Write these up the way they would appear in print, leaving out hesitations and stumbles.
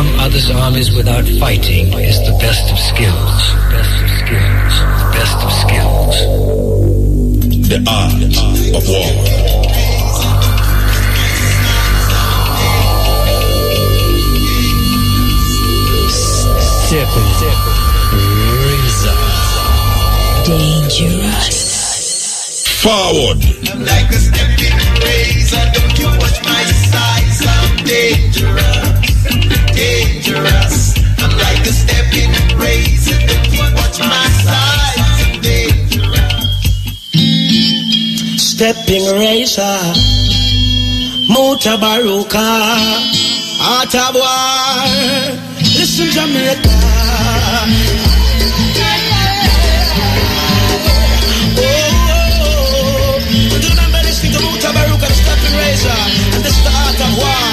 overcome others' armies without fighting is the best of skills. Best of skills. Best of skills. The art of war. Razor. Dangerous. Forward. I'm like a stepping razor. Don't you watch my size? I'm dangerous. Dangerous. I'm like a stepping razor. Don't you watch my size? I'm dangerous. Stepping razor. Mutabaruka. Ataboy. Listen, Jamaica. Remember listening to Mutabaruka, the stepping razor, and this is the art of war.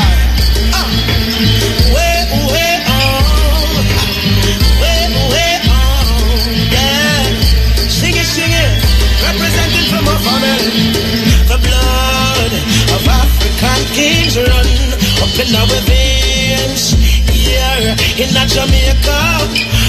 Way on, yeah. Sing it, representing from our family. The blood of African kings run up in our veins. Here in Jamaica,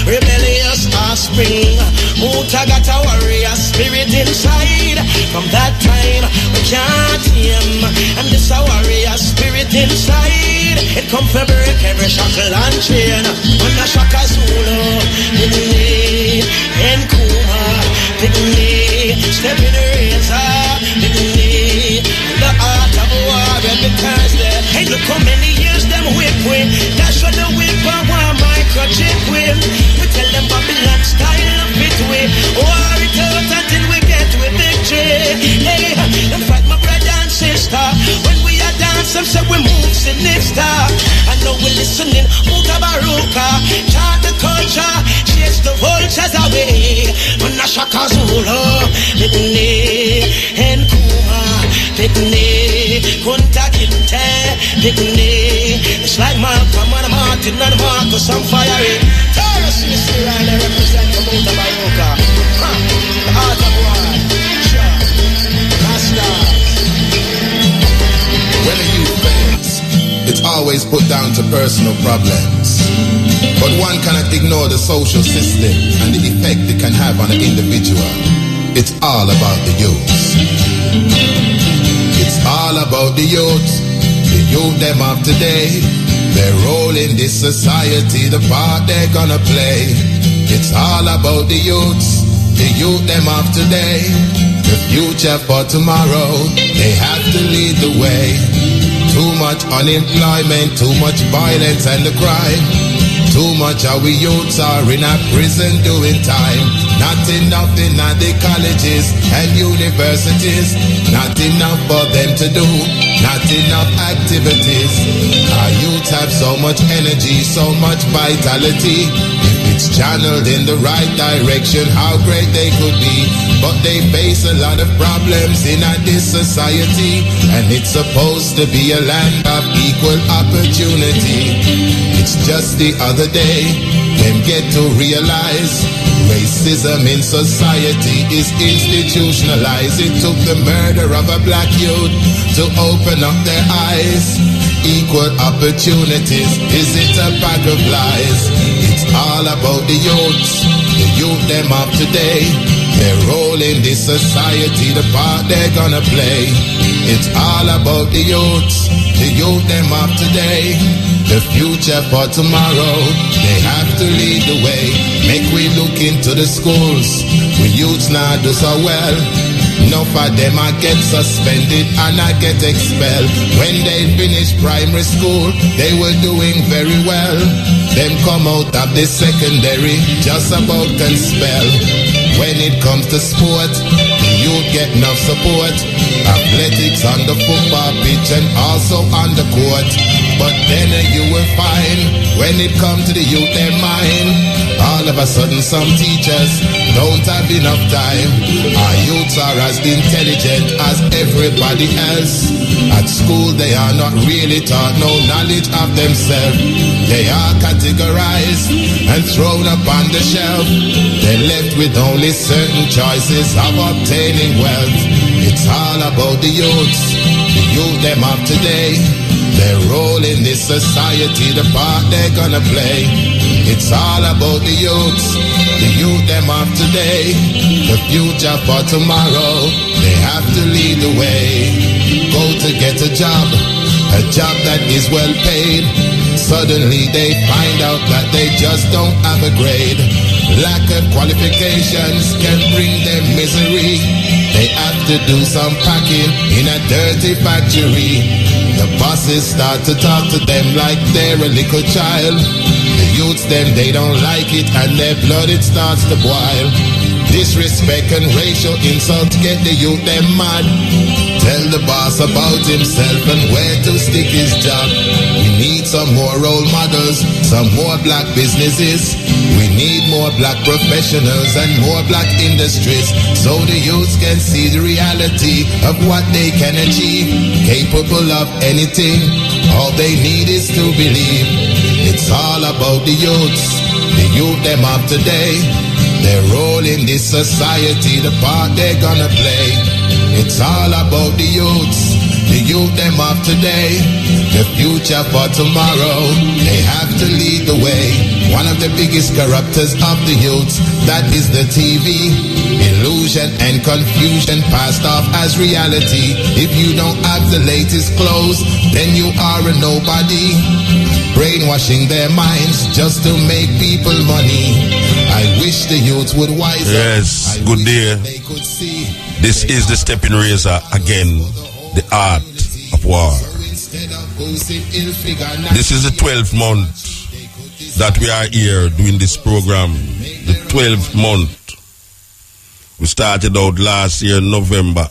rebellious offspring. Muta got a warrior spirit inside. From that time, we can't him. And this a warrior spirit inside. It come from break every shackle and chain. When the Shaka Zulu, Pigni, and Kuma, Pigni, step in the razor, Pigni, the art of war, every Thursday. Hey, look how many years them whip with. That's what the whip and one microchip with. We tell them Babylon style of it with. War it out until we get with victory. Hey, them fight my brother and sister. When we are dancing, so we move sinister. I know we're listening, Mutabaruka. Chant the culture, chase the vultures away. When the Shaka Zulu, Pigni, and Kuma, Pigni, Kunta Kinte, Pigni. It's like Malcolm and Martin and Marcus and Fiery. Taurus in the city right there represent for Mutabaruka. The art of war. Sure. Rasta. When a youth fails, it's always put down to personal problems. But one cannot ignore the social system and the effect it can have on an individual. It's all about the youth. It's all about the youth. The youth them of today. Their role in this society, the part they're gonna play. It's all about the youths. The youth them of today. The future for tomorrow. They have to lead the way. Too much unemployment, too much violence and the crime. Too much of we youths are in a prison doing time. Not enough in the colleges and universities. Not enough for them to do. Not enough activities. Our youth have so much energy, so much vitality. If it's channeled in the right direction, how great they could be. But they face a lot of problems in this society. And it's supposed to be a land of equal opportunity. It's just the other day, them get to realize racism in society is institutionalized. It took the murder of a black youth to open up their eyes. Equal opportunities, is it a pack of lies? It's all about the youths, the youth them of today. Their role in this society, the part they're gonna play. It's all about the youths, the youth them of today. The future for tomorrow, they have to lead the way. Make we look into the schools, we youths now do so well. Enough of them I get suspended and I get expelled. When they finish primary school, they were doing very well. Them come out of the secondary, just about can spell. When it comes to sport, the youth get enough support. Athletics on the football pitch and also on the court. But then you will find, when it comes to the youth their mind, all of a sudden some teachers don't have enough time. Our youths are as intelligent as everybody else. At school they are not really taught no knowledge of themselves. They are categorized and thrown up on the shelf. They're left with only certain choices of obtaining wealth. It's all about the youths, the youth them of today. their role in this society, the part they're gonna play. It's all about the youth them of today, the future for tomorrow. They have to lead the way. Go to get a job that is well paid. Suddenly they find out that they just don't have a grade. Lack of qualifications can bring them misery. They have to do some packing in a dirty factory. The bosses start to talk to them like they're a little child. The youths them, they don't like it, and their blood it starts to boil. Disrespect and racial insults get the youth them mad. Tell the boss about himself and where to stick his job. We need some more role models, some more black businesses. We need more black professionals and more black industries, so the youths can see the reality of what they can achieve. Capable of anything, all they need is to believe. It's all about the youth them of today. Their role in this society, the part they're gonna play. It's all about the youth them of today, the future for tomorrow. They have to lead the way. One of the biggest corruptors of the youth, that is the TV. Illusion and confusion passed off as reality. If you don't have the latest clothes, then you are a nobody. Brainwashing their minds just to make people money. I wish the youth would wise up. Yes, good day. This is the Stepping Razor again, the art of war. This is the 12th month that we are here doing this program. The 12th month. We started out last year November.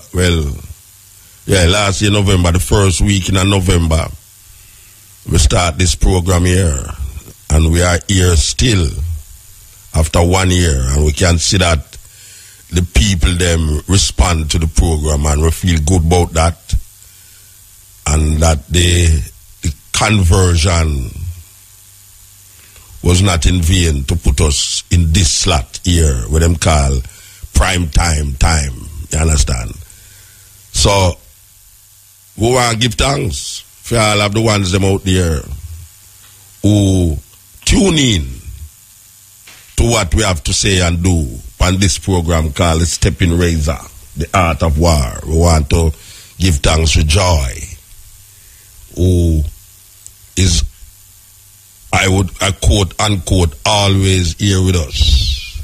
Last year November, the first week in November. We start this program here. And we are here still after 1 year. And we can see that the people them respond to the program, and we feel good about that. And that the conversion was not in vain to put us in this slot here, what them call prime time. You understand? So we want to give thanks for all of the ones them out there who tune in to what we have to say and do on this program called the Stepping Razor, the art of war. We want to give thanks to Joy, who is, I quote unquote, always here with us.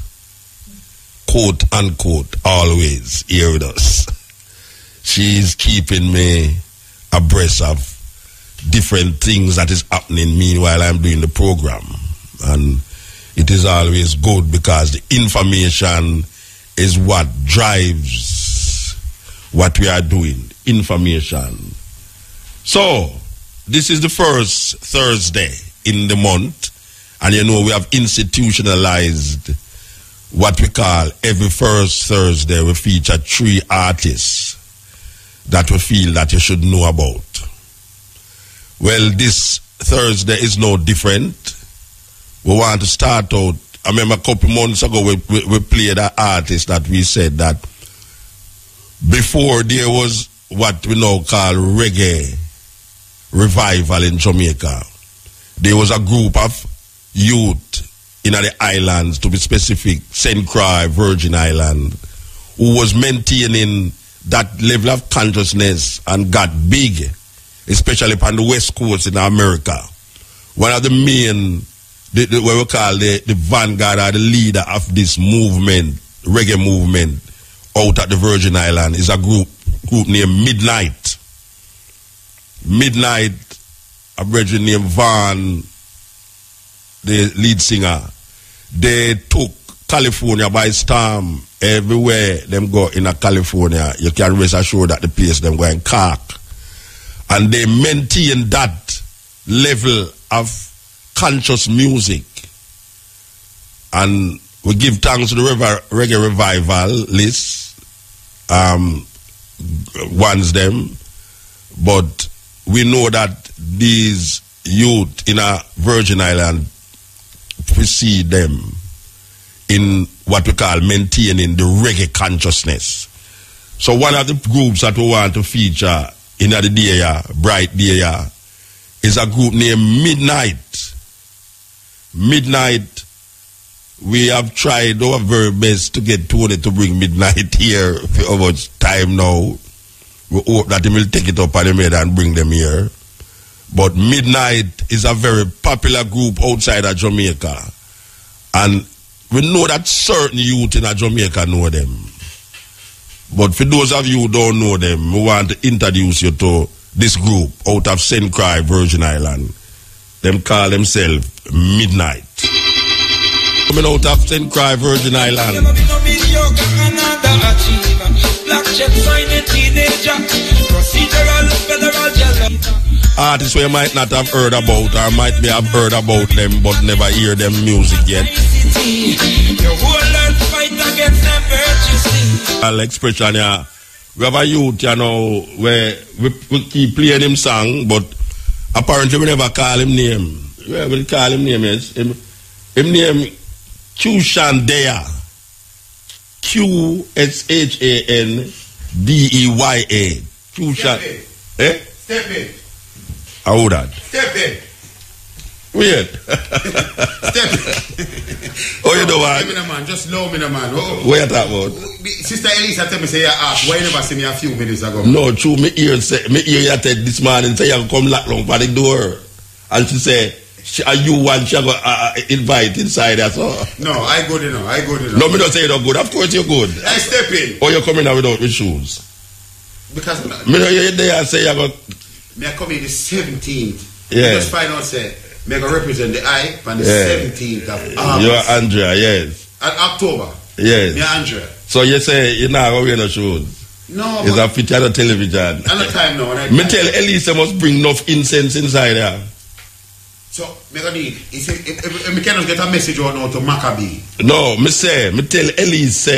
Quote unquote, always here with us. She's keeping me abreast of different things that is happening meanwhile I'm doing the program. And it is always good because the information is what drives what we are doing. Information. So, this is the first Thursday in the month, and you know we have institutionalized what we call every first Thursday we feature 3 artists that we feel that you should know about. Well, this Thursday is no different. We want to start out. I remember a couple months ago we played an artist that we said that before there was what we now call reggae revival in Jamaica, there was a group of youth in the islands, to be specific, St. Croix, Virgin Island, who was maintaining that level of consciousness and got big, especially upon the West Coast in America. One of the main, what we call the vanguard or the leader of this movement, reggae movement, out at the Virgin Island is a group named Midnight. Midnight, a brethren named Van, the lead singer, they took California by storm. Everywhere them go in California, you can rest assured that the place them going cock. And they maintain that level of conscious music. And we give thanks to the reggae revivalists, ones them, but we know that these youth in a Virgin Island precede them in what we call maintaining the reggae consciousness. So one of the groups that we want to feature in the day, bright day, is a group named Midnight. Midnight, we have tried our very best to get Tony to bring Midnight here for over time now. We hope that he will take it up and bring them here. But Midnight is a very popular group outside of Jamaica. And we know that certain youth in Jamaica know them. But for those of you who don't know them, we want to introduce you to this group out of St. Croix, Virgin Island. Them call themselves Midnight. Coming out of St. Croix, Virgin Island. Artists we might not have heard about or might be have heard about them but never hear them music yet. I'll expression here. We have a youth, you know, where we keep playing him song, but apparently we never call him name. We call him name, yes. Him name Q-Shandeya. Q-S-H-A-N-D-E-Y-A. Q-Shan... Eh? Step in. How that? Step in. Weird. Step in. Oh, you know what? Man, just love me, man. What you talk about? Sister Elisa tell me, say, you asked, why you never see me a few minutes ago? No, true. Me hear you this morning say you come lock long by the door. And she say, are you one she go invite inside as well? No, I good enough. No, me don't say you're not good. Of course you're good. I step in. Or you're coming out without with shoes? Because me don't hear you there and say you go... Me I come in the 17th. Yeah. Just find out, say, me go represent the I on the 17th of August. You're Andrea, yes. And October. Yes. Me Andrea. So you say you're not going to wear no shoes? No. It's a picture on the television. At the time now. Me tell Elisa must bring enough incense inside her. So, me go need, if me cannot get a message or no to Maccabee. No, me tell Elise,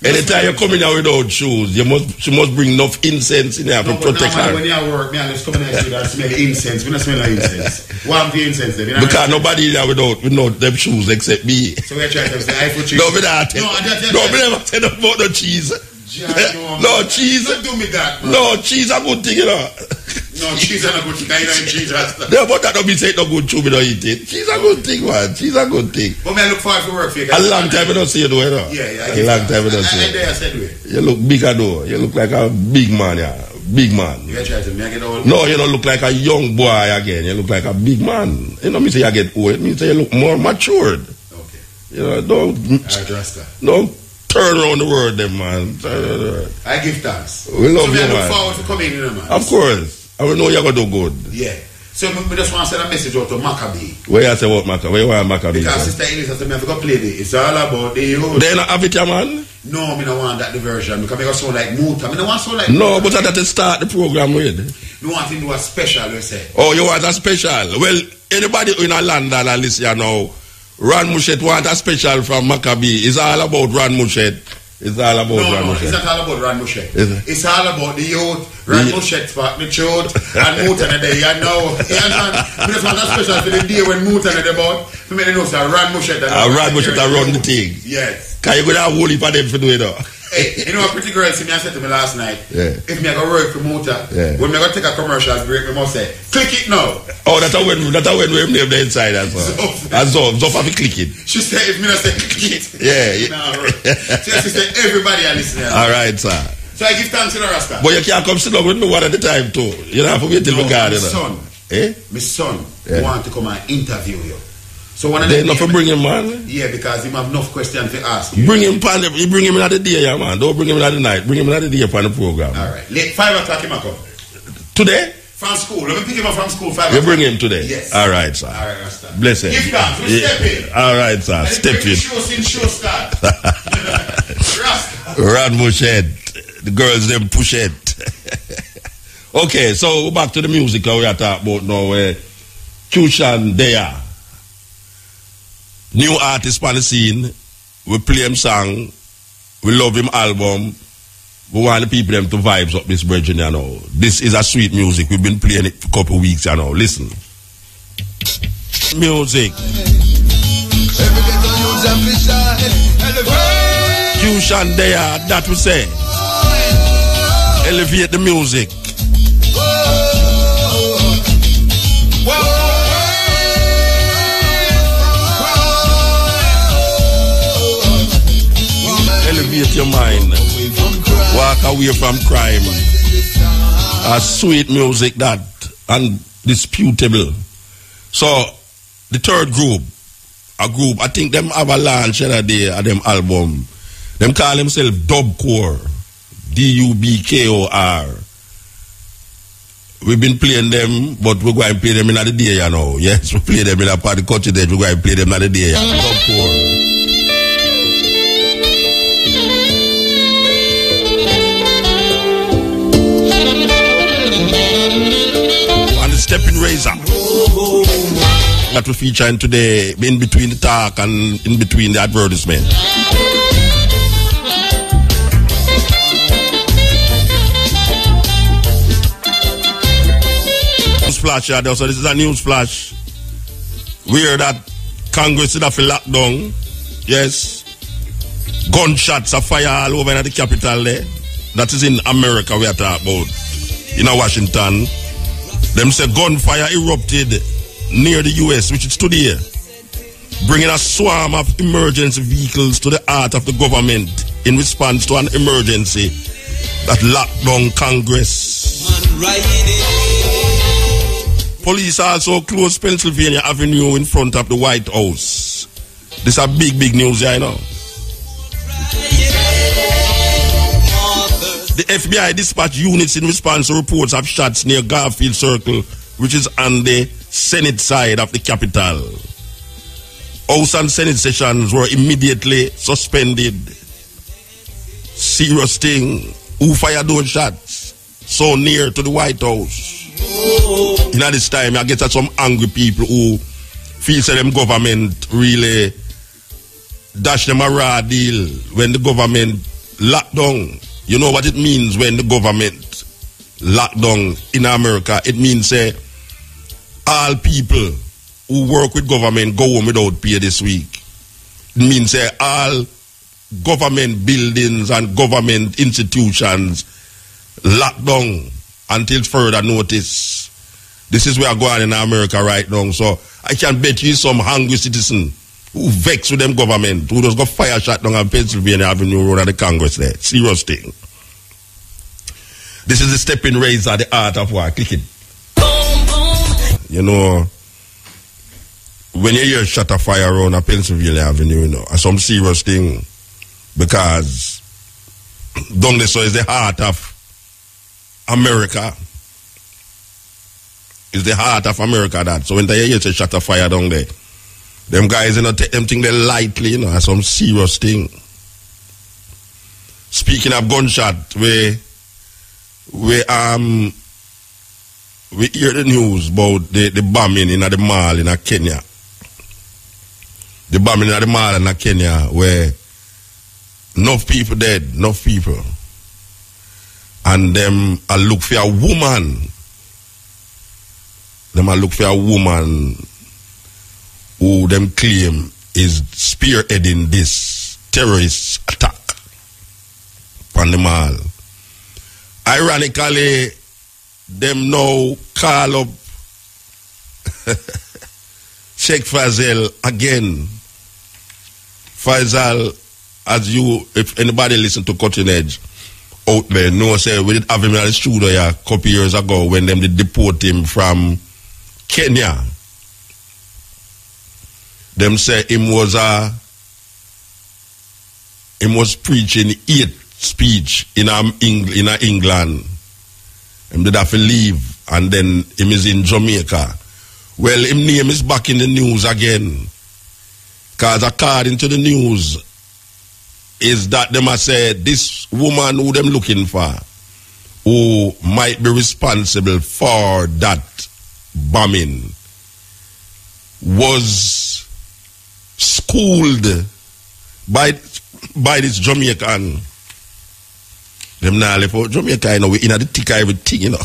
anytime you come in here without shoes, she must bring enough incense in there to protect her. When you work, me I just come in here and smell incense. We don't smell like incense. What the incense then? Because nobody in here without them shoes except me. So we're trying to say, I put cheese. No, me not. No, me never said about no cheese. No, cheese. Don't do me that, man. No, cheese a good thing, you know. No, cheese is a good thing. I don't eat cheese. No, but that don't be saying no good chew, me don't eat it. Cheese a good thing, man. Cheese a good thing. But me I look forward to work for you. A long time I don't see you, though, you know. Yeah. A long time I don't see you. I said we. You look bigger, though. You look like a big man, yeah. Big man. You try to make it old? No, you don't look like a young boy again. You look like a big man. You know, me say you get old. It means you look more matured. Okay. You know, don't turn around the world, them, man. I give thanks. We love you, man. I look forward to coming in, man. Of course. I will know you're going to do good. Yeah. So, we just want to send a message out to Maccabee. Where you say what Maccabee? Where you want Maccabee? Because Sister Elisa said, I have to go play it. It's all about the youth. They not have it, man? No, I don't want that version. Because I go sound like Muta. I don't want sound like No, but that to start the program with. We want to do a special, we say. Oh, you want a special? Well, anybody in a London and listen now, Ron Mushet want a special from Maccabee. It's all about Ron Mushet. It's all about Ron Mushet. It's not all about Ron Mushet. It's all about the youth. Ron Mushet for the truth and Muta in the day. You know, we just want a special for the day when Muta in the about. For me, know, so Ron Mushet. Ron Mushet run the thing. Yes. Can you go down holy for them for doing it? Hey, you know a pretty girl see me and said to me last night, if me I go work for Muta, when me go take a commercial break, me must say, click it now. Oh, that's how when we name the inside as well. As well, so have to click it. She said, if me not say click it. Yeah. She said, everybody are listening. All right, sir. So I give thanks to the Rasta. But you can't come sit down with me one at a time too. You don't have to wait till we got it. My son want to come and interview you. So one of them enough to bring him, man. Yeah, because he have enough questions to ask you. Bring him in at the day, yeah, man. Don't bring him in at the night. Bring him in at the day upon the program. All right. Late 5 o'clock he might come. Today? From school. Let me pick him up from school 5 o'clock. You bring him today? Yes. All right, sir. All right, Rasta. Bless him. Give thanks. We step in. All right, sir. Step in. Show start. Rasta. Run Mushet. The girls them push it. Okay, so back to the music we are talking about now. Q-Shandeya. New artist on the scene. We play him song. We love him album. We want the people them to vibes up this virgin, you know. This is a sweet music. We've been playing it for a couple of weeks, you know. Listen. Music. Q-Shandeya, that we say. Elevate the music. elevate your mind. Walk away from crime. A sweet music that undisputable. So, the third group, I think them have a launch the other day of them album. Them call themselves Dubcore. Dubkor. We've been playing them, but we're going to play them in the day, you know. Yes, we play them in a party culture day. We're going to play them in the day. Dubcore. And the Stepping Razor. That we feature in today, in between the talk and in between the advertisement. Flash, so this is a news flash. We hear that Congress is off a lockdown. Yes. Gunshots are fire all over in the capital there. That is in America we are talking about. In Washington. Them say gunfire erupted near the US, which is today. Bringing a swarm of emergency vehicles to the heart of the government in response to an emergency that locked down Congress. Police also closed Pennsylvania Avenue in front of the White House. This is a big news here, you know. The FBI dispatched units in response to reports of shots near Garfield Circle, which is on the Senate side of the Capitol. House and Senate sessions were immediately suspended. Serious thing. Who fired those shots so near to the White House? In this time, I get at some angry people who feel that them government really dash them a raw deal when the government locked down. You know what it means when the government locked down in America? It means all people who work with government go home without pay this week. It means all government buildings and government institutions locked down until further notice. This is where I'm going in America right now. So I can bet you some hungry citizen who vex with them government, who just got fire shot down on Pennsylvania Avenue Road at the Congress there. Serious thing. This is the Stepping Razor, the art of war. Click it. You know, when you hear shot of fire around a Pennsylvania Avenue, you know, it's some serious thing. Because down there so is the heart of America. It's the heart of America that. So when they hear a shot of fire down there, them guys, you know, take them thing they lightly, you know, it's some serious thing. Speaking of gunshot, we hear the news about the bombing in the mall in Kenya. The bombing in the mall in Kenya where enough people dead, enough people. And them I look for a woman. Them I look for a woman who them claim is spearheading this terrorist attack on the mall. Ironically, them now call up Sheikh Faisal again. Faisal, if anybody listen to Cutting Edge out there, know say we did have him in the studio a couple years ago when them did deport him from Kenya. Them say him was preaching hate speech in England. Him did have to leave and then him is in Jamaica. Well, him name is back in the news again. Because according to the news, is that them have said this woman who them looking for, who might be responsible for that bombing, was schooled by this Jamaican. Them now left out Jamaica, you know, we in the thick of everything, you know.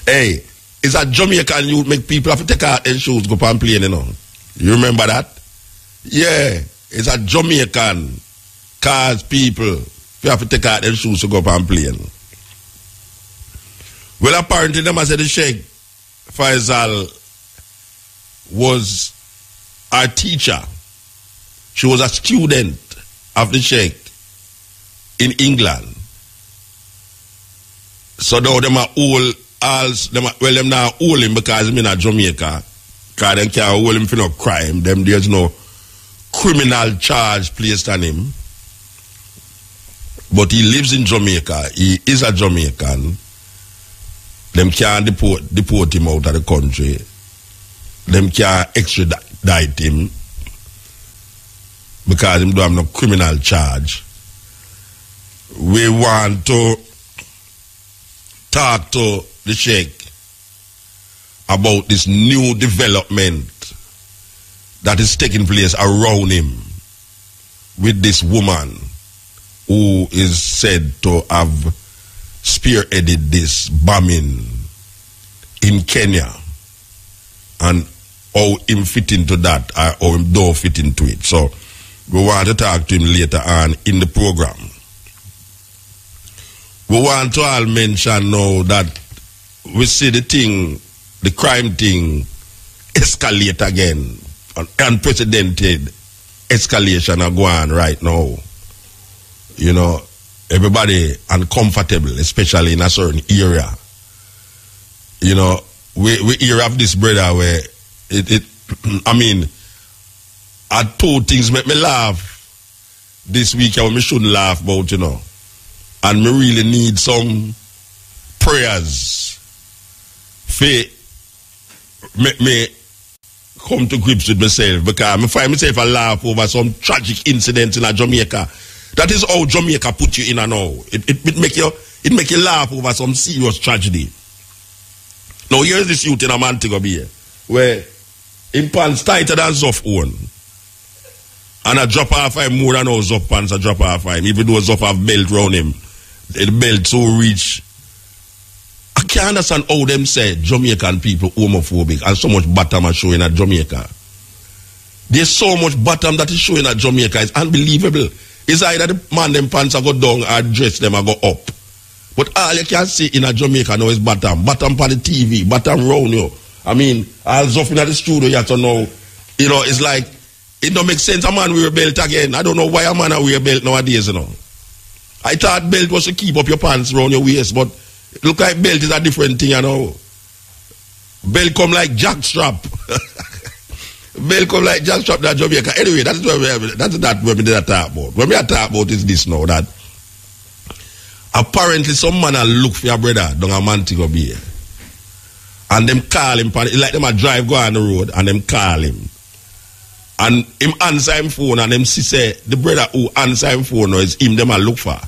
Hey, it's a Jamaican youth make people have to take out their shoes, go on plane, you know. You remember that? Yeah, it's a Jamaican cause people you have to take out their shoes to go on plane. Well, apparently, them I said the Sheikh Faisal was a teacher. She was a student of the Sheikh. in England. So now them are all them now hold him because him in a Jamaica. Because them can't hold him for no crime. There's no criminal charge placed on him. But he lives in Jamaica. He is a Jamaican. Them can't deport him out of the country. Them can't extradite him because him don't have no criminal charge. We want to talk to the Sheikh about this new development that is taking place around him with this woman who is said to have spearheaded this bombing in Kenya, and how him fit into that, or how him don't fit into it. So we want to talk to him later on in the program. We want to all mention now that we see the crime thing escalate again. An unprecedented escalation are going right now. You know, everybody uncomfortable, especially in a certain area. You know, we hear of this brother where I two things make me laugh this week and me shouldn't laugh about, you know. And me really need some prayers for me come to grips with myself, because I find myself a laugh over some tragic incidents in a Jamaica. That is how Jamaica put you in and now. It make you laugh over some serious tragedy. Now here's this youth in a Montego Bay where in pants tighter than Zoff own. And a drop off him more than how Zoff pants a drop off him, even though Zoff have belt round him. The belt so rich. I can't understand how them say Jamaican people homophobic and so much bottom are showing at Jamaica. There's so much bottom that is showing at Jamaica. It's unbelievable. It's either the man them pants are go down or dress them are go up. But all you can see in a Jamaica now is bottom. Bottom for the TV, bottom round you. I mean, all Zoff in the studio you have to know. You know, it's like, it don't make sense a man wear a belt again. I don't know why a man wear a belt nowadays, you know. I thought belt was to keep up your pants around your waist, but it look like belt is a different thing, you know. Belt come like jackstrap. Belt come like jackstrap in Jamaica. Anyway, that's where we did talk about. When we are talking about is this now, that apparently some man a look for your brother down a Montego Bay. And them call him, like them a drive go on the road and them call him. And him answer him phone and them see say the brother who answer him phone is him them a look for.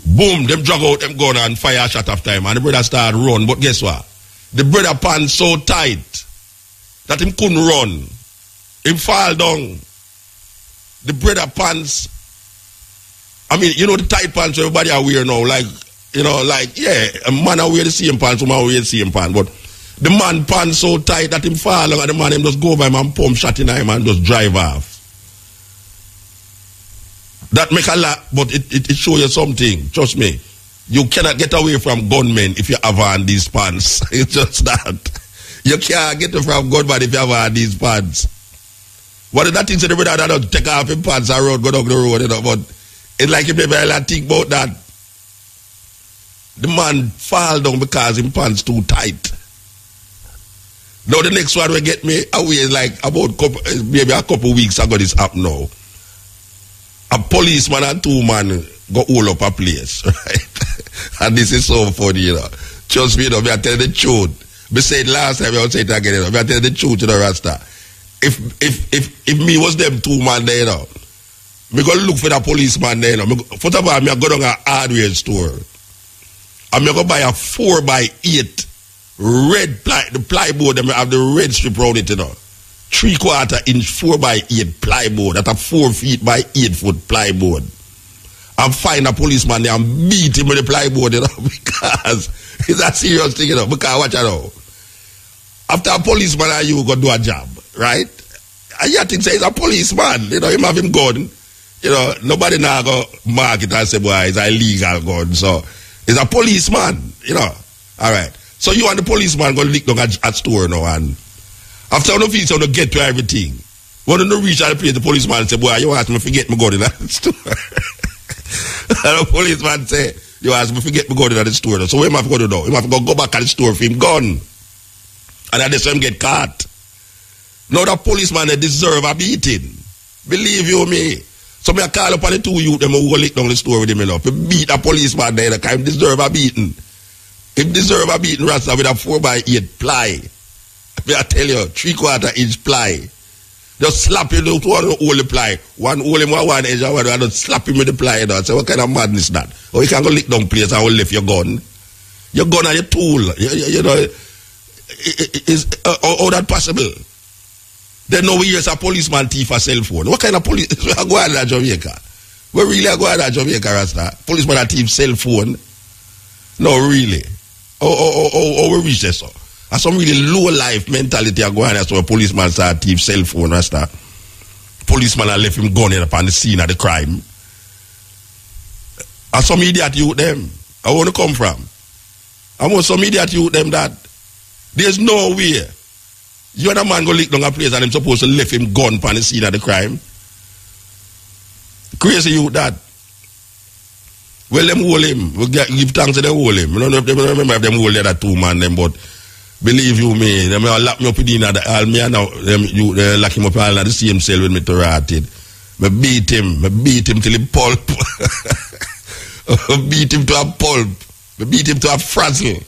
Boom, them drag out them gun and fire shot after him and the brother start run. But guess what? The brother pants so tight that him couldn't run. Him fall down. The brother pants, I mean, you know the tight pants everybody are wearing now, like, you know, like, yeah, a man are wear the same pants, woman wear the same pants, but the man pants so tight that him fall and the man him just go by him and pump shot in him and just drive off. That make a lot, but it show you something. Trust me. You cannot get away from gunmen if you have on these pants. It's just that. You can't get away from gunmen if you have on these pants. What is that thing to the brother that take off his pants and road, go down the road, you know, but it's like if they really think about that. The man fall down because his pants too tight. Now the next one will get me away like about maybe a couple weeks ago this happened now. A policeman and two men go all up a place, right? And this is so funny, you know. Trust me, you know, I tell the truth. I said last time, I will say it again, you know. I tell the truth to the Rasta. If me was them two men there, you know, me go look for the policeman there, you know. First of all, me go down a hardware store. And me go buy a 4x8 red the plyboard, them have the red strip around it, you know. 3/4 inch 4x8 plyboard, that's a 4 feet by 8 foot plyboard. And find a policeman there and beat him with the plyboard, you know, because it's a serious thing, you know. Because watch out now. After a policeman and you go do a job, right? And you think say he's a policeman, you know, him have him gun. You know, nobody now go mark it and say, boy, it's a illegal gun. So it's a policeman, you know. Alright. So you and the policeman go lick down at store now, and after one of these, you get to everything. When you reach out the place, the policeman say, boy, you ask me forget me gun in that store. And the policeman say, you ask me forget me gun in that store. So what am I going to do? He have to go back at the store for him gun. And at the time get caught. Now the policeman, they deserve a beating. Believe you me. So me I call up on the two youth, them who go lick down the store with him enough. He beat a policeman there, the kind deserve a beating. He deserve a beating, Rasta, with a 4x8 ply. I tell you, 3/4 inch ply. Just slap him with one hole the ply. One hole him with one edge and one, and just slap him with the ply. You know. So what kind of madness that? Or you can go lick down place and will lift your gun. Your gun and your tool. You know, how that possible? Then now we hear a policeman thief a cell phone. What kind of police? We are going to Jamaica. We really are going to Jamaica, Rasta. Policeman a thief cell phone. No, really. We reach this. And some really low life mentality are going on. So a policeman start thief cell phone, Rasta. Policeman a left him gun upon the scene of the crime. And some idiot youth them. I want to come from. I want some idiot youth them that there's no way. You and a man go lick down a place and him supposed to left him gun upon the scene of the crime. Crazy you that. Well, them hold him. We give thanks to them hold him. I don't know if they remember if them hold the other two man them, but believe you me, them lock me up in the all me and now them you lock him up all in the same cell with me to rotted. I beat him till he pulp. I beat him to a pulp. I beat him to a frazzle.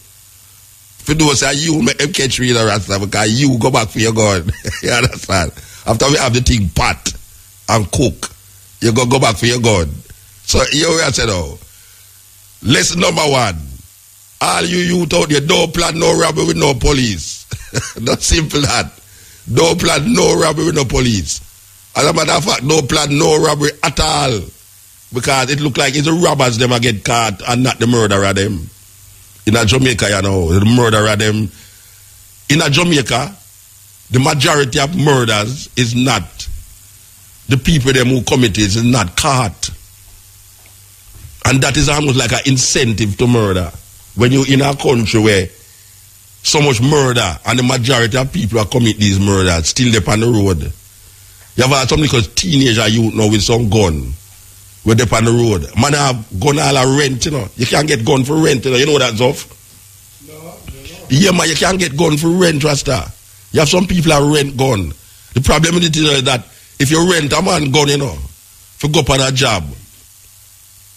For those that you make him catch real Rasta because you go back for your gun. You understand? After we have the thing pat and cook, you go back for your gun. So here we are said, oh, lesson number 1. All you youth out there, don't plan no robbery with no police. Not simple that. Don't plan no robbery with no police. As a matter of fact, don't plan no robbery at all. Because it look like it's the robbers them get caught and not the murderer them. In a Jamaica, you know, the murderer them. In a Jamaica, the majority of murders is not the people them who commit it is not caught. And that is almost like an incentive to murder. When you're in a country where so much murder and the majority of people who commit these murders still they're on the road. You have had some because teenager youth now with some gun. We're up on the road. Man have gun all a rent, you know. You can't get gun for rent, you know. You know that, Zoff? No. Yeah, man, you can't get gun for rent, Rasta. You have some people that rent gun. The problem with it is that if you rent a man gun, you know, if you go up on a job,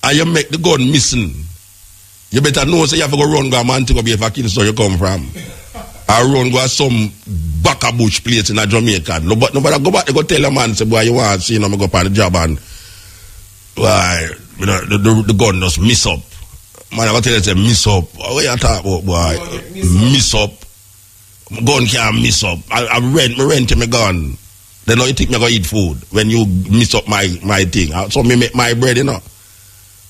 and you make the gun missing, you better know so you have to go run go a man to go be a Kingston you come from. Or run go some back a bush place in a Jamaica. Nobody go back, they go tell a man, say, boy, you want to see, you know, me go up on the job and why, you know, the gun just miss up. Man, I go tell you, say, miss up. What you talk about, boy? Miss up. Gun can't miss up. I rent my gun. Then now you think me go eat food when you miss up my thing. So me make my bread, you know.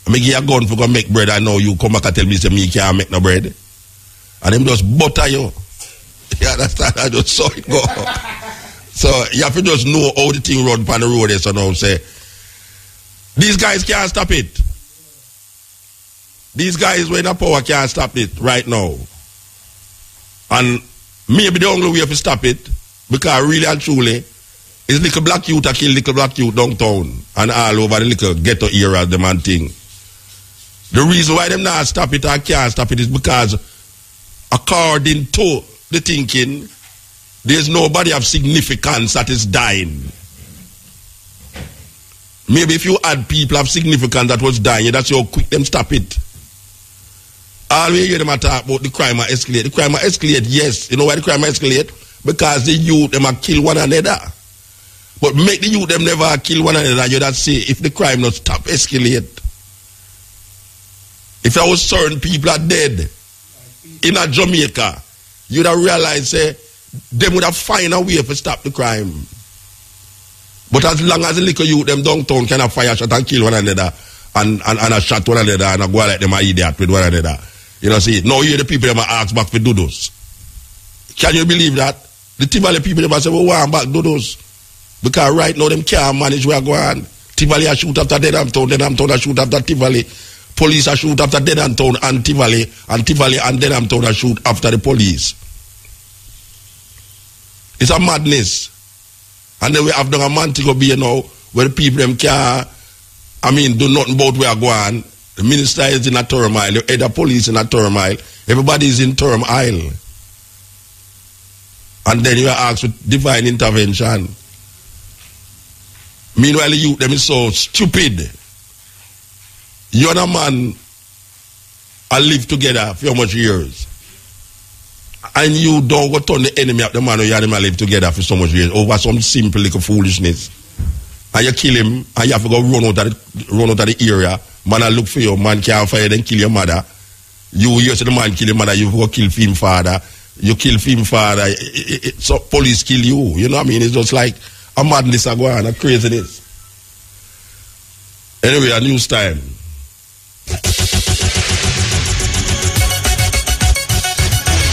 I make you a gun for go make bread. I know you come back and tell me say me can't make no bread. And them just butter you. You understand? I just saw it go. So you have to just know how the thing run on the road is. So now say, these guys can't stop it. These guys when the power can't stop it right now. And maybe the only way to stop it, because really and truly, is little black youth that kill little black youth downtown and all over the little ghetto area, the man thing. The reason why them not stop it or can't stop it is because according to the thinking, there's nobody of significance that is dying. Maybe if you add people of significance that was dying, that's how quick them stop it. All we hear them talk about the crime escalate. The crime escalate, yes. You know why the crime escalate? Because the youth them kill one another. But make the youth them never kill one another, you that say if the crime not stop escalate. If there was certain people are dead in a Jamaica, you'd have realized say them would have find a way to stop the crime. But as long as the little youth them downtown can have fire shot and kill one another and a shot one another and a go like them a idiot with one another. You know, see, now you the people them ask back for dodos. Can you believe that? The Tivoli people them say, well, why back dodos? Because right now them can't manage where go on. Tivoli a shoot after Denhamtown a shoot after Tivoli. Police a shoot after Denhamtown and Tivoli and Denhamtown a shoot after the police. It's a madness. And then we have done a Montego Bay now, where the people them can't, do nothing about where I go on. The minister is in a turmoil, the head of police in a turmoil, everybody is in turmoil. And then you are asked for divine intervention. Meanwhile, the youth them is so stupid. You and a man are live together for how much years? And you don't go turn the enemy of the man who you and him live together for so much years over some simple little foolishness. And you kill him, and you have to go run out of the area. Man, I look for you. Man can't fire, then kill your mother. You say the man kill your mother, you go kill him father. You kill him father. So police kill you. You know what I mean? It's just like a madness a go on, a craziness. Anyway, a news time.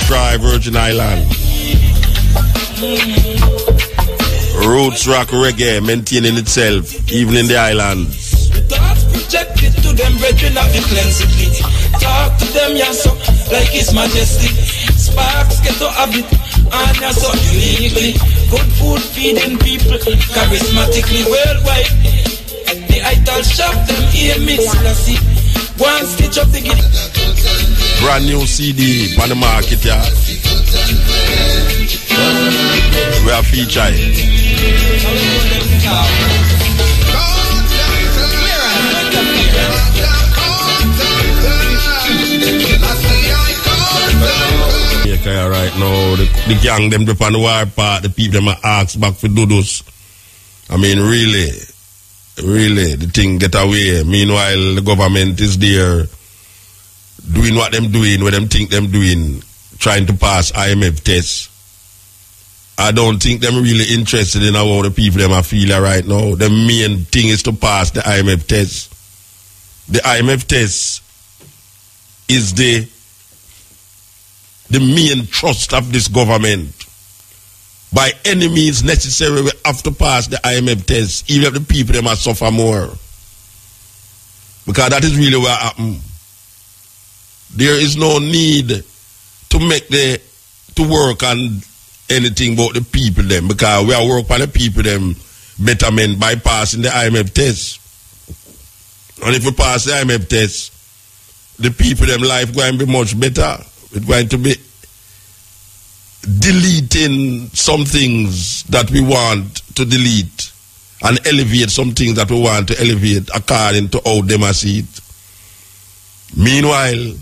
Try Virgin Island. Roots rock reggae maintaining itself, even in the islands. Thoughts projected to them, brethren of the cleansity. Talk to them, yes, like His Majesty. Sparks get to habit, and yes, so uniquely. Good food feeding people, charismatically worldwide. The idol shop them, hear me, see. One stitch up the gate. Brand new CD on the market, yeah. We are featuring. Right now, the gang them up on the war part, the people them are asked back for doodles. Really, the thing get away. Meanwhile, the government is there doing what them doing, what them think them doing, trying to pass IMF tests. I don't think them really interested in how the people them are feeling right now. The main thing is to pass the IMF test. The IMF test is the main thrust of this government. By any means necessary, we have to pass the IMF test, even if the people them must suffer more. Because that is really what happened. There is no need to work on anything about the people them, because we are working on the people them betterment by passing the IMF test. And if we pass the IMF test, the people them life going to be much better. It's going to be deleting some things that we want to delete and elevate some things that we want to elevate according to how them are see it. Meanwhile,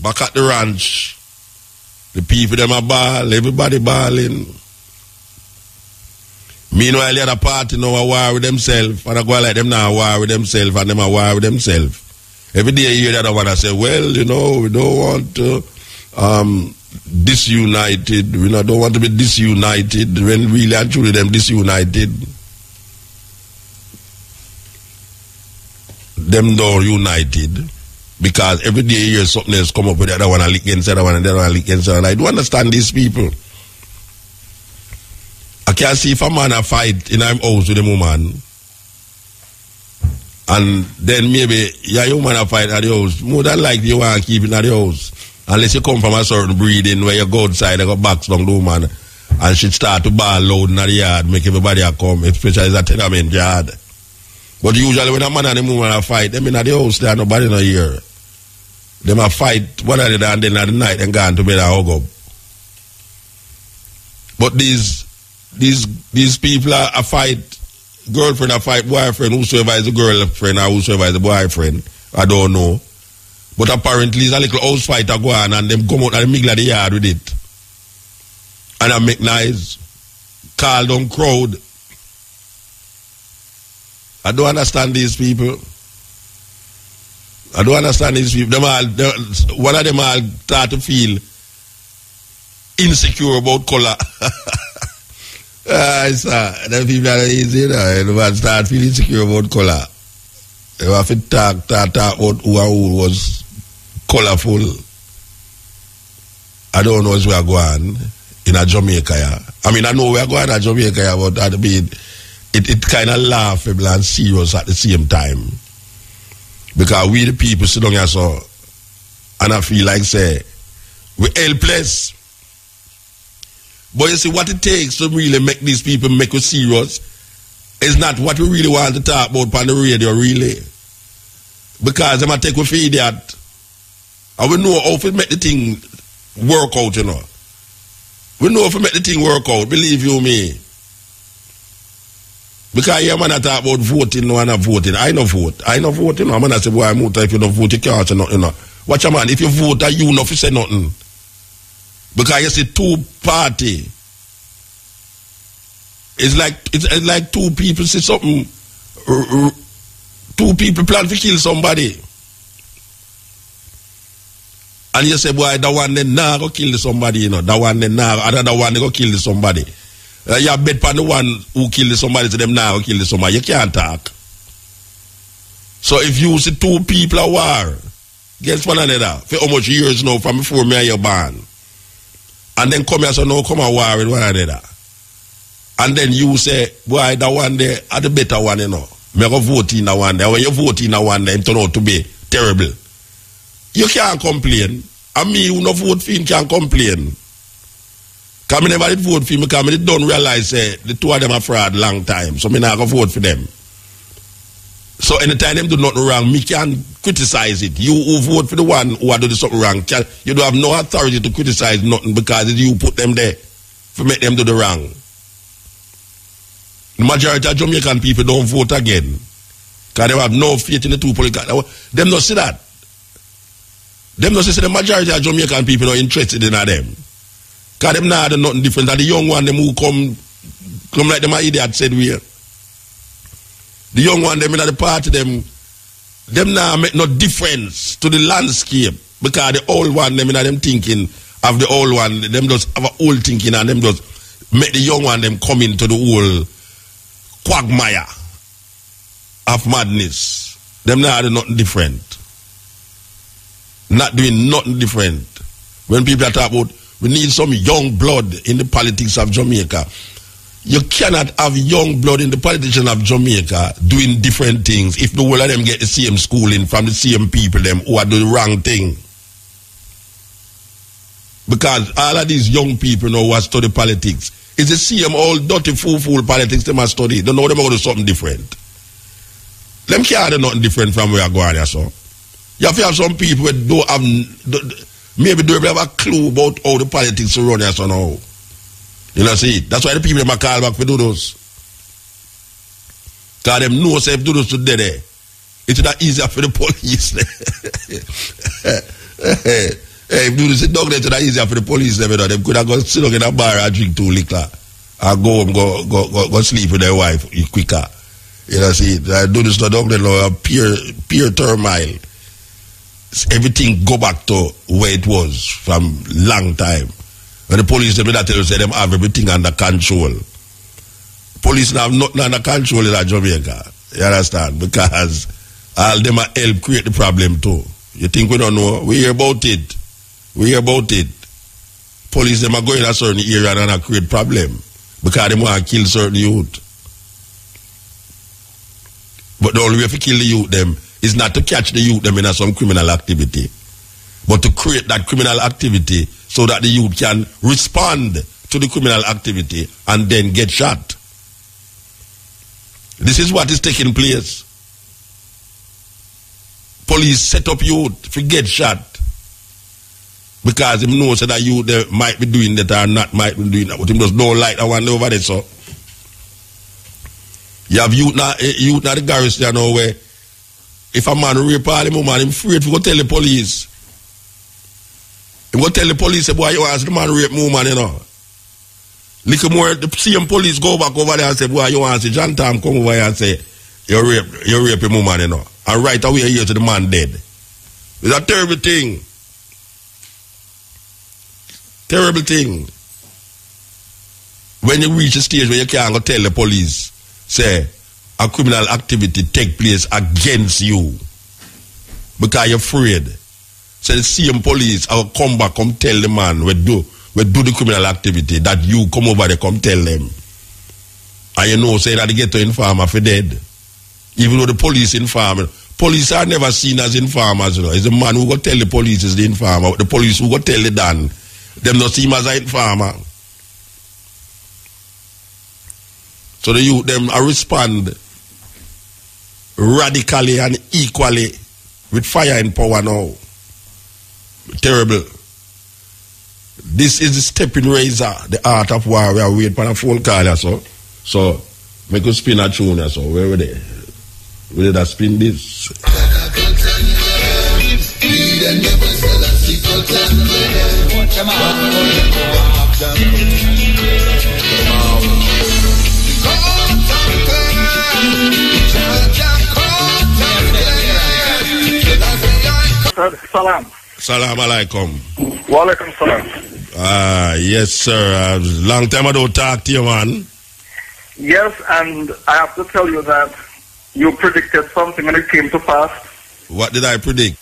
back at the ranch, the people them are ball, everybody balling. Meanwhile, the other party now are war with themselves, and I go like them now war with themselves, and them are war with themselves. Every day you hear the other one, I say, well, we don't want to disunited. We don't want to be disunited when really and truly them disunited. Them don't united. Because every day you hear something else come up with the other one and lick against the other one and the other one lick against the other one. I do understand these people. I can't see if a man a fight in a house with a woman, and then maybe you man a fight at the house. More than likely you want to keep it at the house. Unless you come from a certain breeding where you go outside and go box down the woman and she start to ball loud in the yard, make everybody a come, especially as a tenement yard. But usually when a man and a woman a fight, them in the house there nobody no hear. Them a fight one of the day and then at the night and gone to bed and hug up. But these people are a fight, girlfriend a fight boyfriend, whosoever is the girlfriend or whosoever is the boyfriend. I don't know. But apparently it's a little house fight a go on and them come out and the middle of the yard with it. And I make noise, call down crowd. I don't understand these people. I don't understand these people. One of them all start to feel insecure about color. The people are easy, they start feeling insecure about color. They have to talk about who was colorful. I don't know where we are going in a Jamaica. Yeah. I know we are going to Jamaica, but it kind of laughable and serious at the same time. Because we the people sit down here so, and I feel like say, we helpless. But you see, what it takes to really make these people make us serious is not what we really want to talk about on the radio, really. Because they might take with idiot. And we know how to make the thing work out, you know. We know how to make the thing work out, believe you me. Because your man talk about voting, no one not voting. I no vote. I no vote, you know. I'm gonna say, boy, Muta, if you don't vote, you can't say nothing, you know. Watch a man, if you vote, you know, if you say nothing. Because you see two party. It's like two people say something. Two people plan to kill somebody. And you say, boy, that one then now go kill somebody, you know. That one then now, another one they go kill somebody. You bet on the one who killed somebody to them now kill somebody. You can't talk. So if you see two people at war against one another for how much years now from before me and you born, and then come here so now come and war with one another, and then you say, boy, that one there are the better one, you know. Me go vote in that one there. When you vote in that one there, it turn out to be terrible. You can't complain. And me who no vote for him can't complain. Because I never did vote for him because I don't realize the two of them are fraud long time. So I not going to vote for them. So anytime them do nothing wrong, me can criticize it. You who vote for the one who are doing something wrong, you don't have no authority to criticize nothing because you put them there to make them do the wrong. The majority of Jamaican people don't vote again. Because they have no faith in the two political. Them don't see that. Them don't see the majority of Jamaican people are interested in them. Because them now do nothing different. And the young one, them who come like them idiot said we. The young one, them in the party, them now make no difference to the landscape. Because the old one, them in them thinking of the old one, them just have a old thinking and them just make the young one, them come into the whole quagmire of madness. Them now do nothing different. Not doing nothing different. When people are talking about we need some young blood in the politics of Jamaica. You cannot have young blood in the politicians of Jamaica doing different things if the whole of them get the same schooling from the same people them who are doing the wrong thing. Because all of these young people now who study politics, it's the same old dirty fool politics they must study. They know them going to do something different. Them can't do nothing different from where I go on here, so. You have to have some people who don't have, maybe don't have a clue about how the politics run here, so now. You know, see, that's why the people them call back for do those. Because them know say if do those today there, it's not easier for the police. If do this dog there, it's not easier for the police. Them could have gone sit down in a bar and drink 2 liquor and go home, go sleep with their wife quicker. You know, see, do this dog there, pure turmoil. Everything go back to where it was from long time. When the police them tell you say them have everything under control. Police now have nothing under control in Jamaica. You understand? Because all them are help create the problem too. You think we don't know? We hear about it. Police them are going to a certain area and create problem. Because they want to kill certain youth. But the only way to kill the youth them is not to catch the youth them in some criminal activity, but to create that criminal activity so that the youth can respond to the criminal activity and then get shot. This is what is taking place. Police set up youth to get shot because they know that youth they might be doing that or not might be doing that, but they just don't like that one over there. So you have youth now the garrison now where if a man rape all him woman, him afraid to go tell the police. He go tell the police, say, boy, you ask the man rape woman, you know. Little more, the same police go back over there and say, boy, you want to see John Tam come over here and say, you rape a woman, you know. And right away here to the man dead. It's a terrible thing. Terrible thing. When you reach a stage where you can't go tell the police, say, a criminal activity take place against you because you're afraid. So the same police will come back, come tell the man we do the criminal activity that you come over there, come tell them. And you know, say that they get to informer for dead. Even though the police informer, police are never seen as informers, you know. It's the man who go tell the police is the informer. The police who go tell the Dan, them not see him as an informer. So the youth them respond radically and equally with fire and power now. Terrible. This is the stepping razor, the art of war. We are waiting for a phone call, so make us spin a tune, so where were they? We did a spin this. Salam. Salam alaikum. Wa alaikum salam. Yes, sir. Long time I don't talk to you, man. Yes, and I have to tell you that you predicted something and it came to pass. What did I predict?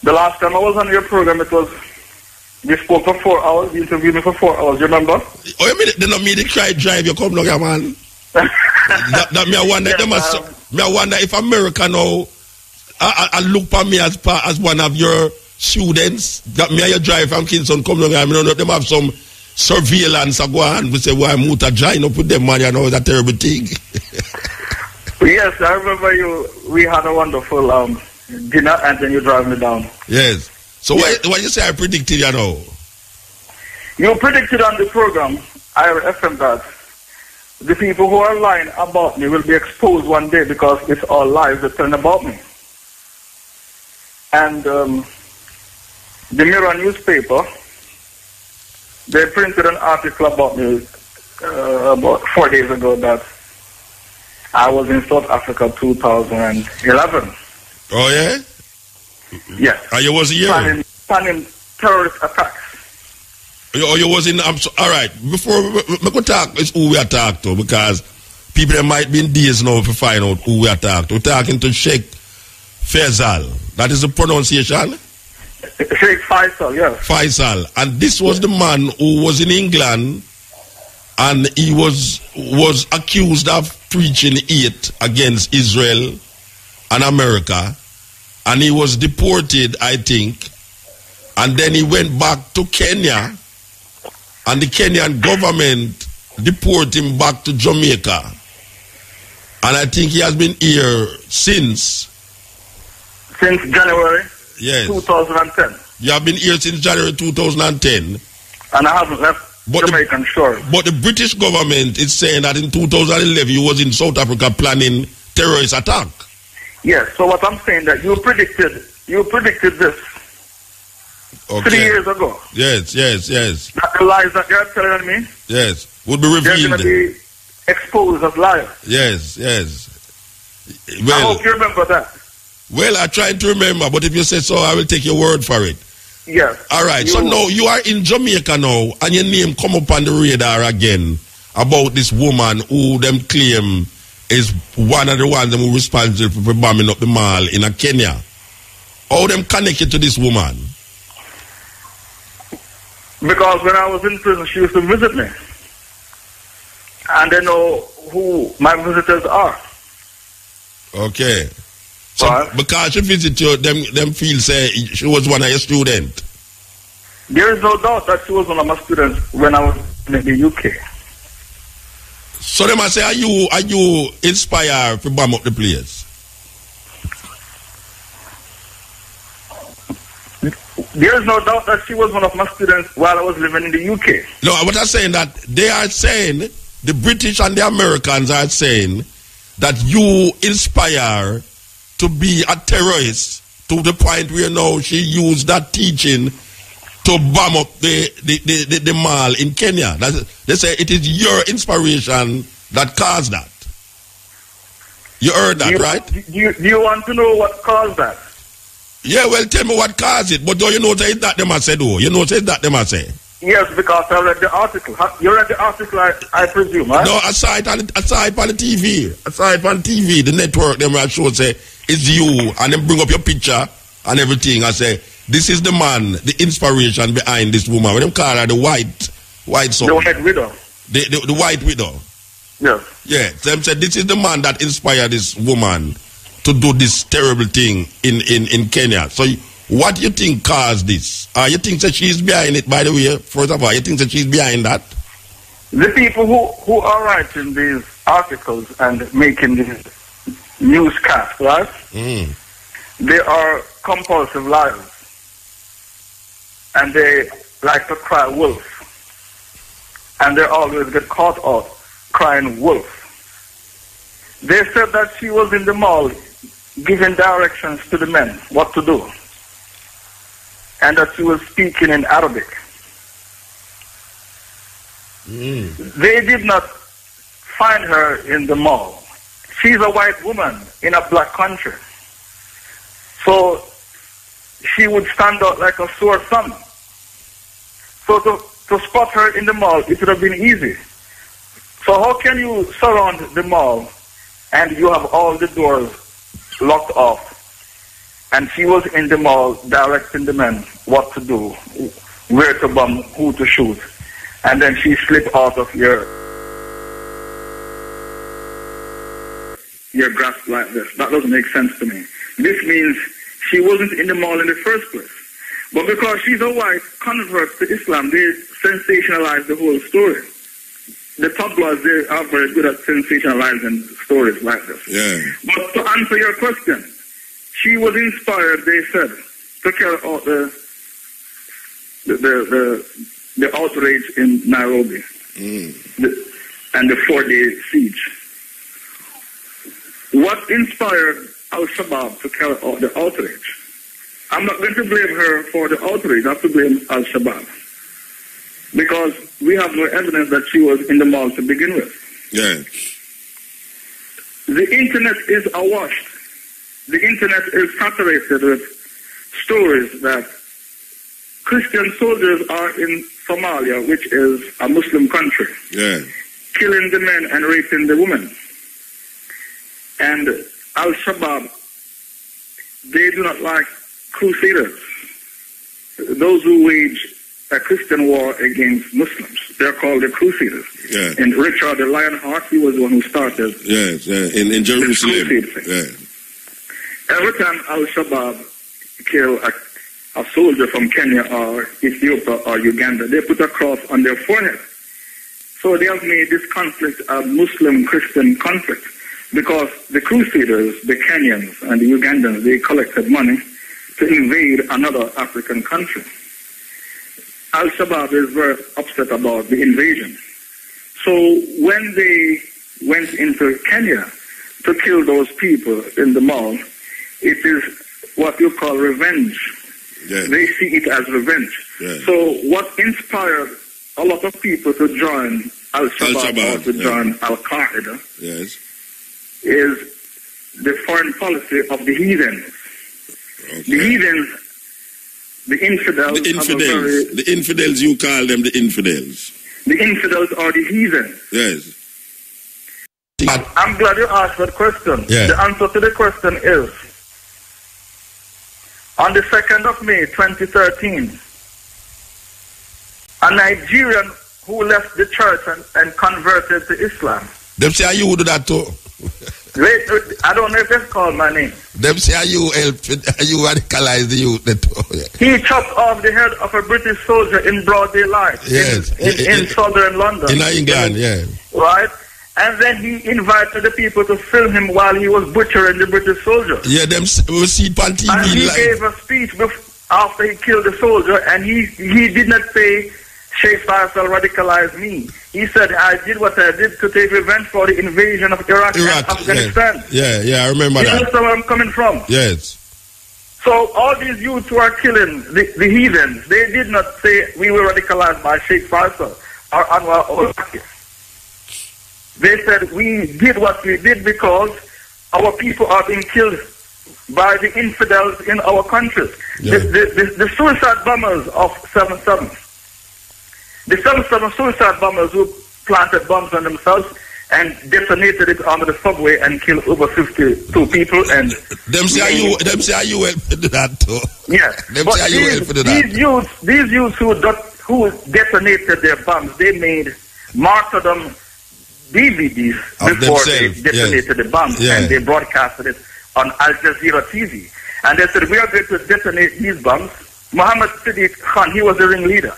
The last time I was on your program, it was, we spoke for 4 hours, you interviewed me for 4 hours, you remember? Oh, you mean, they don't mean to try drive you come look, man. that me I wonder, yes, me I wonder if America now, I look for me as one of your students, that me I drive from Kingston come look, I don't know if them have some surveillance or go on, we say, why Muta join up with them, man, you know, it's a terrible thing. Yes, I remember we had a wonderful dinner and then you drive me down. Yes. So yes. What you say I predicted, you know? You predicted on the program, IRFM, that the people who are lying about me will be exposed one day because it's all lies that turn about me. And the Mirror newspaper, they printed an article about me about 4 days ago that I was in South Africa 2011. Oh, yeah? Yes. You was here? Planning terrorist attacks. You was in... all right. Before we go talk, it's who we are talking to, because people that might be in days now to find out who we are talking to. We're talking to Sheikh Faisal. That is the pronunciation? Sheikh Faisal, yes. Faisal. And this was the man who was in England and he was accused of preaching hate against Israel and America. And he was deported, I think. And then he went back to Kenya. And the Kenyan government deported him back to Jamaica. And I think he has been here since. Since January? Yes. 2010. You have been here since January 2010. And I haven't left Jamaican shore. But the British government is saying that in 2011 you was in South Africa planning terrorist attack. Yes, so what I'm saying that you predicted this 3 years ago. Yes. That the lies that you're telling me, yes, would be revealed. They're going to be exposed as liars. Yes. Well, I hope you remember that. Well, I tried to remember, but if you say so, I will take your word for it. Yes. All right, so now you are in Jamaica now, and your name come up on the radar again about this woman who them claim is one of the ones who responsible for bombing up the mall in Kenya. How them connected to this woman? Because when I was in prison, she used to visit me. And they know who my visitors are. Okay. So because she visit you, them feel say she was one of your students. There is no doubt that she was one of my students when I was in the UK. So they must say, are you inspired to bomb up the place? There is no doubt that she was one of my students while I was living in the UK. No, what I'm saying that they are saying, the British and the Americans are saying that you inspire to be a terrorist to the point where now she used that teaching to bomb up the mall in Kenya. They say it is your inspiration that caused that. You heard that, right? Do you want to know what caused that? Yeah, well, tell me what caused it. But do you know it's that them I say, though? You know it's that them I say? Yes, because I read the article. You read the article, I presume, right? No, aside from the TV, the network, them I show say, it's you, and then bring up your picture and everything. I say, this is the man, the inspiration behind this woman. When them call her the white son. The white widow. The white widow. Yes. Yeah. Them said this is the man that inspired this woman to do this terrible thing in Kenya. So what do you think caused this? You think that she's behind it, by the way? First of all, you think that she's behind that? The people who are writing these articles and making these newscasts, right? They are compulsive liars. And they like to cry wolf. And they always get caught out crying wolf. They said that she was in the mall giving directions to the men what to do. And that she was speaking in Arabic. They did not find her in the mall. She's a white woman in a black country. So she would stand out like a sore thumb. So to spot her in the mall, it would have been easy. So how can you surround the mall and you have all the doors locked off? And she was in the mall directing the men what to do, where to bomb, who to shoot. And then she slipped out of your grasp like this. That doesn't make sense to me. This means she wasn't in the mall in the first place. But because she's a white convert to Islam, they sensationalize the whole story. The tabloids, they are very good at sensationalizing stories like this. Yeah. But to answer your question, she was inspired, they said, to carry out the outrage in Nairobi and the 4-day siege. What inspired Al-Shabaab to carry out the outrage? I'm not going to blame her for the outrage. I have to blame Al-Shabaab. Because we have no evidence that she was in the mall to begin with. Yeah. The internet is awash. The internet is saturated with stories that Christian soldiers are in Somalia, which is a Muslim country, killing the men and raping the women. And Al-Shabaab, they do not like crusaders, those who wage a Christian war against Muslims. They're called the crusaders. Yeah. And Richard the Lionheart, he was the one who started in Jerusalem. Every time Al-Shabaab kill a soldier from Kenya or Ethiopia or Uganda, they put a cross on their forehead. So they have made this conflict a Muslim-Christian conflict because the Crusaders, the Kenyans and the Ugandans, they collected money to invade another African country. Al-Shabaab is very upset about the invasion. So when they went into Kenya to kill those people in the mall, it is what you call revenge. Yeah. They see it as revenge. Yeah. So what inspired a lot of people to join Al-Shabaab or to join Al-Qaeda is the foreign policy of the heathens. Okay. The heathens, the infidels. The infidels, you call them the infidels. The infidels are the heathens. Yes. I'm glad you asked that question. Yeah. The answer to the question is, on the 2nd of May, 2013, a Nigerian who left the church and converted to Islam. Them say you do that too. Wait, I don't know if that's called my name. Them say you radicalize the youth. He chopped off the head of a British soldier in broad daylight in southern London. In England, yeah. Right? And then he invited the people to film him while he was butchering the British soldier. Yeah, them we see it on TV. And he gave a speech after he killed the soldier, and he did not say, Sheikh Faisal radicalized me. He said, I did what I did to take revenge for the invasion of Iraq and Afghanistan. Yeah, I remember that. You understand where I'm coming from? Yes. So all these youths who are killing the heathens, they did not say we were radicalized by Sheikh Faisal or Anwar al-Awlaki. They said we did what we did because our people are being killed by the infidels in our countries. Yeah. The suicide bombers of 7/7. The 7/7 suicide bombers who planted bombs on themselves and detonated it on the subway and killed over 52 people. And them say you helped do that too. Yeah, them but say you helped do that. These youths who detonated their bombs, they made martyrdom DVDs before they detonated the bombs, and they broadcasted it on Al Jazeera TV. And they said, we are going to detonate these bombs. Muhammad Siddiq Khan, he was the ringleader.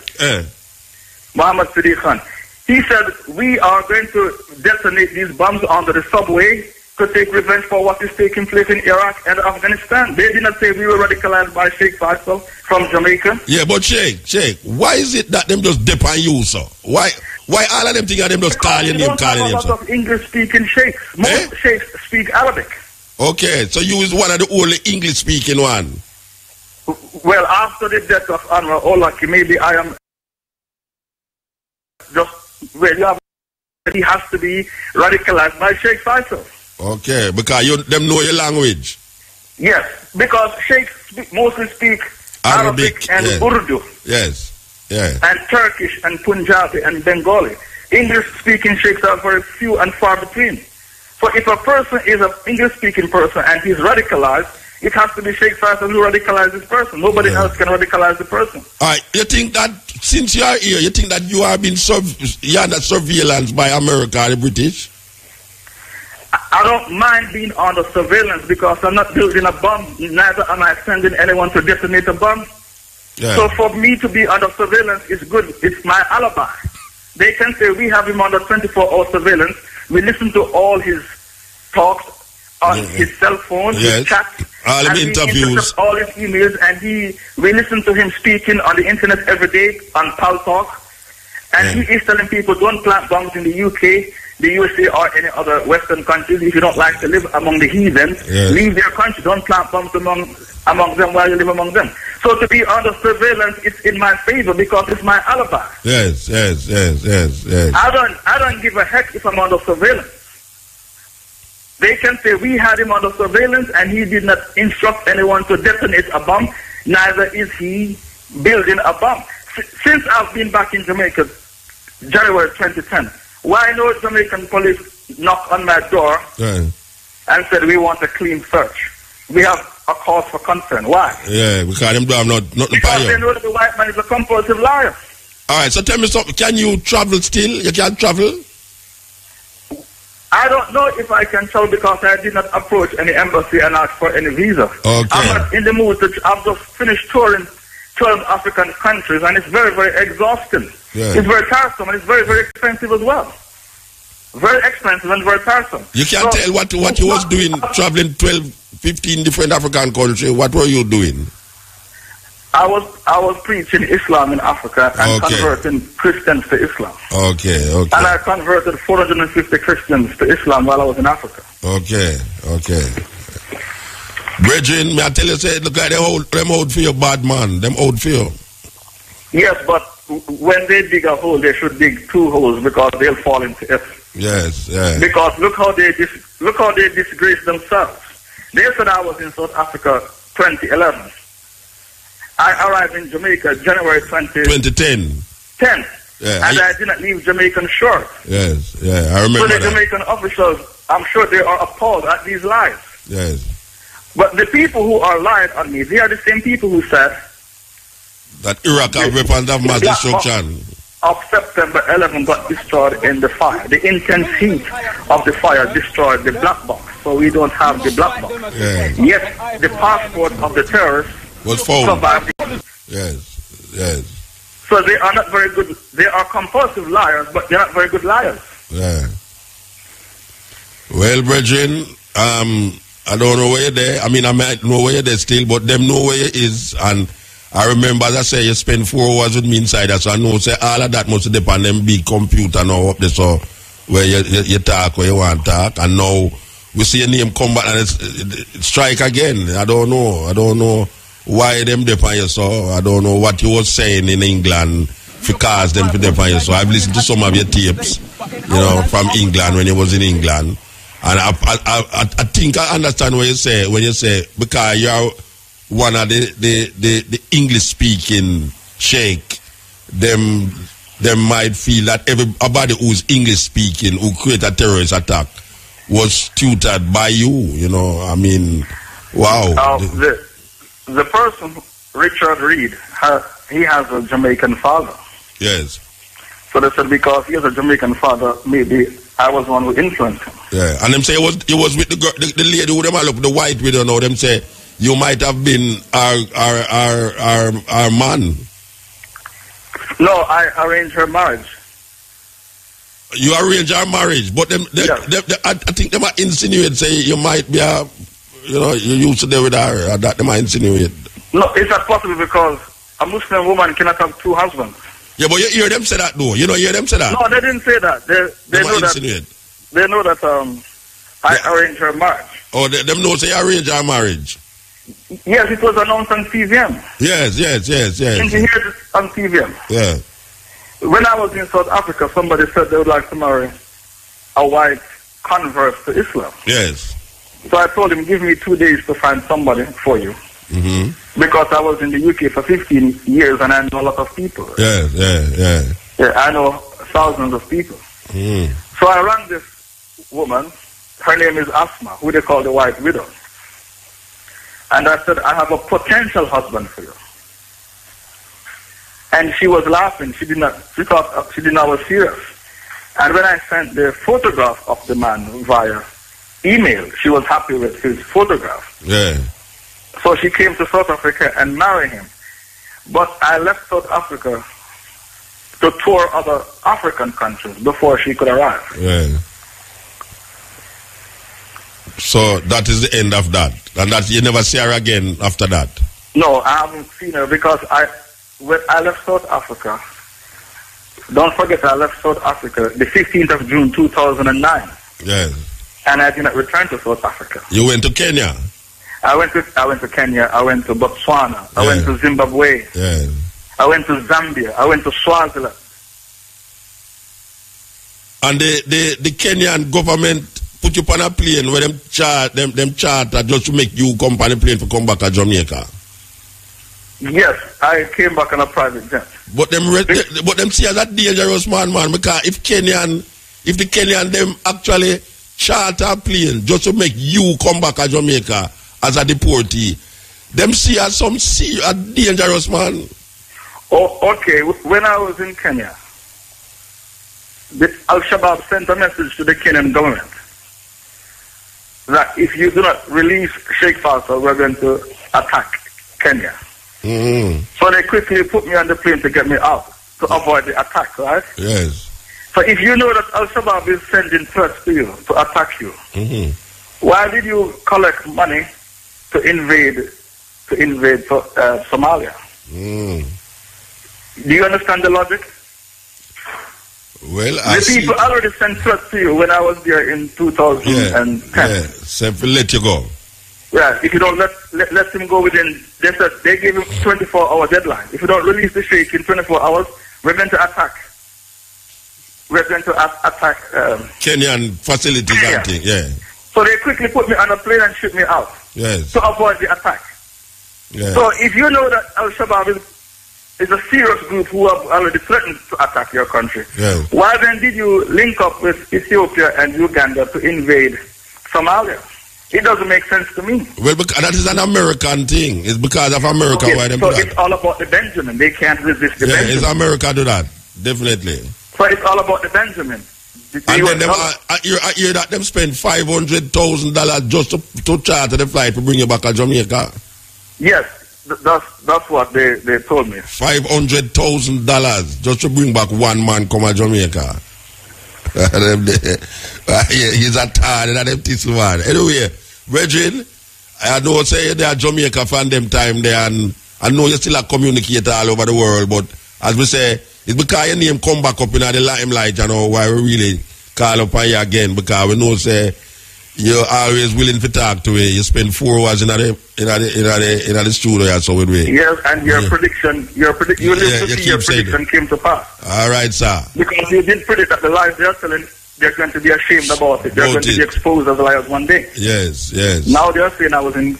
Muhammad Siddiq Khan, He said, we are going to detonate these bombs onto the subway to take revenge for what is taking place in Iraq and Afghanistan. They did not say we were radicalized by Sheikh Faisal from Jamaica. Yeah, but Sheikh, why is it that them just dip on you, sir? Why all of them think them just call your name, calling them, sir? There are a lot of English-speaking sheikhs. Most sheikhs speak Arabic. Okay, so you is one of the only English-speaking one. Well, after the death of Anwar Olaki, maybe I am just... Well, you have, he has to be radicalized by Sheikh Faisal. Okay, because them know your language. Yes, because sheikhs mostly speak Arabic and Urdu. Yes, yeah. And Turkish and Punjabi and Bengali. English-speaking sheikhs are very few and far between. So if a person is an English-speaking person and he's radicalized, it has to be Sheikh Faisal who radicalizes this person. Nobody else can radicalize the person. All right, you think that since you are here, you think that you are being you're under surveillance by America or the British? I don't mind being under surveillance because I'm not building a bomb, neither am I sending anyone to detonate a bomb. Yeah. So for me to be under surveillance is good. It's my alibi. They can say we have him under 24-hour surveillance. We listen to all his talks on his cell phone, his chat, all and interviews, all his emails, and we listen to him speaking on the internet every day on Pal Talk. And he is telling people don't plant bombs in the UK, the USA, or any other Western countries. If you don't like to live among the heathen, leave their country. Don't plant bombs among them while you live among them. So to be under surveillance, it's in my favor because it's my alibi. Yes. I don't give a heck if I'm under surveillance. They can say we had him under surveillance and he did not instruct anyone to detonate a bomb. Neither is he building a bomb. Since I've been back in Jamaica, January 2010, why no Jamaican police knocked on my door and said we want a clean search? We have a cause for concern. Why? Yeah, because them do have nothing because they know that the white man is a compulsive liar. All right, so tell me something. Can you travel still? You can travel? I don't know if I can travel because I did not approach any embassy and ask for any visa. Okay. I'm not in the mood to... I've just finished touring 12 African countries and it's very, very exhausting. Yeah. It's very tiresome and it's very, very expensive as well. Very expensive and very tiresome. You can't tell what you was doing traveling 12, 15 different African countries. What were you doing? I was preaching Islam in Africa and converting Christians to Islam. Okay. And I converted 450 Christians to Islam while I was in Africa. Okay. Brethren, may I tell you, say, look like them hold for you, bad man. Them hold for you. Yes, but when they dig a hole, they should dig 2 holes because they'll fall into it. Yes. Because look how they disgrace themselves. They said I was in South Africa 2011. I arrived in Jamaica January 2010. Yeah, and I did not leave Jamaican shores. Yes, I remember. So the that. Jamaican officials, I'm sure they are appalled at these lies. Yes. But the people who are lying on me, they are the same people who said that Iraq have weapons of mass destruction. Of September 11 got destroyed in the fire. The intense heat of the fire destroyed the black box, so we don't have the black box. Yeah. Yet the passport of the terrorists was found. Survived. Yes. So they are not very good. They are compulsive liars, but they're not very good liars. Yeah. Well, brethren, I don't know where you're there. I mean, I might know where you're there still, but them know where you is. And I remember, as I say, you spend 4 hours with me inside, so I know, say, all of that must depend on them big computer now up there, so where you talk, where you want to talk. And now we see your name come back and it's strike again. I don't know why them depend you, so I don't know what you was saying in England for cause them to depend you. So I've listened to some of your tapes, from England when you was in England. And I think I understand what you say when you say because you're one of the English speaking sheikh, them might feel that everybody who's English speaking who create a terrorist attack was tutored by you. I mean, wow. The person, Richard Reed, he has a Jamaican father. Yes. So they said because he has a Jamaican father, maybe I was one who influenced him. Yeah, and them say it was with the lady who them all up, the white widow. Now them say you might have been our man. No, I arranged her marriage. You arrange our marriage, but I think they might insinuate, say you might be you used to deal with her, or that they might insinuate. No, it's not possible because a Muslim woman cannot have 2 husbands. Yeah, but you hear them say that, though. You don't hear them say that. No, they didn't say that. They know insinuate. that. They know that I arranged her marriage. Oh, them know say you arrange our marriage. Yes, it was announced on TVM. Yes. Didn't you hear this on TVM? Yeah. When I was in South Africa, somebody said they would like to marry a white convert to Islam. Yes. So I told him, give me 2 days to find somebody for you. Mm-hmm. Because I was in the UK for 15 years and I know a lot of people. Yeah, I know thousands of people. Mm. So I rang this woman. Her name is Asma, who they call the White Widow. And I said, I have a potential husband for you. And she was laughing. She thought I was serious. And when I sent the photograph of the man via email, she was happy with his photograph. Yeah. So she came to South Africa and married him. But I left South Africa to tour other African countries before she could arrive. Yeah. So that is the end of that. And that you never see her again after that? No, I haven't seen her because when I left South Africa, don't forget I left South Africa the 15th of June 2009. Yes. And I did not return to South Africa. You went to Kenya? I went to Kenya, I went to Botswana, I went to Zimbabwe, I went to Zambia, I went to Swaziland. And the Kenyan government put you on a plane where them charter just to make you come on a plane to come back to Jamaica? Yes, I came back on a private jet. But them see as that dangerous man, because if the Kenyan them actually charter a plane just to make you come back to Jamaica as a deportee, them see as a dangerous man. Oh, okay. When I was in Kenya, the Al-Shabaab sent a message to the Kenyan government that if you do not release Sheikh Faisal, we're going to attack Kenya. Mm-hmm. So they quickly put me on the plane to get me out, to avoid the attack, right? Yes. So if you know that Al-Shabaab is sending threats to you, to attack you, why did you collect money to invade Somalia? Do you understand the logic? Well, the people already sent threats to you when I was there in 2010. Yeah, so let you go. Yeah, if you don't let him go within, they said they gave him 24-hour deadline. If you don't release the Sheikh in 24 hours, we're going to attack. We're going to attack Kenyan facilities, Kenya. and thing, yeah. So they quickly put me on a plane and shoot me out. Yes. To avoid the attack. Yes. So if you know that Al-Shabaab is a serious group who have already threatened to attack your country, yes, why then did you link up with Ethiopia and Uganda to invade Somalia? It doesn't make sense to me. Well, that is an American thing. It's because of America why they do that. So it's all about the Benjamin. They can't resist the Benjamin. It's America do that. Definitely. So it's all about the Benjamin. And then I hear that them spend $500,000 just to charter the flight to bring you back to Jamaica. Yes, that's what they told me. $500,000 just to bring back one man come to Jamaica. He's a tired and them tissue man. Anyway, Regine, I know say they are Jamaica fan them time there, and I know you still a communicator all over the world, but as we say, it's because your name come back up in the limelight, you know, why we really call upon you again, because we know say you're always willing to talk to me. You spend 4 hours in the studio, so with me. Yes, and your prediction, your prediction came to pass. All right, sir. Because you did predict that the lies they're telling, they're going to be ashamed about it. They're going to be exposed as liars one day. Yes, yes. Now they're saying I was in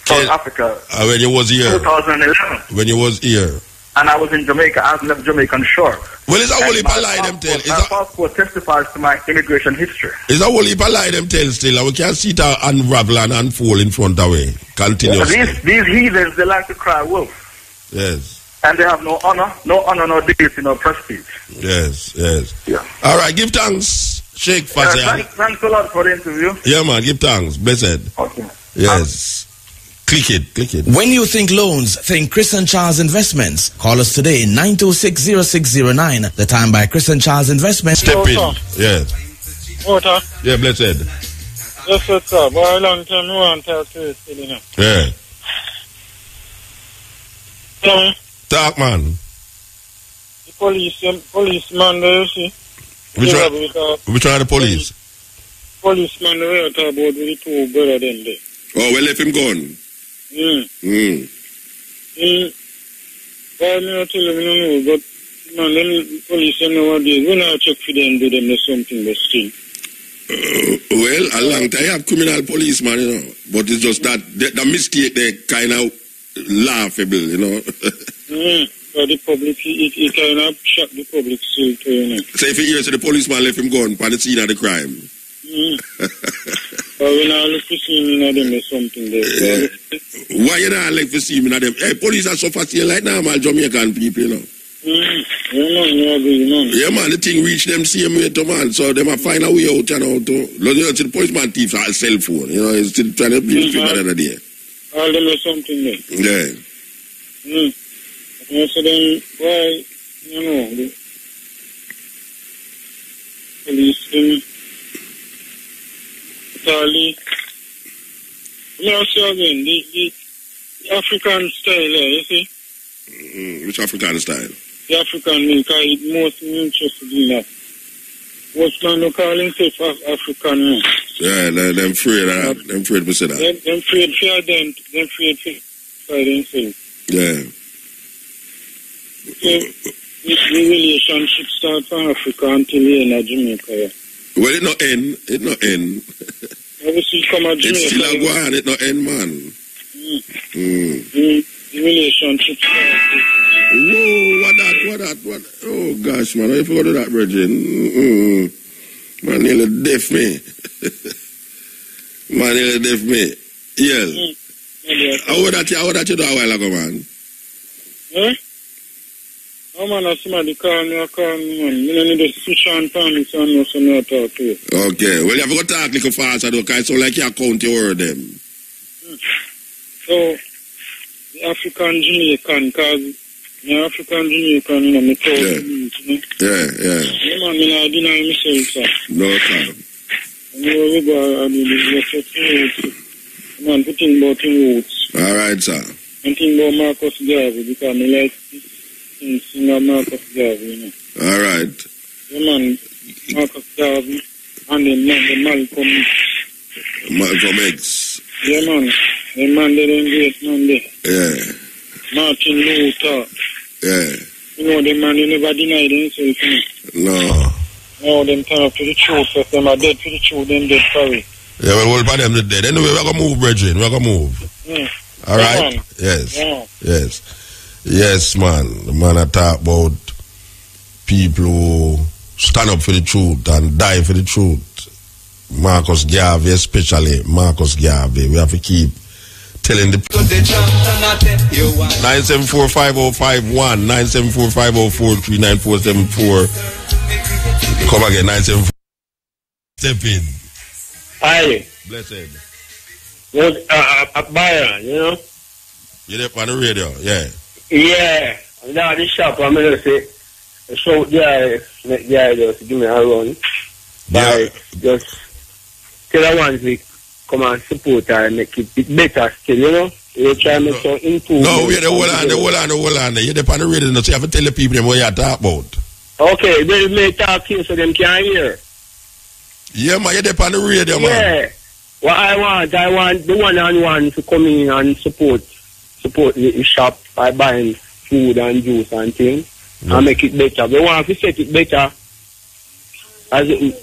South Africa. When you was here. 2011. When you was here. And I was in Jamaica. I left Jamaican shore. Well, it's a whole heap of lie them tell. My passport testifies to my immigration history. It's a whole heap of lie them tell still. And we can't see it unravel and unfold in front of we. Continuously. These heathens, they like to cry wolf. Yes. And they have no honor, no dignity, no prestige. Yes, yes. Yeah. All right, give thanks, Sheikh Faisal. Thanks a lot for the interview. Yeah, man, give thanks. Blessed. Okay. Yes. Click it. When you think loans, think Chris and Charles Investments. Call us today, 926-0609. The time by Chris and Charles Investments. Step in. Yeah. Muta. Yeah, blessed. Yes, sir. Boy, long time you want to talk to you, you know. Yeah. Tell me. Talk, man. The policeman there, you see. Which one are the police? Policeman there, you talk about with the two brother them there. Oh, we left him gone. Well, me tell him, no, but man, them police nowadays, we not check for them, do them something, but still. Well, a long time I have criminal policeman, you know, but it's just that the mistake they kind of laughable, you know. For the public, it kind of shock the public still too, you know. So if you hear so the policeman left him gone for the scene of the crime. But we not look to see me in them or something there. Why you not like to see me in them? Hey, police are so fast here like normal Jamaican people, you know. Yeah, man, the thing reach them same way to man, so they might find a way out, you know, to the policeman thief a cell phone, you know, he's still trying to please people the other day. All them or something there. Yeah. So then, why, you know, the police, them, Italy, you know, so again, the African style, you see? Which African style? The African milk, I most interested in that. What's man who call himself African milk? Yeah, them afraid of that. Them afraid to say that. Them afraid for them. Them afraid for themselves. Yeah. So, the relationship starts from Africa until the end of Jamaica. Yeah. Well, it not end. It not end. Obviously, come at Jamaica. It's still a go on. It not end, man. The relationship starts. Whoa, what? Oh, gosh, man. I forgot that, Virgin. Man, nearly deaf me. Yeah. How would that you do a while ago, man? Eh? Oh, man, I somebody call me, man. You don't need to switch on family, so I know some more talk to you. Okay. Well, you have to talk a little faster, though, because it's so like you count your word, them. So, the African Jamaican, because the African Jamaican, you know, me told you know? Yeah. Yeah, man, me not deny myself, sir. No problem. And we go and do this, man, to think about the roots. All right, sir. And think about Marcus Garvey, because me like singer Marcus Garvey, you know. All right. Yeah, man, Marcus Garvey, and the Malcolm X. Yeah, man. The man there in great man there. Yeah. Martin Luther. Yeah. You know, the man, you never deny themselves, you know. No. No, them turn up to the truth, because them are dead for the truth, them dead for it. Yeah, well, all of them are dead. Anyway, we're going to move, brethren. We're going to move. All right? Man. Yes. Yeah. Yes, man. The man I talk about people who stand up for the truth and die for the truth. Marcus Garvey, especially Marcus Garvey. We have to keep telling the 974-5051, 974-5043, 9474. Come again, 974. Step in. Hi. Blessed. Byron, you know? You're up on the radio, yeah. Yeah. I'm down at the shop, I'm going to say, show the guy just give me a run. By just tell the ones we come and support her and make it better still, you know? You try to make some improvement. No, we're the whole on. You're up on the radio, so you have to tell the people what you're talking about. Okay, they may talk here so them can hear. Yeah, man, you're up on the radio, man. Yeah. What I want the one-on-one to come in and support the shop by buying food and juice and things and make it better. They want to set it better as it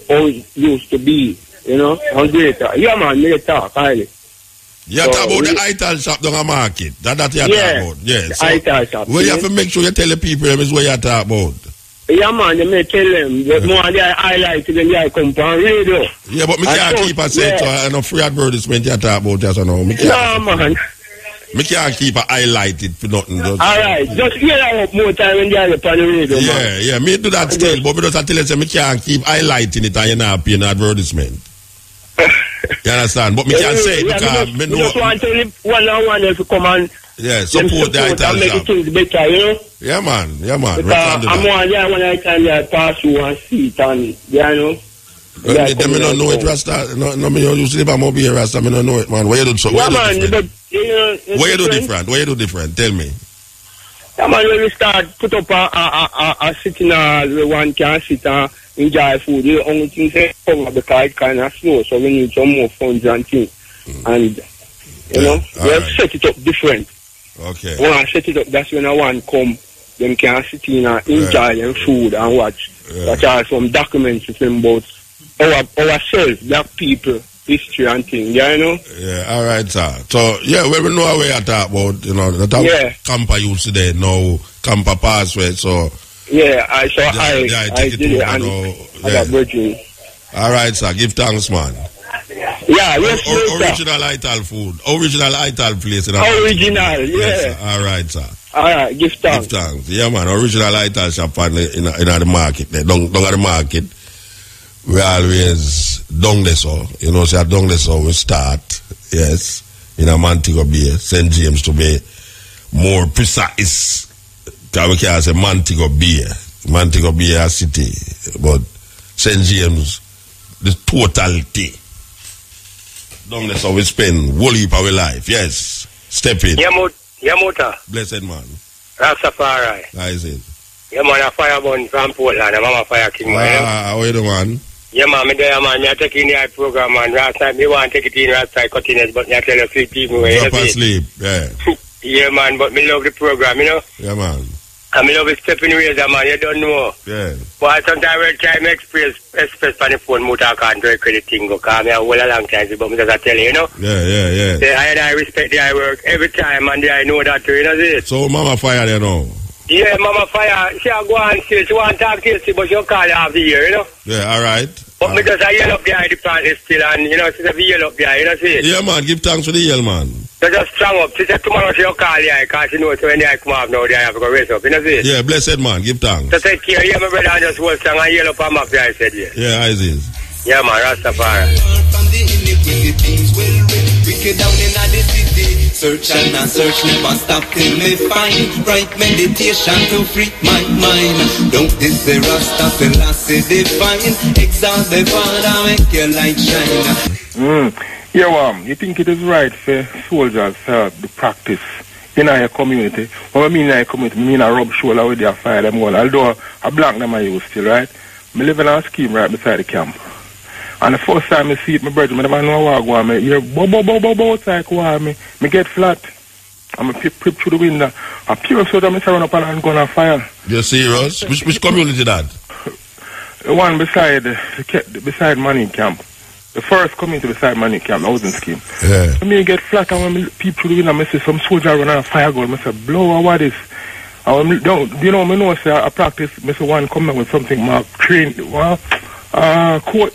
used to be, you know, and greater. Yeah, man, they talk highly. You talk about the ital shop down the market. That you talk about. Yeah, the ital shop. Well, you have to make sure you tell the people them is what you talk about. Yeah, man, they may tell them that more they highlight them, they come on radio. Yeah, but me can't keep a set and a free advertisement you talk about just now. No, man. Me can't keep a highlighted for nothing. Alright, just hear that up more time when they are up on the radio, man. Yeah, me do that still, but me just tell you, me can't keep highlighting it and you're not paying advertisement. You understand? But me can't say it because me know. Just want to one else to come and support the Ital and make shop. things better, you know? Yeah, man. Because I'm one there when I can pass through and see it and, you know. They don't know it, Rasta. No, me don't usually I'm over here, Rasta. Me don't know it, man. Why you do so? Why you do different? Why you do different? Why you do different? Tell me. Yeah, man, when we start put up a sitting where one can sit and enjoy food, the only thing is cover because it kind of slow, so we need some more funds and things. And, you know, we have set it up different. Okay. When I set it up, that's when I want come, them can sit in and enjoy them food and watch. Watch out some documents with them about ourselves, black people, history and things, you know? Yeah, all right, sir. So, yeah, we know how we are talking about, you know, that Campa used today, now Campa password, so... Yeah, I did it, and I got virgin. All right, sir, give thanks, man. Yeah, yes, original Ital food, original Ital place. Original, yes, all right, sir. All right, give thanks. Give thanks. Yeah, man, original Ital shop in the market, there. Down at the market. We always down there, so you know, say down there, so we start, yes, in a Montego Bay, St. James to be more precise. Because we can say Montego Bay a city, but St. James, the totality. Down there, so we spend whole heap of our life, yes. Step in. Yeah, Muta. Blessed man. Rastafari. How is it? Yeah, man, a fireborn from Portland, I'm a fire king, man. How you doing, man? Yeah, man, I'm there, man. I'm taking the program, man. Last time, me want to take it in, last time, cutting it, but I tell you, sleep people. Drop and sleep, yeah. Yeah, man, but me love the program, you know? Yeah, man. And me love the stepping ways, man, you don't know. Yeah. But sometimes I try to express on the phone, Muta, I can't do a credit thing, because I have a long time, but me just tell you, you know? Yeah. I respect the work every time, and I know that, you know, this. So, Mama Fire, you know? Yeah, Mama Fire, she go and say, she want to talk to you, but she'll call you half the year, you know? Yeah, all right. But me just a yell up there, the plant is still, and, you know, she's a yell up there, you know, see? Yeah, man, give thanks for the yell, man. So just strong up. She said tomorrow she'll call you, because she knows when they come up now, they have to go race up, you know, see? Yeah, blessed man, give thanks. So take care, yeah, my brother, and just hold strong and yell up and up there, I said, yeah. Yeah, I see. Yeah, man, Rastafari. From the iniquity things well read, wicked down in the city. Search and search, never stop till me find right meditation to free my mind. Don't this the Rasta philosophy define? Exalt the Father, make your light shine. Yeah, you think it is right for soldiers to practice in our community? What I mean in our community, I mean I rub shoulder with their fire them one. Although I black them I use still, right? I live in a scheme right beside the camp. And the first time I see it, my brother, I never know what I go on. I hear bo outside go on me get flat. I'm a peep through the window. A pure soldier, I run up and go on a fire. You're serious? Which community that? The one beside Money Camp. The first community beside Money Camp, the housing scheme. Yeah. I mean, get flat, and when I peep through the window, I see some soldier run on a fire gun. I say, blow, what is? And you know, I know, say, I practice, Mr. One come up with something, my train, coat,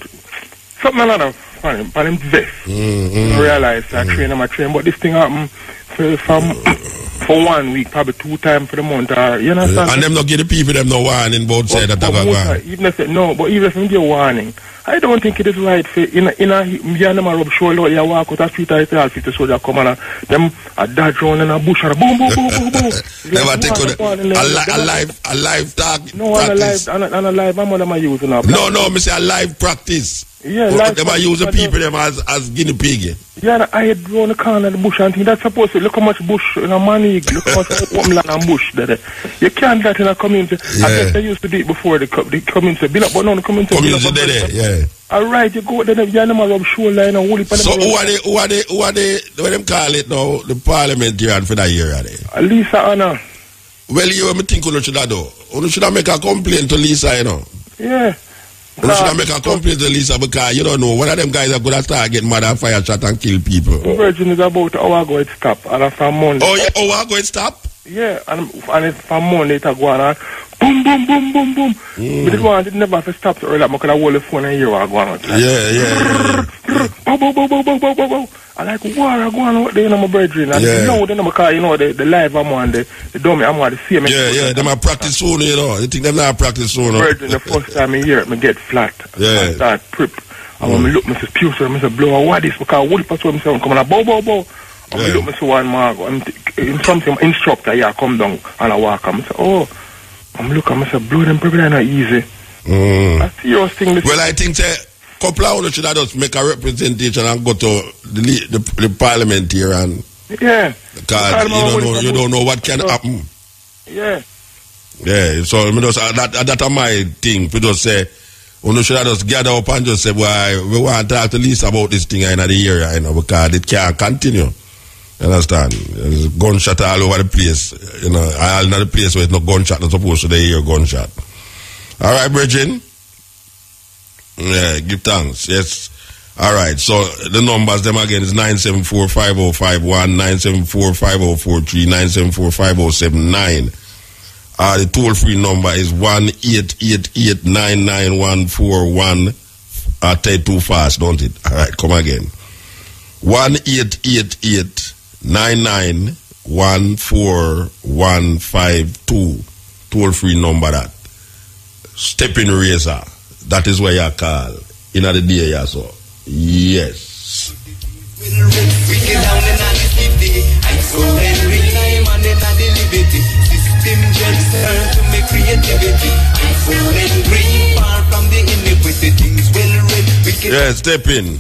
something like that, for him vest. I realize I train on my train, but this thing happened for 1 week, probably 2 times for the month, you know. And them not give the people them no warning both say that they got even if no, but even if they give warning, I don't think it is right for in a rub shoulder, you walk out the street, I tell 50 soldiers come and them a dodge around in a bush and boom. Never take a live tag. No, on a live, I'm on using a No, me say a live practice. Yeah, they might use the people them as guinea pig. Yeah, I had drawn the corner of the bush and think that's supposed to look how much bush in a money, look how much open land and bush there. You can't get in a community. Yeah. I guess they used to do it before the community build up, but now the community there, yeah. Alright, you go there, you never rub shoulder and hold it. So who are they, what them call it now, the parliamentarian for that year, are they? Lisa Anna. Well, you think you should do? You should make a complaint to Lisa, you know? Yeah. You should make a complaint to Lisa because you don't know. One of them guys are going to start getting mad and fire shot and kill people. The Virgin is about how I go it stop. And from Monday. Oh, I go it stop? Yeah, and it's from Monday to go on and boom. But this one, it never have to stop so early. I could hold the phone and hear what I go on. Yeah. Bow. I like war I go on out there, you know, my brethren. And you know, because, you know, the live I'm on, the dummy, I'm on the same. Yeah, them are practice soon, you know. You think them not practice soon, Brethren, the first time I hear it, I get flat. Yeah. I start prep. And when I look, I say, pure, so I say, blow, what is, because what if I saw him say, come on, bow. And I look, I say, one more, and something, instructor, yeah, come down, and I walk, and I say, oh, I'm looking, I say, blow them, probably not easy. That's your thing. Well, I think, couple of us should have just make a representation and go to the parliament here and because you don't know what can happen. Yeah. So that's my thing. We just say we should have just gather up and just say, well, we want to talk to Lisa about this thing in the area, you know, because it can't continue. You understand? There's gunshot all over the place. You know, all in the place where it's no gunshot, not supposed to hear gunshot. All right, Bridget. Yeah, give thanks. Yes. All right. So the numbers, them again, is 974-5051, 974-5043, 974-5079. The toll-free number is 1-888-99141. Take it too fast, don't it? All right, come again. 1-888-9914152. Toll-free number that. Stepping razor. That is where you call. In the day, yeah, so. Yes. Yeah, step in.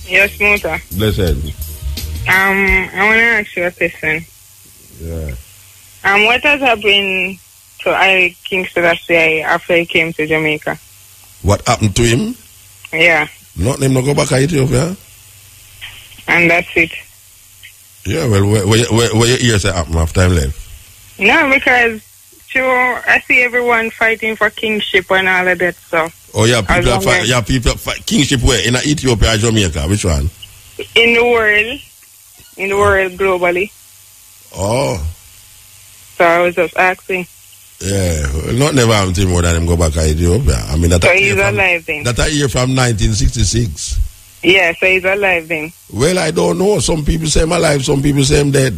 Yes, Muta. Blessed. I want to ask you a question. Yeah. What has happened to I Kingston after he came to Jamaica? What happened to him? Yeah. Not him not go back to Ethiopia? And that's it. Yeah, well, where your ears happen after him left? No, because I see everyone fighting for kingship and all of that stuff. Oh, yeah, people fight kingship where? In Ethiopia or Jamaica? Which one? In the world. In the world globally. Oh. So I was just asking. Yeah, well, not never happened to him more than him go back to Ethiopia. I mean, so he's alive then? That a year from 1966. Yeah, so he's alive then. Well, I don't know. Some people say I'm alive, some people say I'm dead.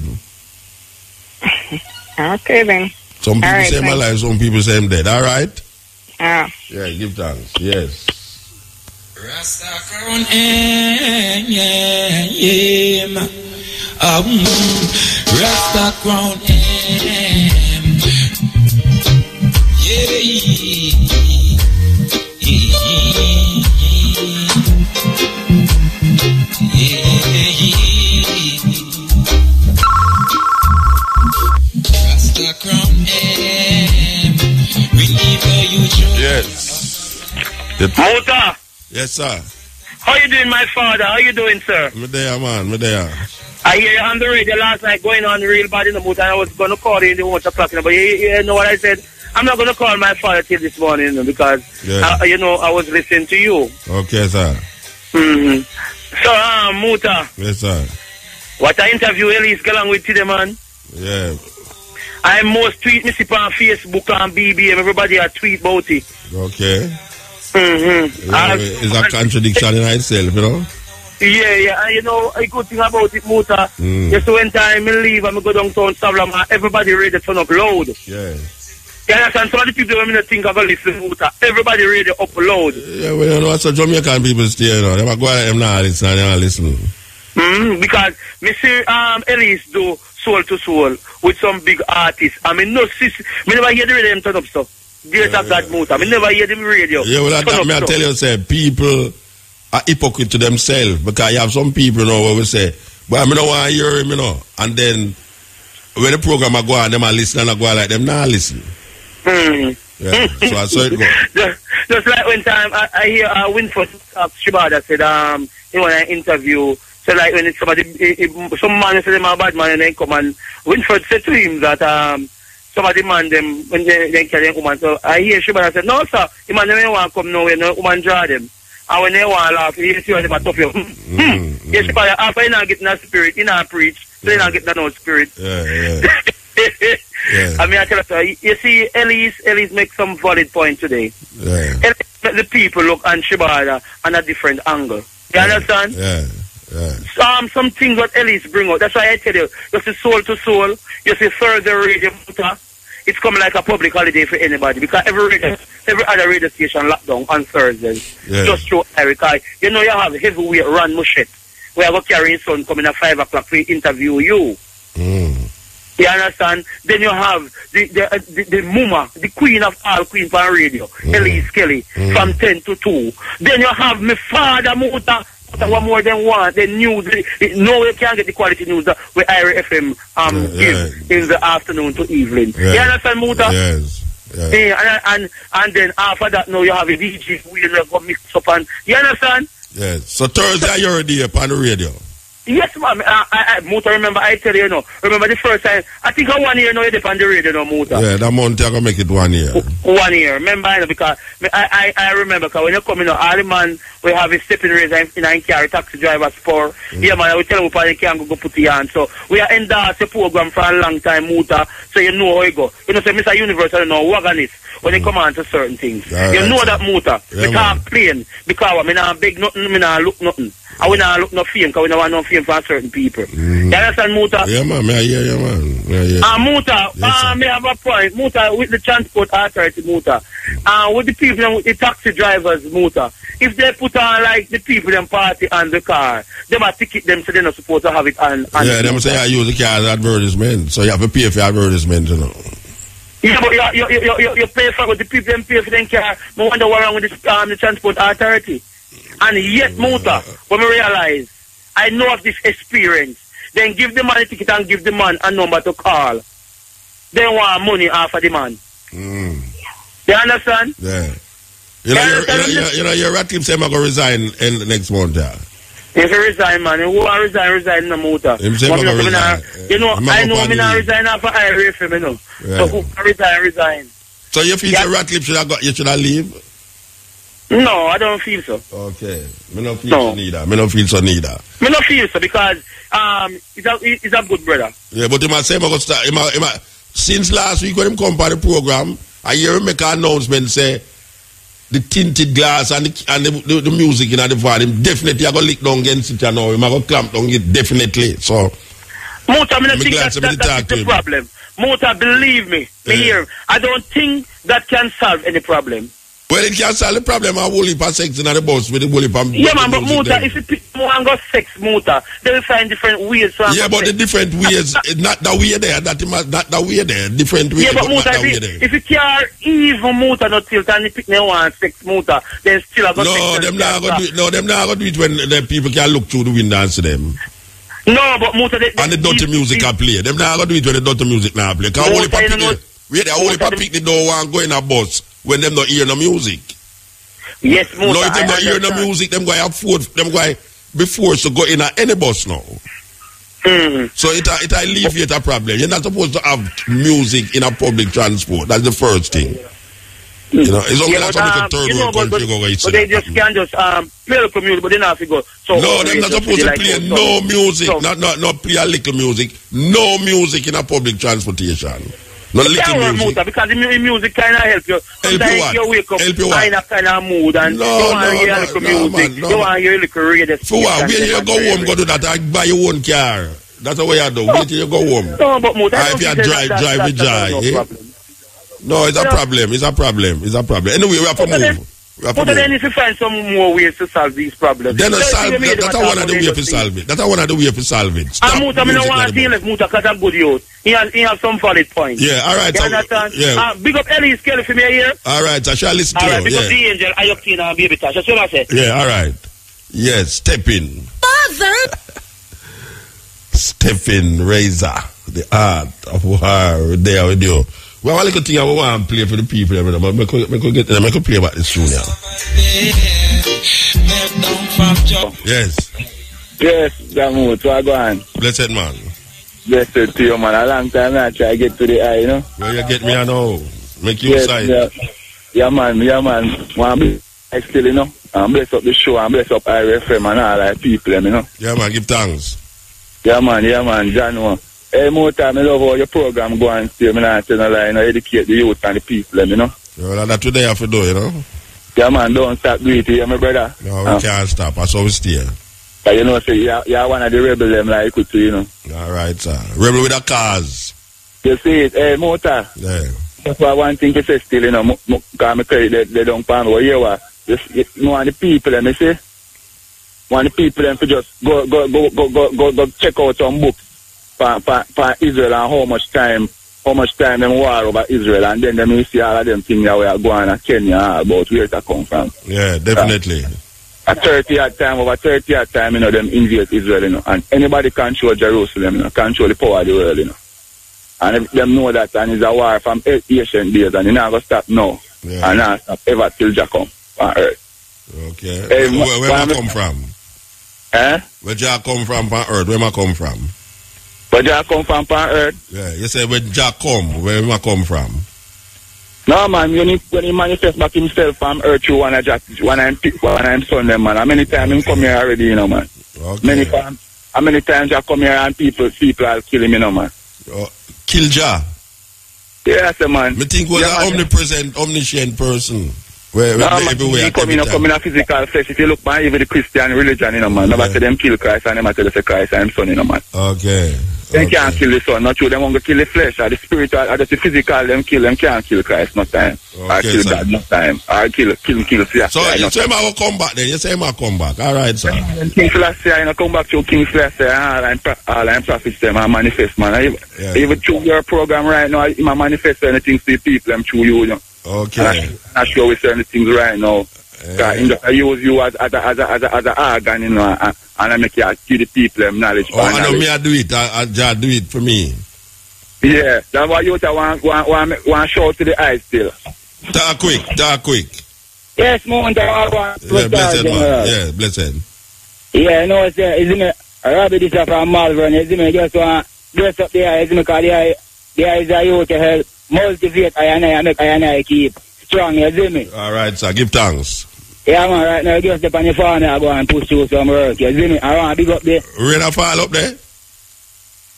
Okay then. Some people say I'm alive, some people say I'm dead. All right? Yeah, give thanks. Yes. Rasta crown, Rasta crown, Rasta crown, yes. Muta. Yes, sir. How you doing, my father? How you doing, sir? Me there, man. Me there. I hear you on the radio last night going on real bad in the Muta, and I was going to call you in the 1 o'clock, but you know what I said? I'm not going to call my father till this morning because, I was listening to you. Okay, sir. Mm-hmm. So, Muta. Yes, sir. What I interview Elise along with today, man. Yeah. I most tweet me on Facebook and BBM. Everybody I tweet about it. Okay. Mm-hmm. Yeah, it's a contradiction in itself, you know? Yeah. And you know, a good thing about it, Muta, just when time I leave and I go downtown Savlama, everybody ready to turn up loud. Yeah. You understand? Some of the people when I think about listen, Muta, everybody ready to up loud. Yeah, well, you know, that's what Jamaican people stay, you know. They go ahead, them not listen, they not listen. Because me see Elise do soul to soul with some big artists. I mean, no, me never hear the radio turn up stuff. Dear God, Muta, me never hear them radio. Yeah, well, I tell you, say, people are hypocrite to themselves because you have some people, you know, where we say, but I don't want to hear him, you know. And then when the program I go on, them are listening and I go on like them not listen. Yeah, so I saw it go. Just like when time I hear Winford Shibada said, in an interview, so like when it's somebody, some man said them a bad man and then come and Winford said to him that somebody man them when they carry a woman. So I hear Shibada said, no sir, the man they want to come nowhere, no woman draw them. And when they want to laugh, you see what they tough you. Yes, Shibada, after you not getting that spirit, you not preach, so you not get that no spirit. I mean, I tell you, you see, Elise makes some valid point today. Yeah. The people look on Shibada on a different angle. You understand? Yeah. Some things what Elise bring out. That's why I tell you, you see soul to soul, you see further radio, it's coming like a public holiday for anybody because every other radio station locked down on Thursdays. Just through Erica. You know you have heavyweight Ron Mushet. We have a carrying son coming at 5 o'clock to interview you. You understand? Then you have the Muma, the queen of all queens on radio, Elise Kelly, from 10 to 2. Then you have my father, Muta, one more than one. The news, no, you can't get the quality news where IRA FM give in the afternoon to evening. You understand, Muta? Yes. And then after that, now you have a DJ who will go mix up and, you understand? Yes. So Thursday you're already up on the radio. Yes, ma'am. Muta, remember, I tell you, remember the first time, I think 1 year now you're on the radio, Muta. Yeah, that month you're going to make it 1 year. 1 year. Remember, because I remember, because when you come in, all the man, we have a stepping razor in carry taxi drivers for. Yeah, man, I will tell you you can't go put the on. So, we are endorsed the program for a long time, Muta, so you know how you go. You know, say, Mr. Universe, I don't know, wagonist, when they come on to certain things. You know that, Muta. We can't play, because I not beg nothing, I not look nothing. I will not look no fame, because we don't want no fame for certain people. You understand, Muta? Yeah, man. I hear you, man. Muta, may have a point. Muta, with the transport authority, Muta. With the people, with the taxi drivers, Muta. If they put on, like, the people them party on the car, they might ticket them, so they're not supposed to have it on yeah, they must say I use the car as advertisement, so you have to pay for advertisement, you know. Yeah, but you pay for what the people them pay for them car. I wonder what wrong with the transport authority. And yet, Muta, when we realize, I know of this experience, then give the man a ticket and give the man a number to call. They want money off of the man. You understand? Yeah. You know, your Ratcliffe said I'm going to resign in the next month. If you resign, man, you want to resign in the Muta. You know, I know I'm not resign off of IRA FM, you know. So who resign. So you feel that Ratcliffe should have leave? No, I don't feel so. Okay. Me don't feel so neither. Me don't feel so neither. Me don't feel so because he's a good brother. Yeah, but he must say since last week when him come for the program, I hear him make an announcement say the tinted glass and the music in the volume definitely I go lick down against it now. I'm going to clamp down it definitely. So Muta, I think that's the problem. Muta, believe me, I don't think that can solve any problem. Well, it can solve the problem of whole heap of sex in the bus with the whole heap of yeah, man, but Muta, if you pick more and go sex, Muta, they will find different ways. Yeah, but the different ways, not the way there, not the way there, different ways. Yeah, but Muta, if you care even Muta not tilt and you pick no one sex, Muta, then still I got no, them not going to do it. No, them not going to do it when the people can look through the window and see them. No, but Muta, and the dirty music can play. Them not going to do it when the dirty music now play. Because only for pick the door and go in a bus. When them not hear no music. Yes, Muta. No, if them not hear no music, them going to be forced to go in any bus now. So it alleviate a problem. You're not supposed to have music in a public transport. That's the first thing. You know, it's only like some third world country go where it's but they just can't just play little music, but they not have to go. So no, they're not supposed to play no music, not play a little music, no music in a public transportation. No little music. Because the music kind of help you. Sometimes you wake up in a kind of mood and you want to hear a little music. You want to hear a little radio. For what? Wait till you go home, go do that. I buy your own car. That's the way I do. Wait till you go home. No, but Muta, if you drive with joy. No, it's a problem. It's a problem. Anyway, we have to move. But then if you find some more ways to solve these problems. Then that's one of the ways to solve it. That's one of the ways to solve it. And Muta, I don't want to deal with Muta because I'm good youth. He has some valid points. Yeah, all right. You understand? Yeah. Big up Ellie Kelly for me here. All right, I shall listen to you. All right, big up the angel, Ayokina and Baby Tash. That's what I said. Yeah, all right. Yes, step in. Father! Step in, Razor. The art of war there with you. Well, one little thing I want to play for the people. I could play about this tune now. Yes. Yes, Damu, so I go on. Blessed man. Blessed to you, man. A long time I try to get to the eye, you know. Where you get me, I know. Make you side. Yeah, man. Want to be still, you know. And bless up the show and bless up IRFM and all that people, you know. Yeah, man. Give thanks. Yeah, man. John. Hey, Muta, I love how your program go and still. I'm not telling a lie, you know, educate the youth and the people, you know. Well, that's what they have to do, you know. Yeah, man, don't stop doing it here, my brother. No, we can't stop. That's how we stay. But you know, say, you're one of the rebels, them like you could too, you know. All right, sir. Rebel with a cause. You see it, hey, Muta. Yeah. That's why one thing to say still, you know, because I tell you, they don't pan over here. Just, you know, and the people, let me say, want the people them to just go check out some books for Israel and how much time them war over Israel, and then them see all of them things that we are going to Kenya about where it come from. Yeah, definitely. Over 30 time, you know, them invade Israel, you know, and anybody control Jerusalem, you know, control the power of the world, you know. And if them know that, and it's a war from ancient days, and it's not going to stop now, and not stop ever till Jah come on earth. Okay. Where I come from? Eh? Where Jah come from on earth? Where I come from? Where Jah come from on earth? Yeah, you say when Jah come, where I come from? No, man, when he manifests back himself from earth through one I'm son them, man. How many times he come here already, you know, man? Okay. How many times I come here and people will kill him, you know, man? Kill Jah? Yes, man. Me think was an omnipresent, omniscient person. Where everywhere. He come in a physical flesh. If you look, man, even the Christian religion, you know, man. Nobody say them kill Christ and them tell us Christ and son, you know, man. Okay. They can't kill the son, not true. Them want to kill the flesh or the spiritual or just the physical. Them can't kill Christ, no time. Okay, or kill God, no time. Or kill. Yeah, so you say I will come back then. You say I come back. All right, sir. King Selassie, you know, come back to King Selassie and all I'm prophets them and manifest, man. Even through your program right now, you manifest anything to the people them through you, you know. Okay. I'm not sure we certain things right now. I use you as an organ, you know, and I make you give the people them knowledge. Oh, I know me, I do it. I do it for me. Yeah, that's why you want show to the eyes still. Talk quick. Yes, Muta, I want yeah, blessed, man. Yeah, blessed. Yeah, no, it's me. Robbie this from Malvern, it's me. Just want dress up the eyes, because the eyes are you to help motivate I make I keep strong, you see me? All right, sir. Give thanks. Yeah, man, right now, just up on the phone, I go and push through some work, you see me? I want to big up there. Rain a fall up there?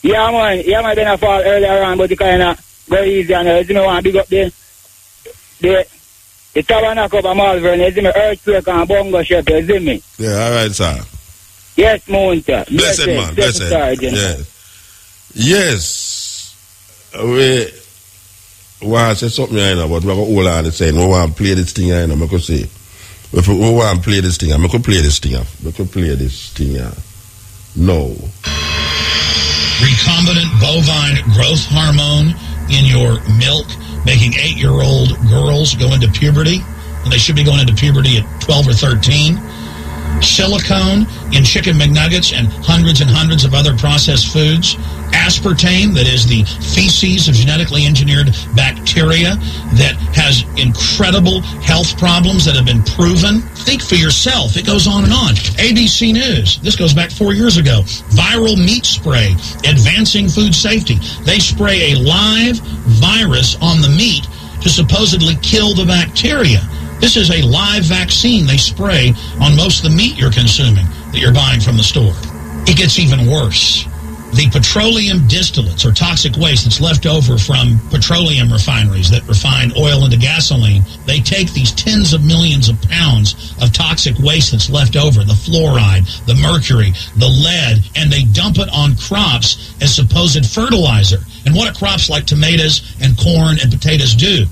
Yeah, man, then I fall earlier on, but it kind of go easy, and you see me, I want to big up there. The tabernacle of Malvern, you see me, earthquake and bongo ship, you see me? Yeah, all right, sir. Yes, Muta. Blessed, man, blessed. Yes. We want to say something here, but we're going to hold on and say, we want to play this thing here, I could say. We want to play this thing, I could play this thing. We could play this thing here. No. Recombinant bovine growth hormone in your milk, making 8-year-old girls go into puberty, and they should be going into puberty at 12 or 13. Silicone in chicken McNuggets and hundreds of other processed foods. Aspartame, that is the feces of genetically engineered bacteria that has incredible health problems that have been proven. Think for yourself. It goes on and on. ABC News, this goes back 4 years ago. Viral meat spray, advancing food safety. They spray a live virus on the meat to supposedly kill the bacteria. This is a live vaccine they spray on most of the meat you're consuming that you're buying from the store. It gets even worse. The petroleum distillates, or toxic waste that's left over from petroleum refineries that refine oil into gasoline, they take these tens of millions of pounds of toxic waste that's left over, the fluoride, the mercury, the lead, and they dump it on crops as supposed fertilizer. And what do crops like tomatoes and corn and potatoes do?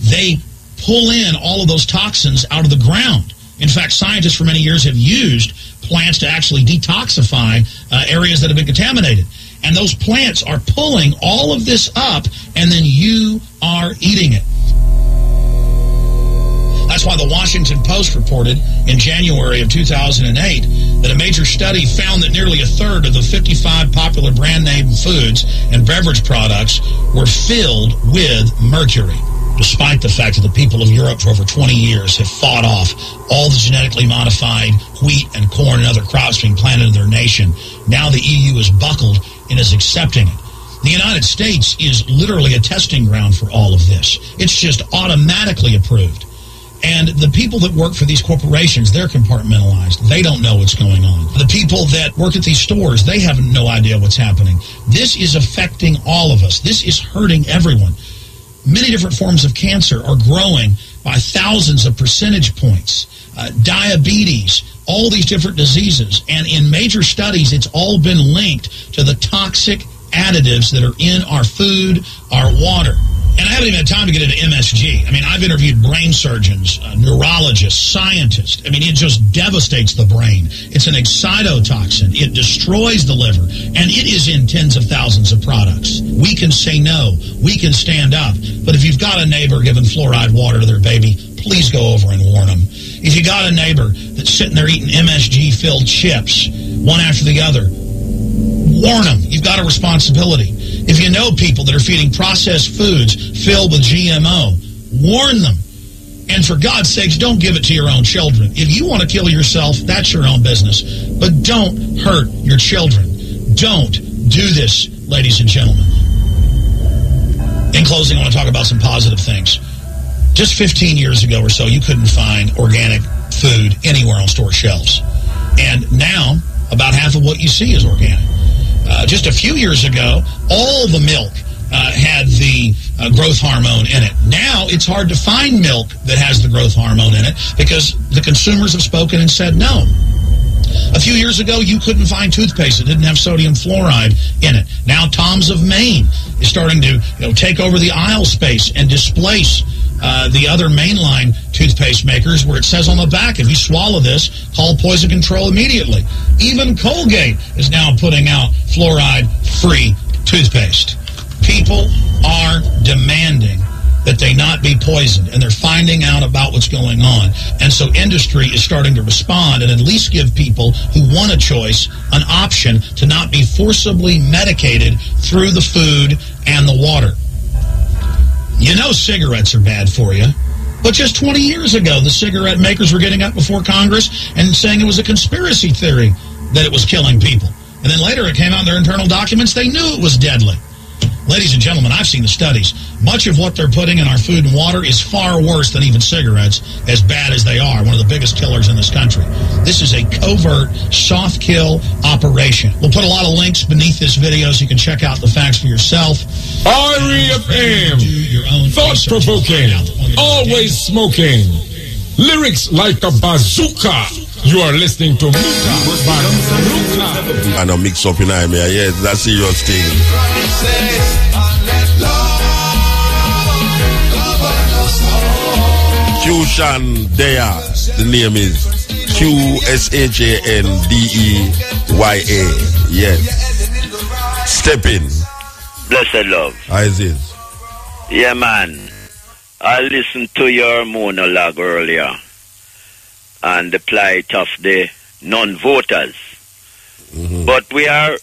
They pull in all of those toxins out of the ground. In fact, scientists for many years have used plants to actually detoxify areas that have been contaminated. And those plants are pulling all of this up, and then you are eating it. That's why the Washington Post reported in January of 2008 that a major study found that nearly a third of the 55 popular brand name foods and beverage products were filled with mercury. Despite the fact that the people of Europe for over 20 years have fought off all the genetically modified wheat and corn and other crops being planted in their nation, now the EU is buckled and is accepting it. The United States is literally a testing ground for all of this. It's just automatically approved. And the people that work for these corporations, they're compartmentalized. They don't know what's going on. The people that work at these stores, they have no idea what's happening. This is affecting all of us. This is hurting everyone. Many different forms of cancer are growing by thousands of percentage points. Diabetes, all these different diseases. And in major studies, it's all been linked to the toxic additives that are in our food, our water. And I haven't even had time to get into MSG. I mean, I've interviewed brain surgeons, neurologists, scientists. I mean, it just devastates the brain. It's an excitotoxin. It destroys the liver. And it is in tens of thousands of products. We can say no. We can stand up. But if you've got a neighbor giving fluoride water to their baby, please go over and warn them. If you got a neighbor that's sitting there eating MSG-filled chips, one after the other, warn them. You've got a responsibility. If you know people that are feeding processed foods filled with GMO, warn them. And for God's sakes, don't give it to your own children. If you want to kill yourself, that's your own business. But don't hurt your children. Don't do this, ladies and gentlemen. In closing, I want to talk about some positive things. Just 15 years ago or so, you couldn't find organic food anywhere on store shelves. And now, about half of what you see is organic. Just a few years ago, all the milk had the growth hormone in it. Now, it's hard to find milk that has the growth hormone in it because the consumers have spoken and said no. A few years ago, you couldn't find toothpaste that didn't have sodium fluoride in it. Now, Tom's of Maine is starting to take over the aisle space and displace the other mainline toothpaste makers, where it says on the back, if you swallow this, call poison control immediately. Even Colgate is now putting out fluoride-free toothpaste. People are demanding that they not be poisoned, and they're finding out about what's going on. And so industry is starting to respond and at least give people who want a choice an option to not be forcibly medicated through the food and the water. You know cigarettes are bad for you. But just 20 years ago, the cigarette makers were getting up before Congress and saying it was a conspiracy theory that it was killing people. And then later it came out in their internal documents, they knew it was deadly. Ladies and gentlemen, I've seen the studies. Much of what they're putting in our food and water is far worse than even cigarettes, as bad as they are, one of the biggest killers in this country. This is a covert, soft kill operation. We'll put a lot of links beneath this video so you can check out the facts for yourself. R.E.F.M. Thought-provoking, always smoking. Lyrics like a bazooka. You are listening to Mutabaruka. I know mix up in me. Yeah, that's a serious thing. Qshan Deya. The name is Qshandeya. Yes. Step in. Blessed love. How is it? Yeah, man. I listened to your monologue earlier and the plight of the non-voters. Mm-hmm. But we are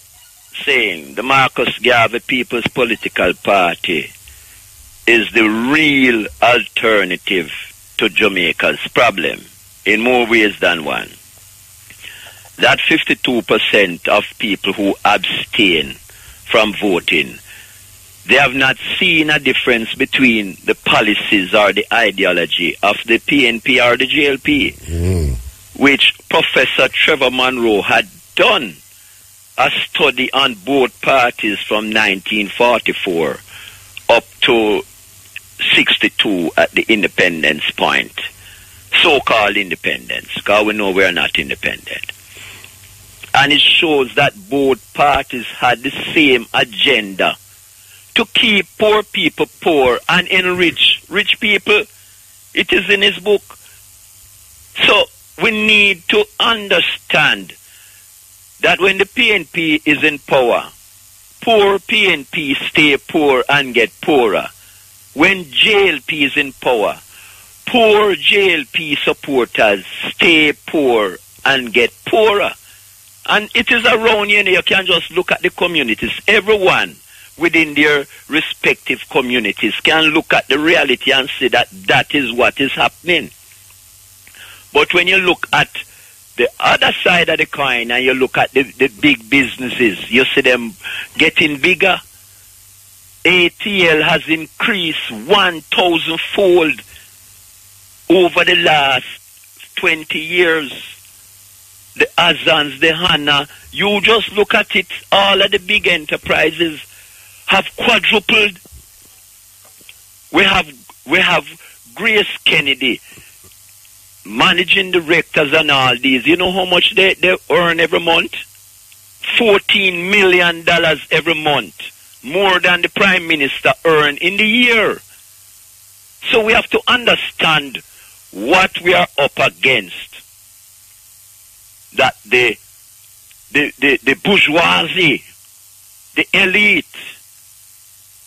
saying the Marcus Garvey People's Political Party is the real alternative to Jamaica's problem in more ways than one. That 52% of people who abstain from voting, they have not seen a difference between the policies or the ideology of the PNP or the JLP, which Professor Trevor Monroe had done a study on both parties from 1944 up to 62 at the independence point, so-called independence, because we know we are not independent. And it shows that both parties had the same agenda, to keep poor people poor and enrich rich people. It is in his book. So we need to understand that when the PNP is in power, poor PNP stay poor and get poorer. When JLP is in power, poor JLP supporters stay poor and get poorer. And it is around here. You can just look at the communities. Everyone within their respective communities can look at the reality and say that that is what is happening. But when you look at the other side of the coin and you look at the big businesses, you see them getting bigger. ATL has increased 1,000-fold over the last 20 years. The Azans, the Hana, you just look at it, all of the big enterprises have quadrupled. We have Grace Kennedy, managing directors and all these. You know how much they earn every month? $14 million every month, more than the Prime Minister earned in the year. So we have to understand what we are up against. That the bourgeoisie, the elite,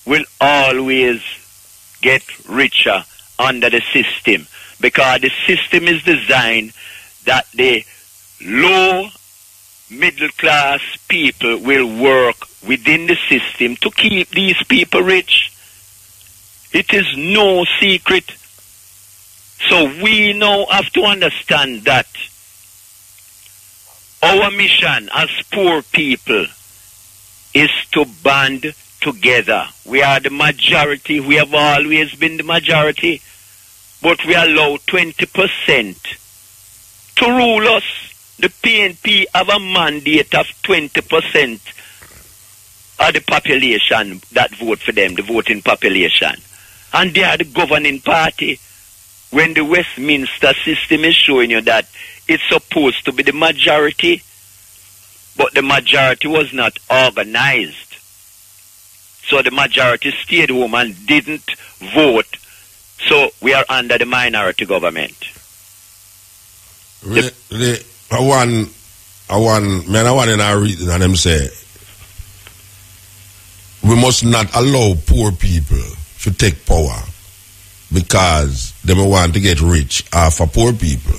will always get richer under the system, because the system is designed that the low middle class people will work within the system to keep these people rich. It is no secret. So we now have to understand that our mission as poor people is to band together. We are the majority. We have always been the majority. But we allow 20% to rule us. The PNP have a mandate of 20% of the population that vote for them, the voting population. And they are the governing party. When the Westminster system is showing you that it's supposed to be the majority, but the majority was not organized. So the majority stayed home and didn't vote. So we are under the minority government. I want in our reading and them say we must not allow poor people to take power because they want to get rich for poor people.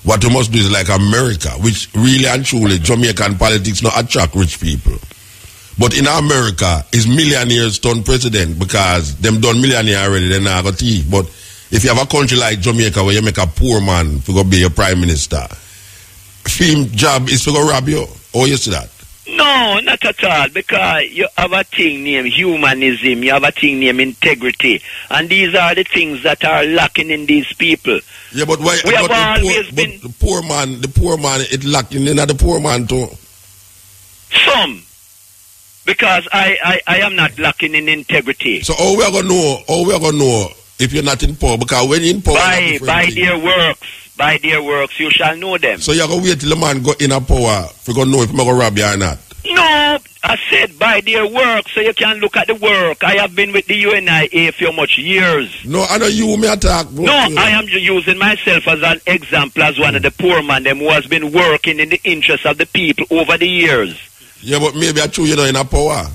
What we must do is like America, which really and truly Jamaican politics not attract rich people. But in America, is millionaires turn president because them done millionaire already, they not got teeth. But if you have a country like Jamaica where you make a poor man to go be your prime minister, film job is to go rob you. Oh, you see that? No, not at all, because you have a thing named humanism, you have a thing named integrity, and these are the things that are lacking in these people. Yeah, but why? We have always been the poor man, it lacking in the poor man too. Some, because I am not lacking in integrity. So how we are gonna know? How we are gonna know if you're not in power? Because when you're in power, by their works. By their works, you shall know them. So you're going to wait till the man go in a power for going to know if I'm going to rob you or not? No, I said by their works, so you can look at the work. I have been with the UNIA for much years. No, I know you may attack. No, I am using myself as an example as one of the poor man them who has been working in the interest of the people over the years. Yeah, but maybe I true you know in a power.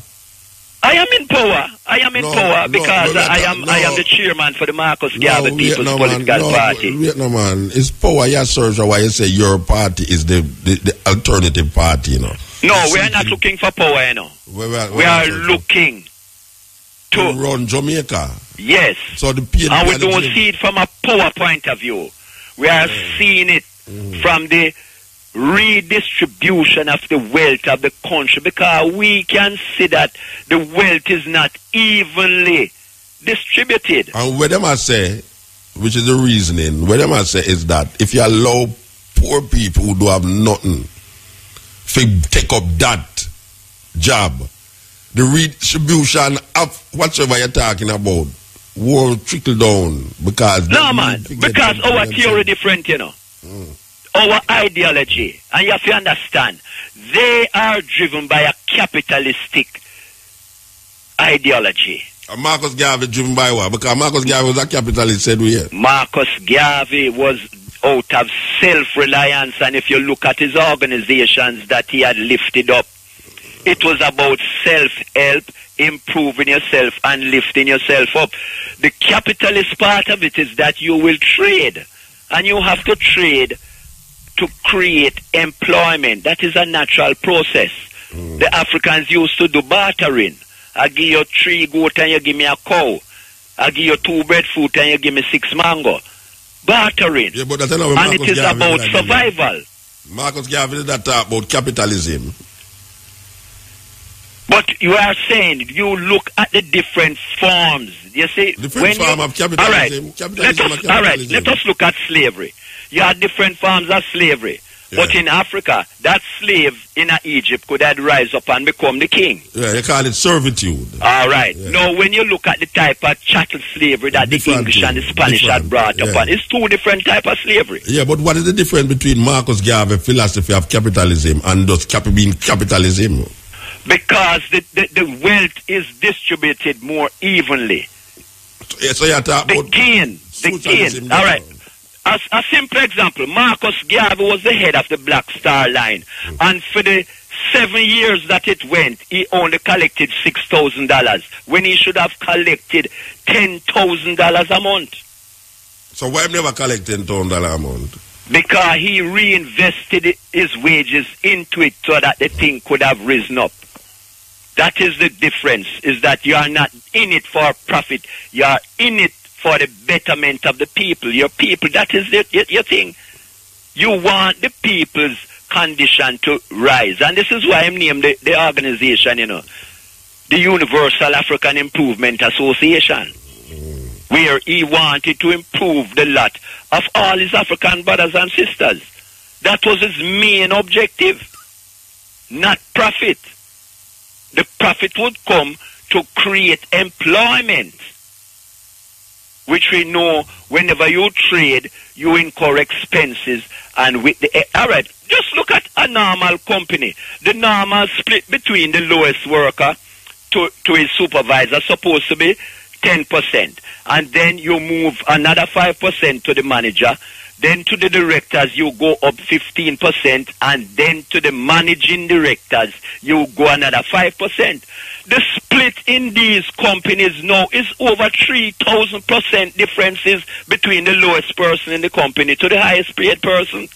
I am in power. I am in power because I am the chairman for the Marcus Garvey People's Political Party. Wait, no, man. It's power you search why you say your party is the alternative party, you know. No, we are not looking for power, you know. We are looking to run Jamaica. Yes. So the PNP and we don't see it from a power point of view. We are seeing it from the redistribution of the wealth of the country, because we can see that the wealth is not evenly distributed. And what them I say, which is the reasoning, what them I say is that if you allow poor people who do have nothing to take up that job, the redistribution of whatever you're talking about will trickle down because no man, because our theory different, you know. Our ideology, and you have to understand, they are driven by a capitalistic ideology. Marcus Garvey driven by what? Because Marcus Garvey was a capitalist, said we here. Marcus Garvey was out of self-reliance, and if you look at his organizations that he had lifted up, it was about self-help, improving yourself and lifting yourself up. The capitalist part of it is that you will trade, and you have to trade to create employment. That is a natural process. The Africans used to do bartering. I give you 3 goats and you give me a cow. I give you 2 breadfruit and you give me 6 mango. Bartering. Yeah, but that's and it is about survival. Marcus Garvey did that talk about capitalism. But you are saying, you look at the different forms. You see, different form of capitalism. All right, let us look at slavery. You have different forms of slavery. But in Africa, that slave in Egypt could have rise up and become the king. Yeah, they call it servitude. All right. Yeah. Now, when you look at the type of chattel slavery that the English and the Spanish had brought upon, it's two different types of slavery. Yeah, but what is the difference between Marcus Garvey's philosophy of capitalism and those being capitalism? Because the wealth is distributed more evenly. So you talk about the gain. All right. As a simple example, Marcus Garvey was the head of the Black Star Line. And for the 7 years that it went, he only collected $6,000 when he should have collected $10,000 a month. So why never collect $10,000 a month? Because he reinvested his wages into it so that the thing could have risen up. That is the difference, is that you are not in it for profit. You are in it for the betterment of the people. Your people, that is your thing. You want the people's condition to rise. And this is why I'm named the organization, the Universal African Improvement Association, where he wanted to improve the lot of all his African brothers and sisters. That was his main objective, not profit. The profit would come to create employment, which we know whenever you trade, you incur expenses. And with the all right, just look at a normal company. The normal split between the lowest worker to his supervisor is supposed to be 10%. And then you move another 5% to the manager. Then to the directors, you go up 15%. And then to the managing directors, you go another 5%. The split in these companies now is over 3,000% differences between the lowest person in the company to the highest paid person.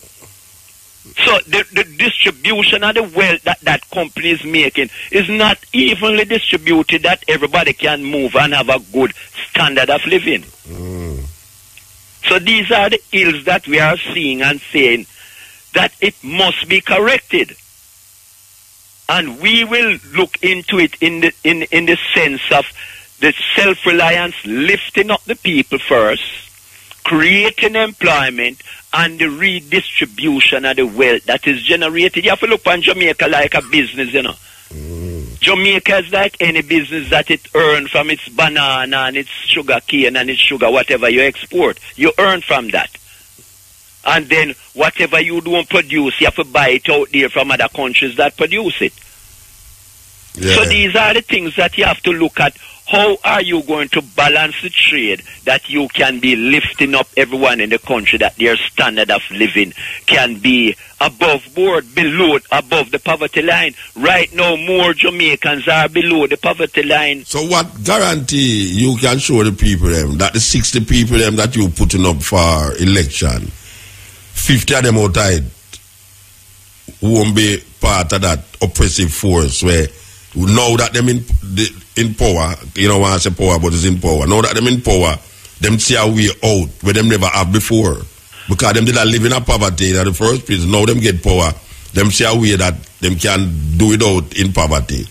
So the distribution of the wealth that company is making is not evenly distributed, that everybody can move and have a good standard of living. So these are the ills that we are seeing and saying that it must be corrected. And we will look into it in the sense of the self-reliance, lifting up the people first, creating employment, and the redistribution of the wealth that is generated. You have to look on Jamaica like a business, Jamaica is like any business that it earns from its banana and its sugar cane and its sugar, whatever you export. You earn from that. And then whatever you don't produce, you have to buy it out there from other countries that produce it. Yeah. So these are the things that you have to look at. How are you going to balance the trade that you can be lifting up everyone in the country, that their standard of living can be above board, above the poverty line? Right now, more Jamaicans are below the poverty line. So what guarantee you can show the people them that the 60 people them that you putting up for election, 50 of them outside won't be part of that oppressive force where now that them in power, you know, I say power, but it's in power. Now that them in power, them see a way out where them never have before. Because them did not live in a poverty in the first place. Now them get power, them see a way that them can do it out in poverty.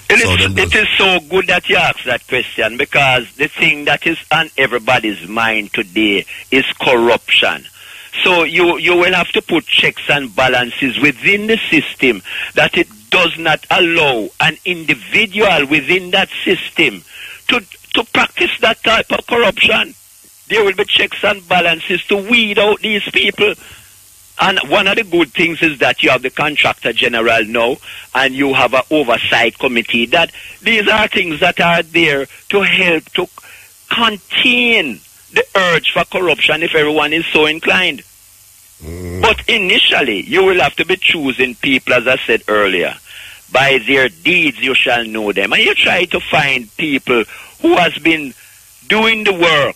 It is so good that you ask that question, because the thing that is on everybody's mind today is corruption. So you will have to put checks and balances within the system, that it does not allow an individual within that system to practice that type of corruption. There will be checks and balances to weed out these people. And one of the good things is that you have the Contractor General now, and you have an oversight committee. That these are things that are there to help to contain the urge for corruption if everyone is so inclined. But initially, you will have to be choosing people, as I said earlier. By their deeds you shall know them. And you try to find people who has been doing the work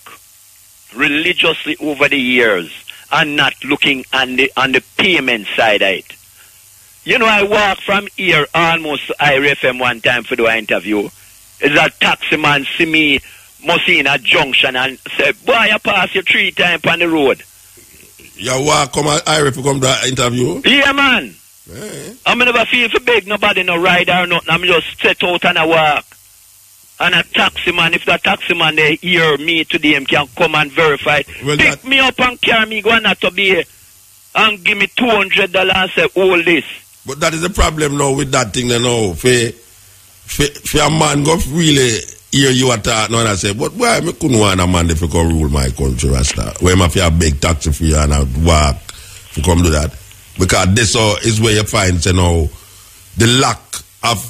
religiously over the years and not looking on the payment side of it. You know, I walked from here almost to IRFM one time for the interview. It's a taxi man see me must in a junction and say, boy, I pass you 3 times on the road. You walk come at IRF to come to the interview? Yeah, man. Hey. I never feel for beg nobody, no ride or nothing. I'm just set out and I walk. And a taxi man, if the taxi man they hear me today, can come and verify. Well, pick me up and carry me, go and not to be. and give me $200 and say, hold this. But that is the problem now with that thing, you know. For a man go really hear you attack now and I say, but why me couldn't want a man if you can rule my country, Rasta? Where I feel a big taxi fee and I walk to come do that. Because this is where you find, you know, the lack of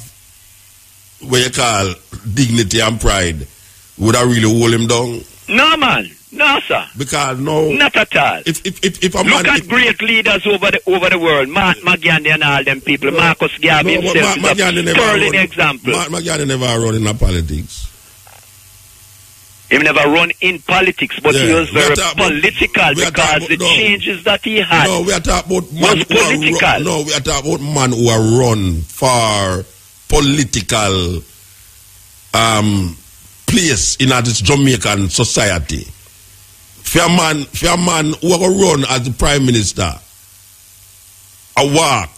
what you call dignity and pride would have really hold him down. No, man. No, sir. Because no. Not at all. If a man... Look at great leaders over the world. Mark Magandi and all them people. Marcus Garvey himself is a sterling example. Mark Magandi never run in politics. He never run in politics, but he was very political because the changes that he had we are talking about was political. We are talking about men who are run for political place in this Jamaican society. For a man who are run as the prime minister, a walk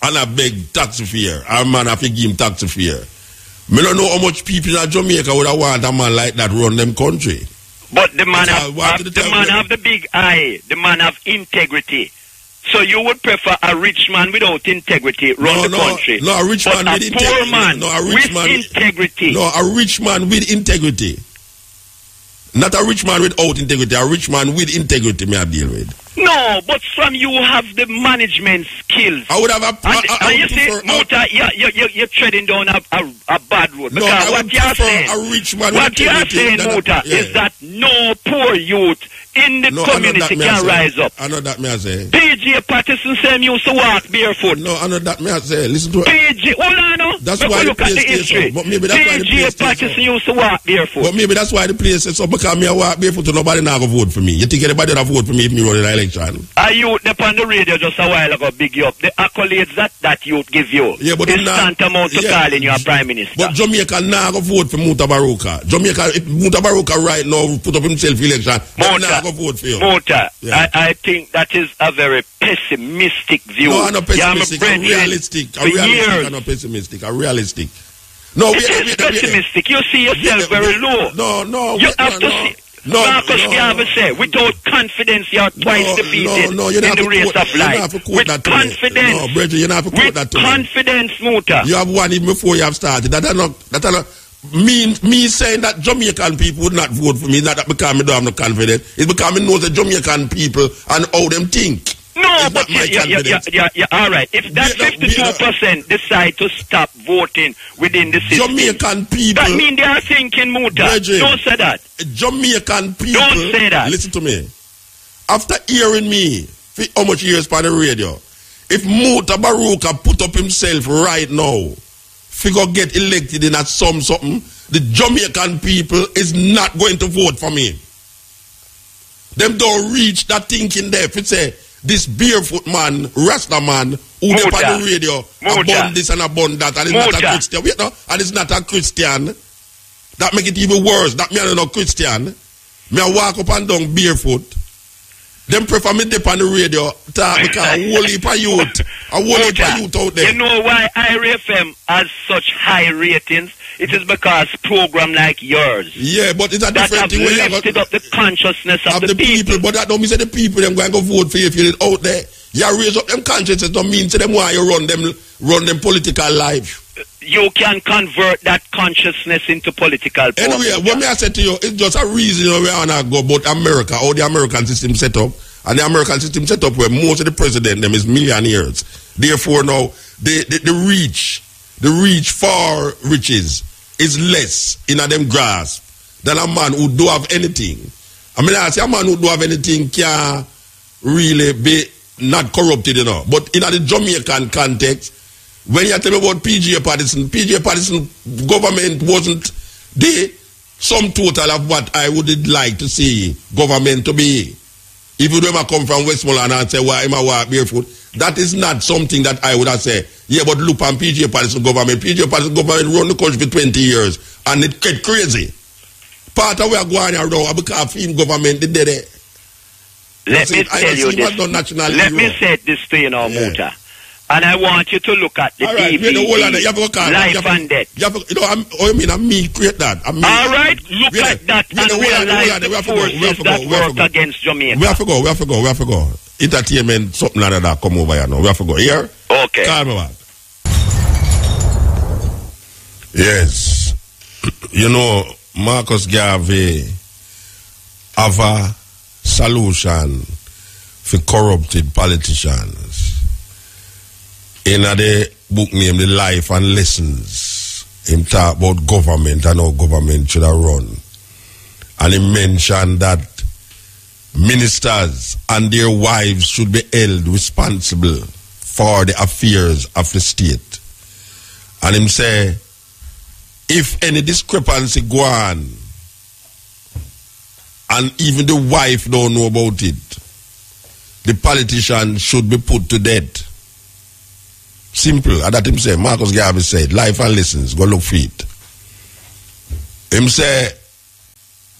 and a beg taxi fare, a man have to give him taxi fare. I don't know how much people in Jamaica would have want a man like that run them country. But the man have the big eye. The man have integrity. So you would prefer a rich man without integrity run the country? No, a rich man with integrity. Poor man with integrity. No, a rich man with integrity. Not a rich man without integrity. A rich man with integrity may I deal with. No, but from you have the management skills. I would have and you see, Muta, you're treading down a bad road. No, because what you're saying, a rich man what you're saying, Muta, is that no poor youth in the community can rise up. I know that may I say. PJ Patterson said used to walk barefoot. No, I know that may I say. Listen to it. PJ, hold on now. That's why look at the history. But maybe that's why the place Patterson used to walk barefoot. But maybe that's why the place is so because me I walk barefoot so nobody now go vote for me. You think anybody will vote for me if me run in an election? A youth up on the radio just a while ago big you up. The accolades that youth give you is tantamount to calling you a prime minister. But Jamaica now go vote for Mutabaruka. Jamaica, if Mutabaruka right now put up himself election, now go vote for you. Muta, I think that is a very pessimistic view. No, I'm not pessimistic. I'm realistic. I'm not pessimistic. I'm realistic. No, it's pessimistic. You see yourself very low. No. You have to see. Marcus Garvey said, without confidence, you are twice defeated in the race of life. With confidence. No, Bridget, you have to quote that to me. Confidence, Muta. You have one even before you have started. That are not me saying that Jamaican people would not vote for me, not that because I don't have no confidence. It's because I know the Jamaican people and how them think. No, but yeah, all right. If that 52% decide to stop voting within the system, Jamaican people, that means they are thinking, Muta. Don't say that. Jamaican people, don't say that. Listen to me. After hearing me for how much years on the radio, if Mutabaruka put up himself right now, figure get elected in at something, the Jamaican people is not going to vote for me. Them don't reach that thinking there. If it's a this barefoot man, Rasta man, who up on the radio, about this and about that, and it's not a Christian. Wait, no, and it's not a Christian. That make it even worse. That me I'm not Christian. Me I walk up and down barefoot. Them prefer me dip on the radio talk because a whole heap of youth. A whole heap of youth out there. You know why IRFM has such high ratings? It is because program like yours. Yeah, but it's a different thing. That have lifted up the consciousness of the people. But that don't mean say the people them going to go vote for you if you're out there. You raise up them consciousness don't mean to them why you run them political life. You can convert that consciousness into political power. Anyway, what may I say to you, it's just a reason we are not go about America, how the American system set up. And the American system set up where most of the president them is millionaires. Therefore now the reach for riches is less in a them grasp than a man who do have anything. I mean I say a man who do have anything can really be not corrupted, you know. But in the Jamaican context, when you tell me about PJ Patterson government wasn't the sum total of what I would like to see government to be. If you ever come from Westmoreland and say, why am I walk barefoot? That is not something that I would have said. Yeah, but look on PJ Patterson government. PJ Patterson government run the country for 20 years and it get crazy. Part of where going around because film government they did it. Let me tell you this. Let me say this to you now, Muta. And I want you to look at the DVD, Life and Death. Me create that. All right, look at that and realize the forces that work against Jamaica. We have to go. entertainment, something like that come over here now. We have to go here. Okay. Call me back. Yes. You know, Marcus Garvey have a solution for corrupted politicians. In the book named The Life and Lessons, him talk about government and how government should have run. And he mentioned that ministers and their wives should be held responsible for the affairs of the state. And him say, if any discrepancy go on, and even the wife don't know about it, the politician should be put to death. Simple. And that him say, Marcus Garvey said, Life and Lessons, go look for it. Him say,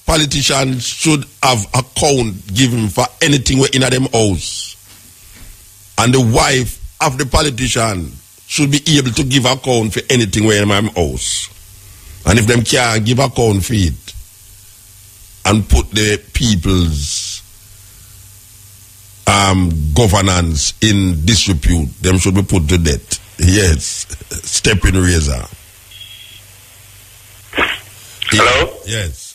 politicians should have account given for anything in them house. And the wife of the politician should be able to give account for anything in my house. And if them can't give account for it and put the people's governance in disrepute, them should be put to death. Yes. Stepping razor. Hello? Yes.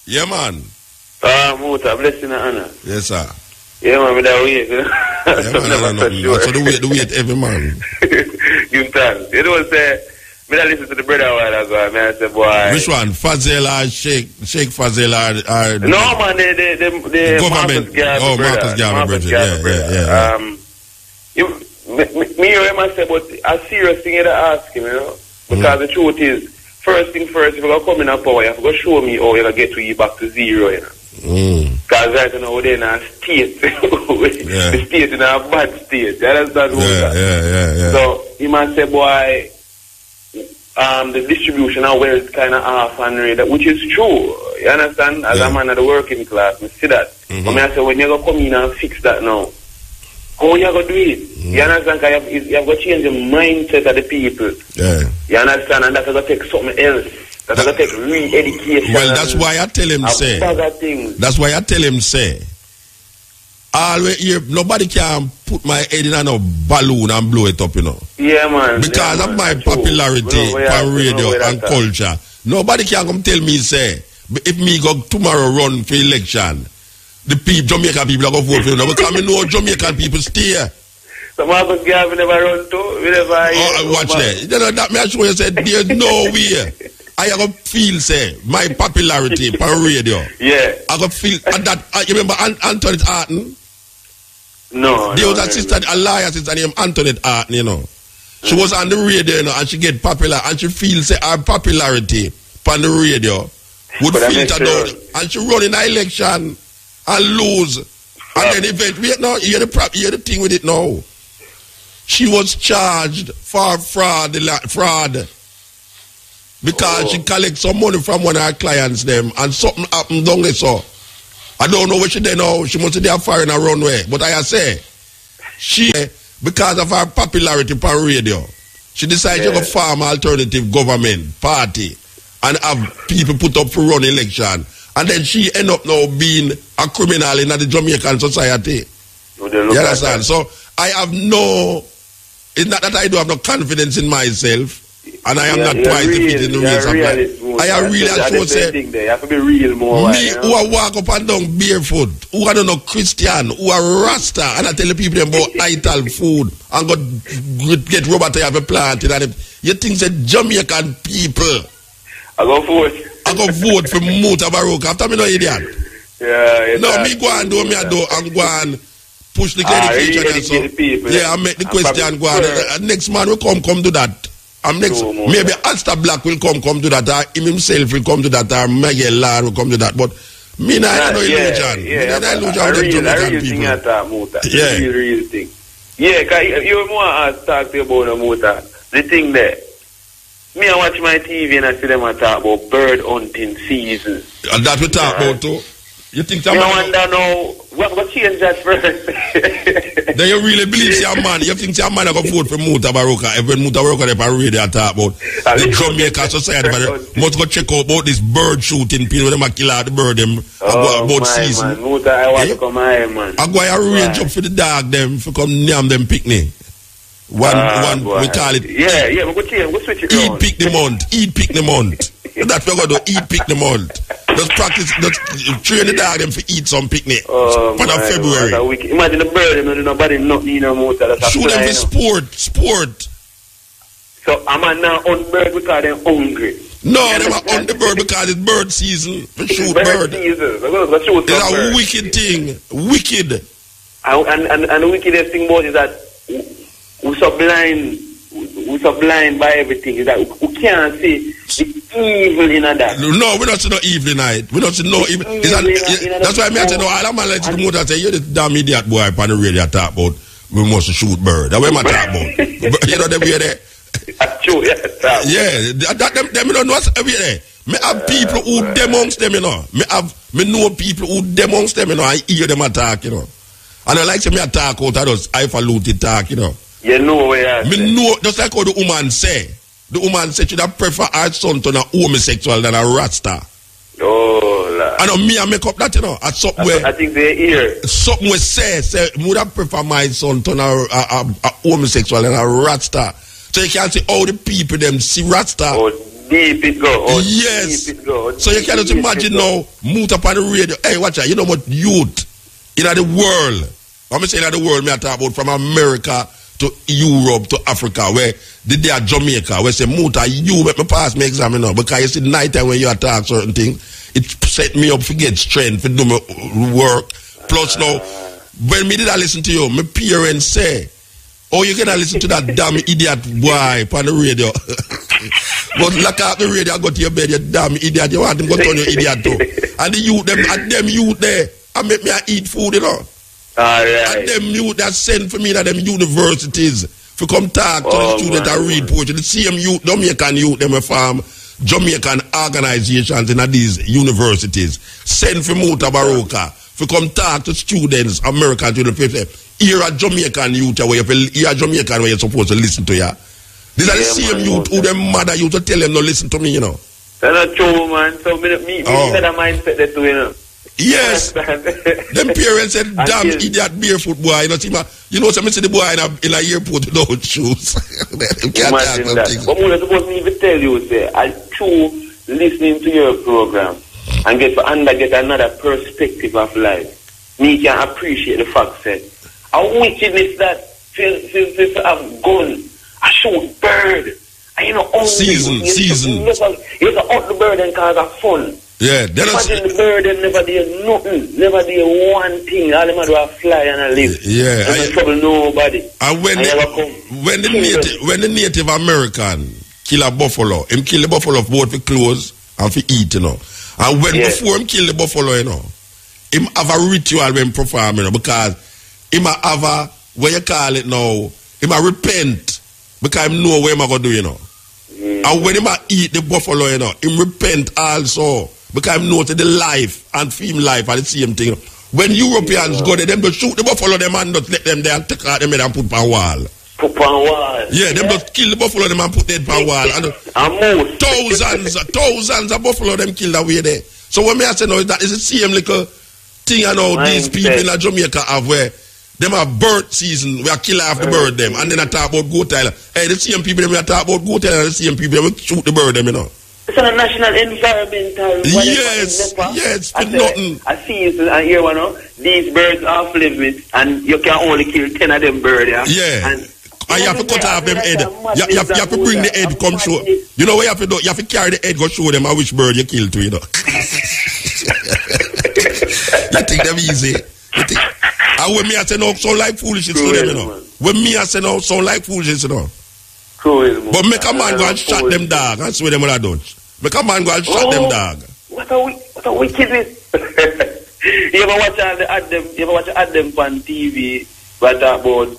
Yeah, man. Muta, blessing and honor. Yes, sir. Yeah, man, without wait. Yeah, man, so the wait every man. Give thanks. You know, say, me I listen to the brother a while ago, man, I say, boy. Which one? Fazel or Sheikh Fazel or no, man, the government. Marcus Garvey, yeah. Me hear him say, but a serious thing to ask him, you know? Because the truth is, first thing first, if you're going to come in a power, you have to go show me how you're going to get to you back to zero, you know? Because right now, we're in a state. The state in a bad state. You understand? Yeah. So, he must say, boy, the distribution of wealth kind of off and read, which is true. You understand? As a man of the working class, I see that. But I say, when you're going to come in and fix that now, how you going to do it? You understand? Because you have to change the mindset of the people. Yeah. You understand? And that's going to take something else. That's going to take re-education. Well, that's why I tell him, say. That's why I tell him, say. Always here, nobody can put my head in a balloon and blow it up, you know. Yeah, man. Because of my popularity on radio and culture. Nobody can come tell me, say, if me go tomorrow run for election, the people, Jamaican people are going to vote for you. Because I know Jamaican people stay here. So Marcus Garvey never run too? Watch that. You know, that me I show you, say, there's no way. I have feel, say, my popularity on radio. Yeah. I got feel that. You remember Antoinette Arton? No. There was a sister, a lawyer sister named Antoinette Arton, you know. She was on the radio, you know, and she get popular, and she feels, say, her popularity on the radio would filter down, and she run in an election and lose. And then eventually, no, you hear the thing with it now. She was charged for fraud because she collects some money from one of her clients them, and something happened down there, so I don't know what she did now. She must be there far in a runway. But I say, she, because of her popularity on radio, she decided to form an alternative government party and have people put up for run election. And then she end up now being a criminal in the Jamaican society. You understand? So I have no, it's not that I don't have no confidence in myself. And I am not twice defeated in the race of life. I am really actually say, you have to be real more. Me who are walk up and down barefoot, who are no Christian, who are Rasta, and I tell the people about ital food and get rubber to have a plant. You think that Jamaican people I go vote for Mutabaruka after me no idiot. Yeah, no, me go and do me I do and go and push the education and so. Yeah, I make the question go on. Next man will come do that. Next, maybe Asta Black will come do that, or him himself will come to that, or Miguel Lan will come to that. But me not have no illusion. I really think that Muta. Yeah. Real thing. Yeah, because you want to talk to you about Muta. The thing there. Me, I watch my TV and I see them talk about bird hunting season. And that we talk about too? You think that man? I wonder now, what change that first? Then you really believe your man? You think your man are going to vote for Mutabaruka? When Mutabaruka they on radio talk about the Jamaica society, must go check out about this bird shooting people. Them a kill out the bird them about season. Man. Muta, I want to come here, man. I go arrange up for the dog them for come name them picnic. One we call it. Yeah, we go change. We switch it. Eat pick the month. Eat pick the month. That's what we're going to eat pick the month. Just practice, just train the dog them for eat some picnic. For February. Imagine the bird, nobody not need no motor. Shoot them for sport. So I'm now on bird because they're hungry. No, they are on the bird because it's bird season. For shoot bird. It's a wicked thing. Wicked. And the wickedest thing about it is that we're so blind by everything. Is that we can't see the evil in that. No, we're not seeing no evil in it. We're not seeing no evil. That's why I say no. All I'm going to let you say, you're the damn idiot boy on the radio talk about we must shoot bird. That's what I'm talking about. You know them way there. Yeah, them don't know what's every day. Me have people who amongst them, you know. Me know people who amongst them, you know. I hear them attack, you know. And I like to me attack out of those I-faluted talk, you know. You know where me know, just like how the woman say. The woman said she would prefer her son to a homosexual than a rasta. Oh, Lord. I know me, I make up that, you know. I think they hear. Something we say, would I prefer my son to a homosexual than a rasta. So you can see all the people them see rasta. Oh, deep it go. Oh, yes. Deep it go. So you can just imagine now, Muta on the radio. Hey, watch out, you know what youth in the world. I'm saying in the world, me I talk about from America to Europe to Africa, where they are Jamaica, where say Muta, you make me pass my exam, you know, because you see night time when you attack certain things, it set me up to get strength, to do my work. Plus now, when me did I listen to you, my parents say, oh, you cannot listen to that damn idiot boy on the radio. But look out the radio, go to your bed, you damn idiot, you want him to go turn your idiot too. And the youth, them youth there, I make me eat food, you know. And them youth that send for me to them universities for come talk to the student and read poetry. The same youth, Jamaican youth, them farm Jamaican organizations in these universities. Send for Mutabaruka for come talk to students, American students. You're a Jamaican youth you're a Jamaican where you're supposed to listen to ya. These are the same youth who them mother you to tell them no listen to me, you know. That's not true, man. So me said a mindset that too, you know. Yes. Them parents said, damn idiot barefoot boy. You know, some see the boy in a airport without shoes. They can't imagine that. But I'm supposed to even tell you, say, I too listening to your program and get another perspective of life. Me can appreciate the fact that a wickedness that to have gun, a shoot bird, and you know, only season. You have to hunt the bird and cause a fun. Yeah, imagine the bird and never did nothing, never did one thing. All them do a fly and a live. Yeah, and trouble nobody. And when the Native American kill a buffalo, him kill the buffalo both for clothes and for eat, you know. And when before him kill the buffalo, you know, him have a ritual when perform, you know, because him have a what you call it now, him a repent because him know what him a go do, you know. And when him a eat the buffalo, you know, him repent also. Because I've noted the life and film life are the same thing. When Europeans go there, them just shoot the buffalo them and just let them there and take out them and put on wall. Put on wall. Yeah, them just kill the buffalo them and put that on wall. And thousands of buffalo them killed away there. So when me I say no, that is the same little thing I know these people in Jamaica have where them have bird season, we are kill off the bird them, and then I talk about goat tail. Hey, the same people them we talk about goat tail and the same people them shoot the bird them, you know. It's a national environmental. Yes, for nothing. I see you and hear one of these birds off limits, and you can only kill 10 of them birds. Yeah. And you have to cut off them head. You have to bring the head, come show. You know what you have to do? You have to carry the head, go show them which bird you killed to, you know. You think them easy? And when me I say no, sound like foolishness to them, you know. When me I say no, sound like foolishness, you know. But make a man go and shot them dog and swear them what I don't. Make a man go and shot them dog. What a wickedness. You ever watch Adam on TV but about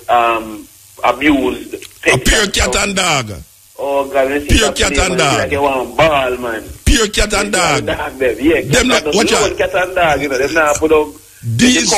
abused a pure cat and dog. Oh God, pure cat and dog. Like you want ball, man. Pure cat and dog. Yeah, them not, watch out. Cat and dog, you know, them not put up. These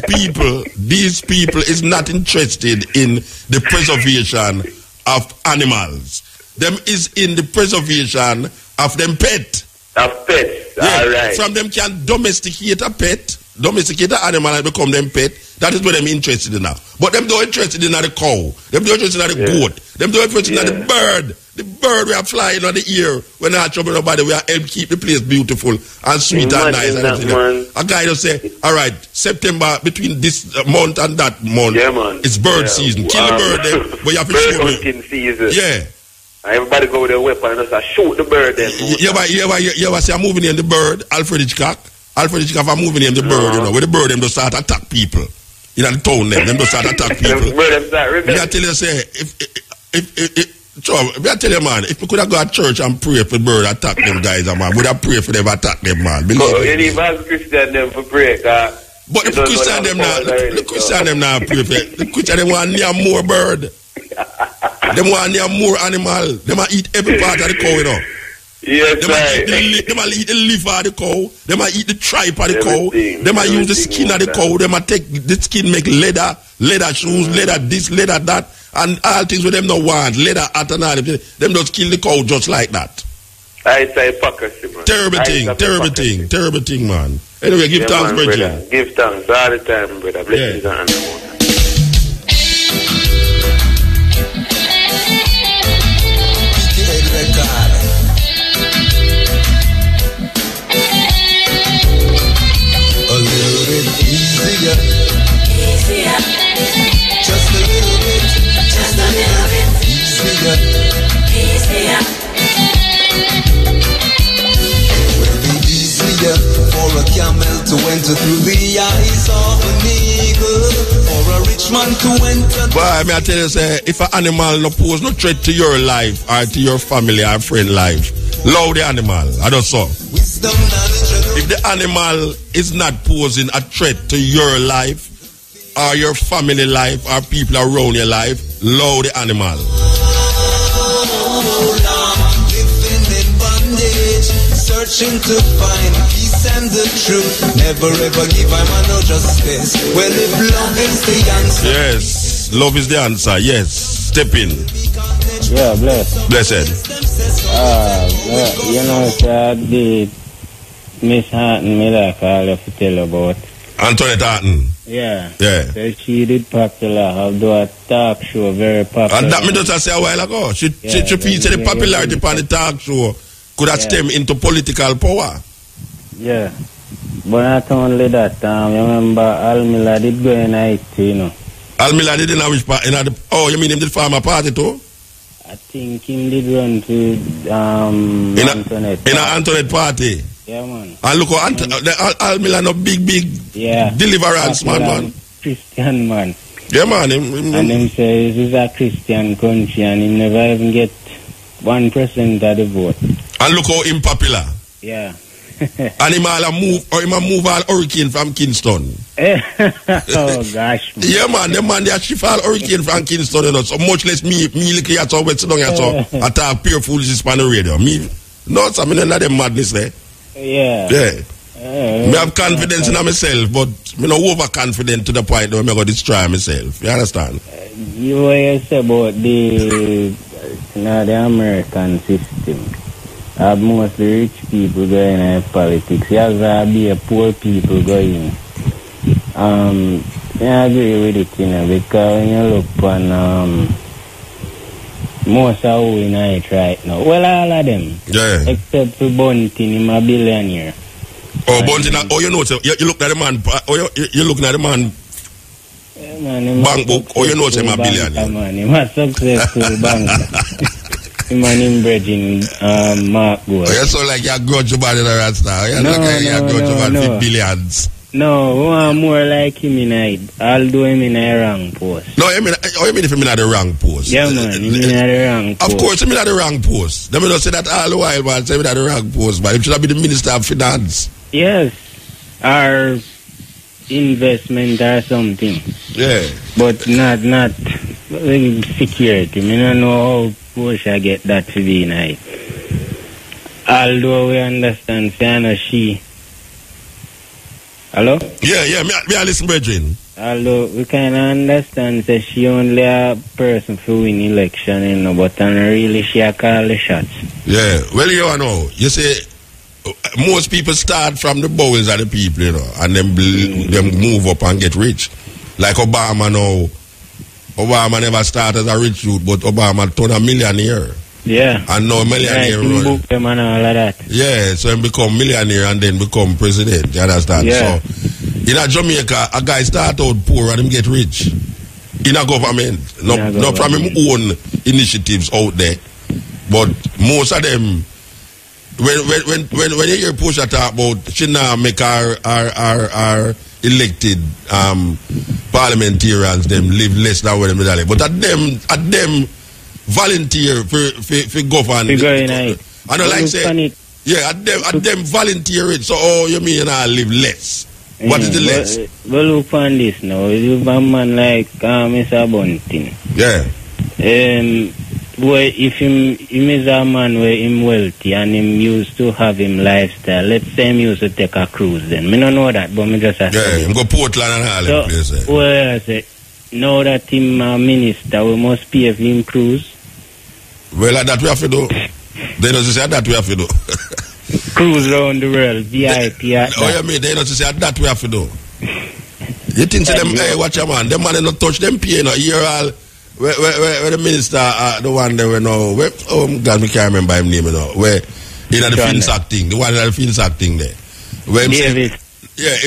people is not interested in the preservation of animals. Them is in the preservation of them pet. Of pets, yeah. All right. From them can domesticate a pet, domesticate an animal and become them pet. That is what them interested in now. But them don't interested in the cow. Them don't interested in the goat. Them don't interested in the bird. The bird we are flying on the ear. We're not trouble nobody. We are help keep the place beautiful and sweet and nice. And a guy just say, all right, September between this month and that month, it's bird season. Kill the bird then, but you have to shoot hunting season. Yeah. Everybody go with their weapon and just shoot the bird then. You ever see a movie named The Bird, Alfred Hitchcock? Alfred Hitchcock, a movie named The Bird, you know, where the bird them just start attack people. In the town them just start attack people. I tell you, say, I tell you, man, if we could have got to church and pray for the bird attack them guys, man, would have pray for them attack them, man. You need as Christian them for prayer, but the Christian them now, the Christian them now pray for it. The Christian them want near more bird. Them want near more animal. They might eat every part of the cow, you know. Yes, they might eat the liver of the cow. They might eat the tripe of the cow. They might use the skin of the cow. They might take the skin, make leather shoes, leather this, leather that, and all things with them no want. Leather hat and all them. Them just kill the cow just like that. It's a hypocrisy, man. Terrible thing, man. Anyway, give thanks, brother. Give thanks all the time, brother. Blessings and honor. Easier. Just a little bit. Easier. Will be easier for a camel to enter through the eyes of an eagle, for a rich man to enter. Boy, may I tell you, say, if an animal no pose no threat to your life or to your family or friend life, love the animal. I don't so. If the animal is not posing a threat to your life or your family life or people around your life, love the animal. Living in bondage, searching to find peace and the truth. Never ever give a man no justice. Well, if love is the answer. Yes, love is the answer. Yes, step in. Yeah, blessed. You know, sir, the Miss Hatton, me like all have to tell about. Antoinette Hatton. Yeah. So she did popular, have do a talk show, very popular. And that me just say a while ago. She feels the popularity upon the talk show could have stem into political power. Yeah. But not only that, remember Almila did go in IT, you know. Almila did in which part? Oh, you mean him did farm a party too? I think him did run to Antoinette. In an Antoinette party? Yeah, man. And look how Almila no big deliverance man. Christian man. Yeah, man. And him say this is a Christian country and he never even get 1% of the vote. And look how unpopular. Yeah. And him move all hurricane from Kingston. Oh gosh. Man. Yeah, man. Them man they shift all hurricane from Kingston, you know. So much less me look here so wet sit down here so attack pure foolishness on the radio. Me no, so I mean not them madness there. Yeah. Me have confidence in myself, but me not overconfident to the point where I'm going to destroy myself. You understand? You were say about the American system. Mostly rich people going in politics. You have be a poor people going. I agree with it, you know, because when you look on most are who in it right now. Well, all of them. Yeah. Except for Bunting, him a billionaire. Oh, Bunting, you know, so you look at the man, you look at the man, bank book, or you know, him a billionaire. Man, him a successful banker. Him and him bridging Mark Gold. You sound like you're grudge about the Rasta. You look like you're grudge about billions. No, we want more like him in it. Although him in a wrong post. No, you mean if him in the wrong post? Yeah, man, him in the wrong post. Of course, him in the wrong post. Let me not say that all the while, man. Say him in the wrong post, but him should have been the Minister of Finance. Yes, or investment or something. Yeah. But not. security. I don't know how Portia get that to be nice. Although we understand, she. Hello? Yeah, me I listen, brethren. Although we can understand that she only a person for win election, you know, but really she a call the shots. Yeah, well, you know, you say most people start from the bowels of the people, you know, and then them move up and get rich. Like Obama now. Obama never started as a rich youth, but Obama turned a millionaire. Yeah. And now millionaire run. Book them and all of that. Yeah, so he become millionaire and then become president. You understand? Yeah. So in a Jamaica, a guy start out poor and him get rich. In a government. Not from him own initiatives out there. But most of them, when you hear Portia talk about she now make our elected parliamentarians them live less than what them live. But at them volunteer for govern. I don't like say at them volunteer it. So you mean I live less? What is the less? Well, look on this now. You have a man like Mr. Bunting. Yeah. Where if him is a man where him wealthy and him used to have him lifestyle, let's say him used to take a cruise then. Me don't know that, but me just him go Portland and all them places. Well, I say, now that him a minister, we must pay for him cruise. Well, that we have to do. They don't say that we have to do. Cruise around the world, VIP. You mean they don't say that we have to do. You think to them, hey, watch your man, them man don't touch them pay, no, here all. Where the minister, the one there, oh God, I can't remember his name, you know. Where in the Finsack thing, the one in the Finsack thing there. Where him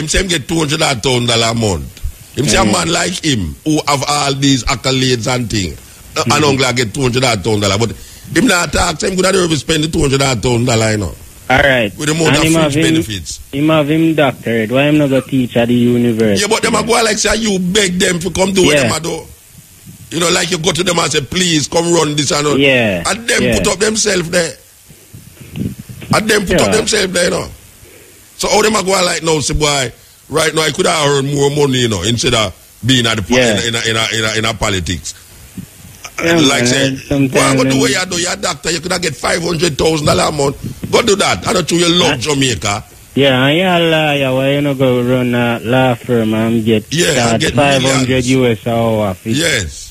say him get $200,000 a month. Him say a man like him who have all these accolades and things, and only get $200,000. But him not talk, so him could have spend the $200,000, you know. Alright. With the amount of fringe benefits. Him have him doctorate. Why him not go teach at the university? Yeah, but them a go like say you beg them to come do what them a do. You know, like you go to them and say, please come run this and all. Yeah. And them put up themselves there. And them put up themselves there, you know. So how them a go like now, say boy, right now I could have earned more money, you know, instead of being at the in a politics. Like say, well, go do what you do, you're a doctor, you could have get $500,000 a month. Go do that. I don't know you love Jamaica. Yeah, and you're a lawyer, why you not go run a law firm and get $500 US hour? Yes.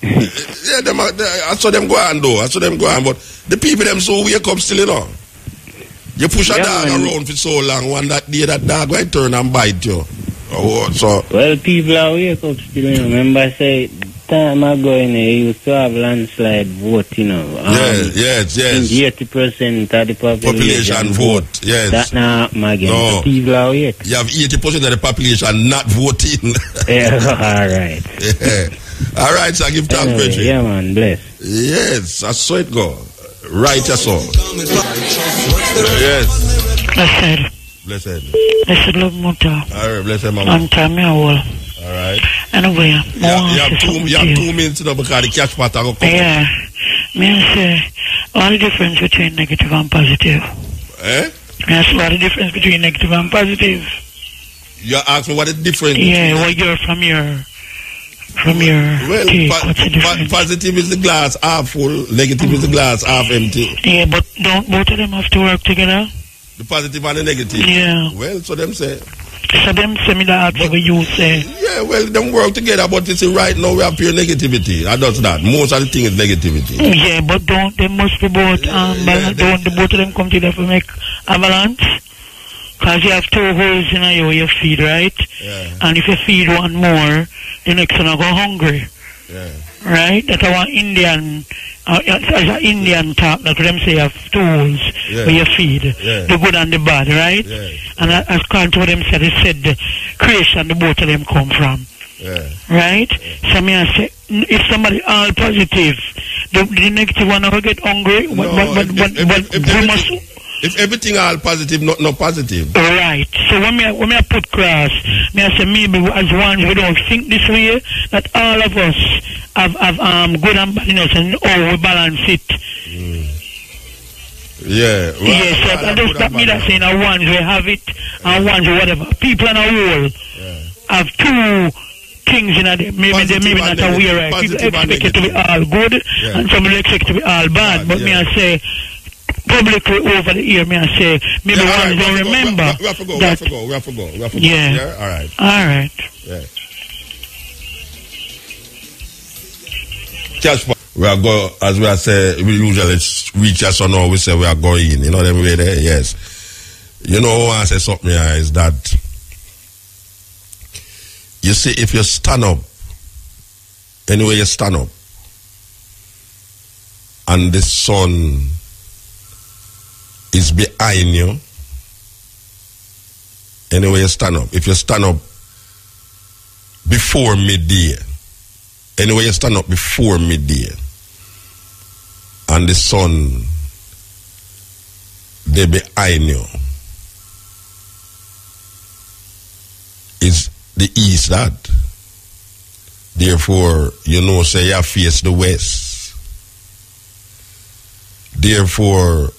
Yeah, I saw them go on though. I saw them go on, but the people them so wake up still, you know. You push a dog around for so long, one that day that dog will turn and bite you. Well, people are wake up still, you know. Remember I say, time ago in there, you used to have landslide vote, you know. Yes. 80% of the population vote, yes. That now happen again. No. People are wake. You have 80% of the population not voting. Yeah, alright. Yeah. Alright, so I give thanks, Bridget. Yeah, man, bless. Yes, I saw it go. Right, I saw. Yes. Blessed. Blessed love Muta. Alright, blessed mama. And time you all. Alright. Anyway, you have 2 minutes now because the cash part will come. Yeah. Me say, what the difference between negative and positive? Yes, what the difference between negative and positive? You ask me what the difference? Yeah, what you're from your take, what's the difference? Positive is the glass half full, negative is the glass half empty. Yeah, but don't both of them have to work together? The positive and the negative? Yeah. Well, so them say. So them say me that what you say. Yeah, well, them work together, but you see right now we have pure negativity. I does that. Most of the thing is negativity. Yeah, but don't they must be both don't the both of them come together to make a balance? Because you have 2 holes in you feed, right? Yeah. And if you feed one more, the next one will go hungry. Yeah. Right? That's our Indian as an Indian talk, that them say you have 2 holes where you feed. The good and the bad, right? And as according to what them said, they said the creation the both of them come from. Right? So me I say, if somebody all positive, the negative one will get hungry, we must... If everything all positive, not positive. Right. So when I put cross, I say maybe as ones we don't think this way, that all of us have good and bad in us and how we balance it. Yeah. Well, yes, so I don't stop me that saying that ones we have it and ones we whatever. People in a whole have 2 things, you know, maybe they maybe not aware. Right? People expect it to be all good, and some will expect it to be all bad. But me I say, publicly over the year, me I say, maybe one don't remember. We have to go. Yeah. All right. Yeah. We are go as we are say we usually reach us or no, we say we are going in. You know them way there, yes. You know I say something here is that you see if you stand up, anyway you stand up and the sun is behind you, anyway you stand up. If you stand up before midday, anyway you stand up before midday and the sun they behind you is the east that. Therefore, you know, say you face the west. Therefore,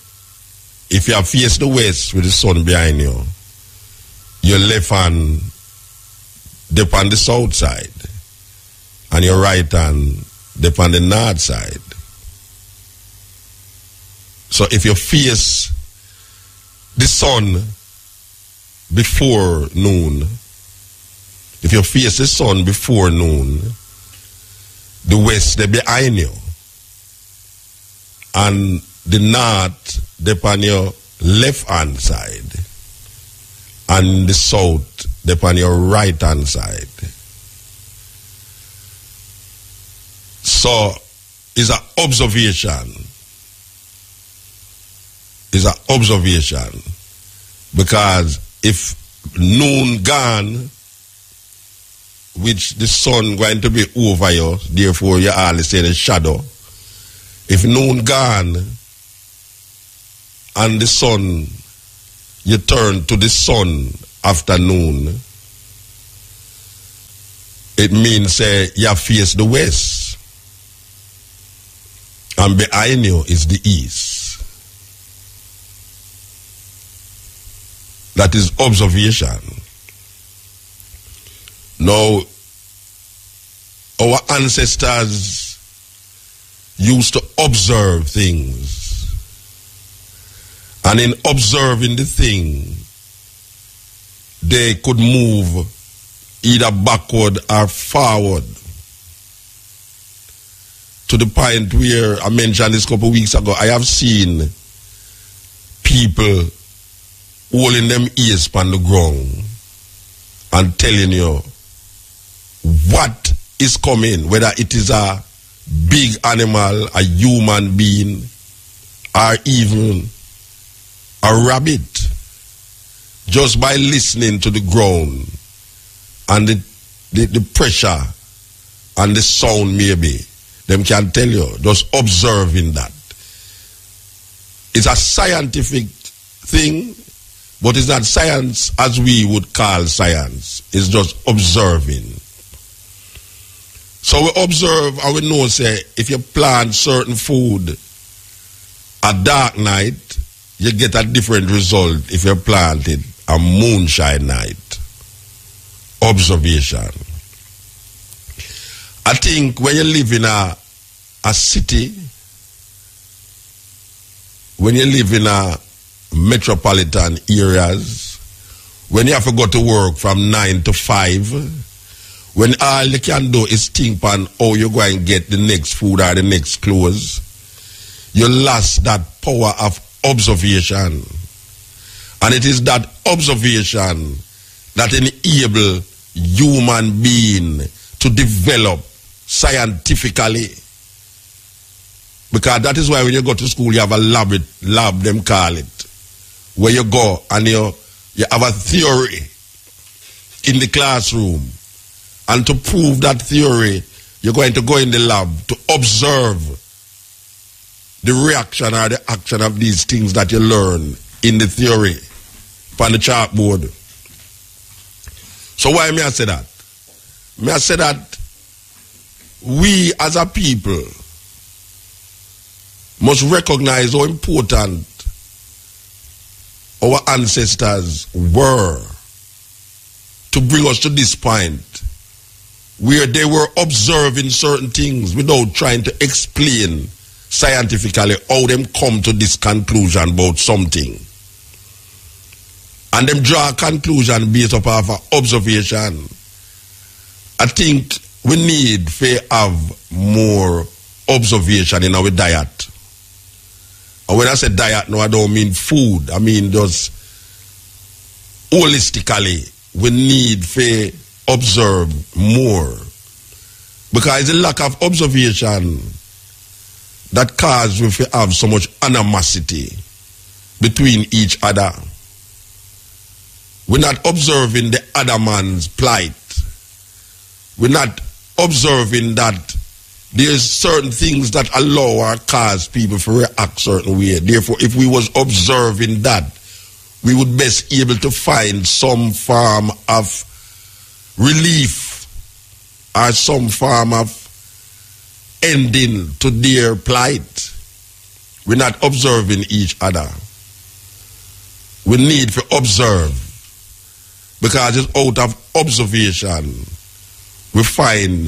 if you face the west with the sun behind you, your left hand dip on the south side and your right hand dip on the north side. So if you face the sun before noon, if you face the sun before noon, the west they behind you, and the north they on your left hand side, and the south they on your right hand side. So it's an observation. It's an observation, because if noon gone, which the sun going to be over you, therefore you always say the shadow. If noon gone and the sun, you turn to the sun after noon, it means you face the west, and behind you is the east. That is observation. Now, our ancestors used to observe things. And in observing the thing, they could move either backward or forward. To the point where I mentioned this a couple of weeks ago, I have seen people holding them ears on the ground and telling you what is coming, whether it is a big animal, a human being, or even a rabbit, just by listening to the ground and the pressure and the sound maybe, them can tell you, just observing that. It's a scientific thing, but it's not science as we would call science. It's just observing. So we observe and we know, say, if you plant certain food at dark night, you get a different result if you plant it a moonshine night. Observation. I think when you live in a city, when you live in a metropolitan areas, when you have to go to work from 9 to 5, when all you can do is think on how you go and get the next food or the next clothes, you lost that power of observation. And it is that observation that enable human being to develop scientifically. Because that is why when you go to school, you have a lab, them call it, where you go and you have a theory in the classroom. And to prove that theory, you're going to go in the lab to observe the reaction or the action of these things that you learn in the theory on the chalkboard. So why may I say that? May I say that we as a people must recognize how important our ancestors were to bring us to this point where they were observing certain things without trying to explain scientifically how them come to this conclusion about something. And them draw a conclusion based upon observation. I think we need to have more observation in our diet. And when I say diet, no, I don't mean food. I mean just holistically, we need to observe more. Because the lack of observation that causes we to have so much animosity between each other. We're not observing the other man's plight. We're not observing that there's certain things that allow or cause people to react certain way. Therefore, if we was observing that, we would best able to find some form of relief or some form of ending to their plight. We're not observing each other. We need to observe, because it's out of observation we find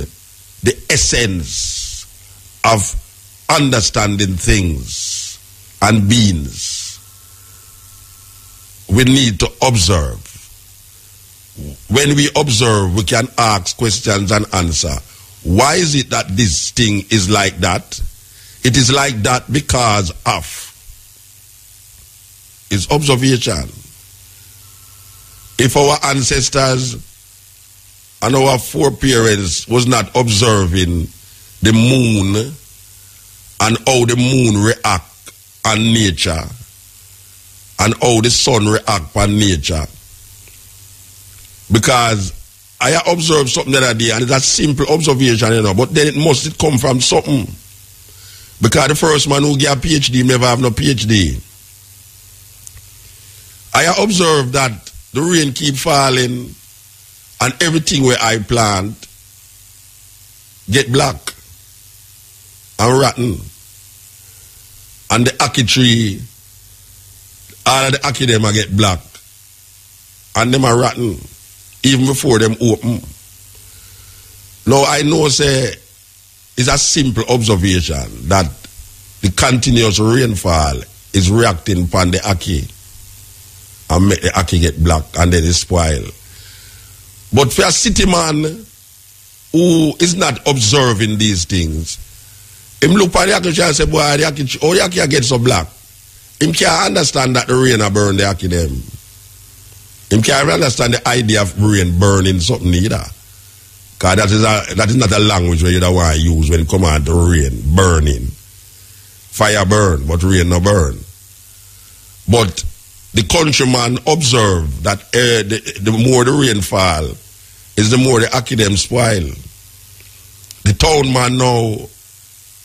the essence of understanding things and beings. We need to observe. When we observe, we can ask questions and answer. Why is it that this thing is like that? It is like that because of. It's observation. If our ancestors and our foreparents was not observing the moon and how the moon react on nature and how the sun react on nature, because I observed something the other day, and it's a simple observation, you know, but then it must come from something. Because the first man who get a PhD never have no PhD. I observed that the rain keep falling and everything where I plant get black and rotten. And the ackee tree, all of the ackee them a get black and them are rotten even before them open. Now I know say it's a simple observation that the continuous rainfall is reacting upon the ackee and make the ackee get black and then it spoil. But for a city man who is not observing these things, him look at the ackee and say, boy, the ackee, how the ackee get so black? Him can't understand that the rain a burn the ackee them. Him can't understand the idea of rain burning something either. Because that is not a language where you don't want to use when it comes out to rain, burning. Fire burn, but rain no burn. But the countryman observed that the more the rain fall, is the more the ackee them spoil. The town man now,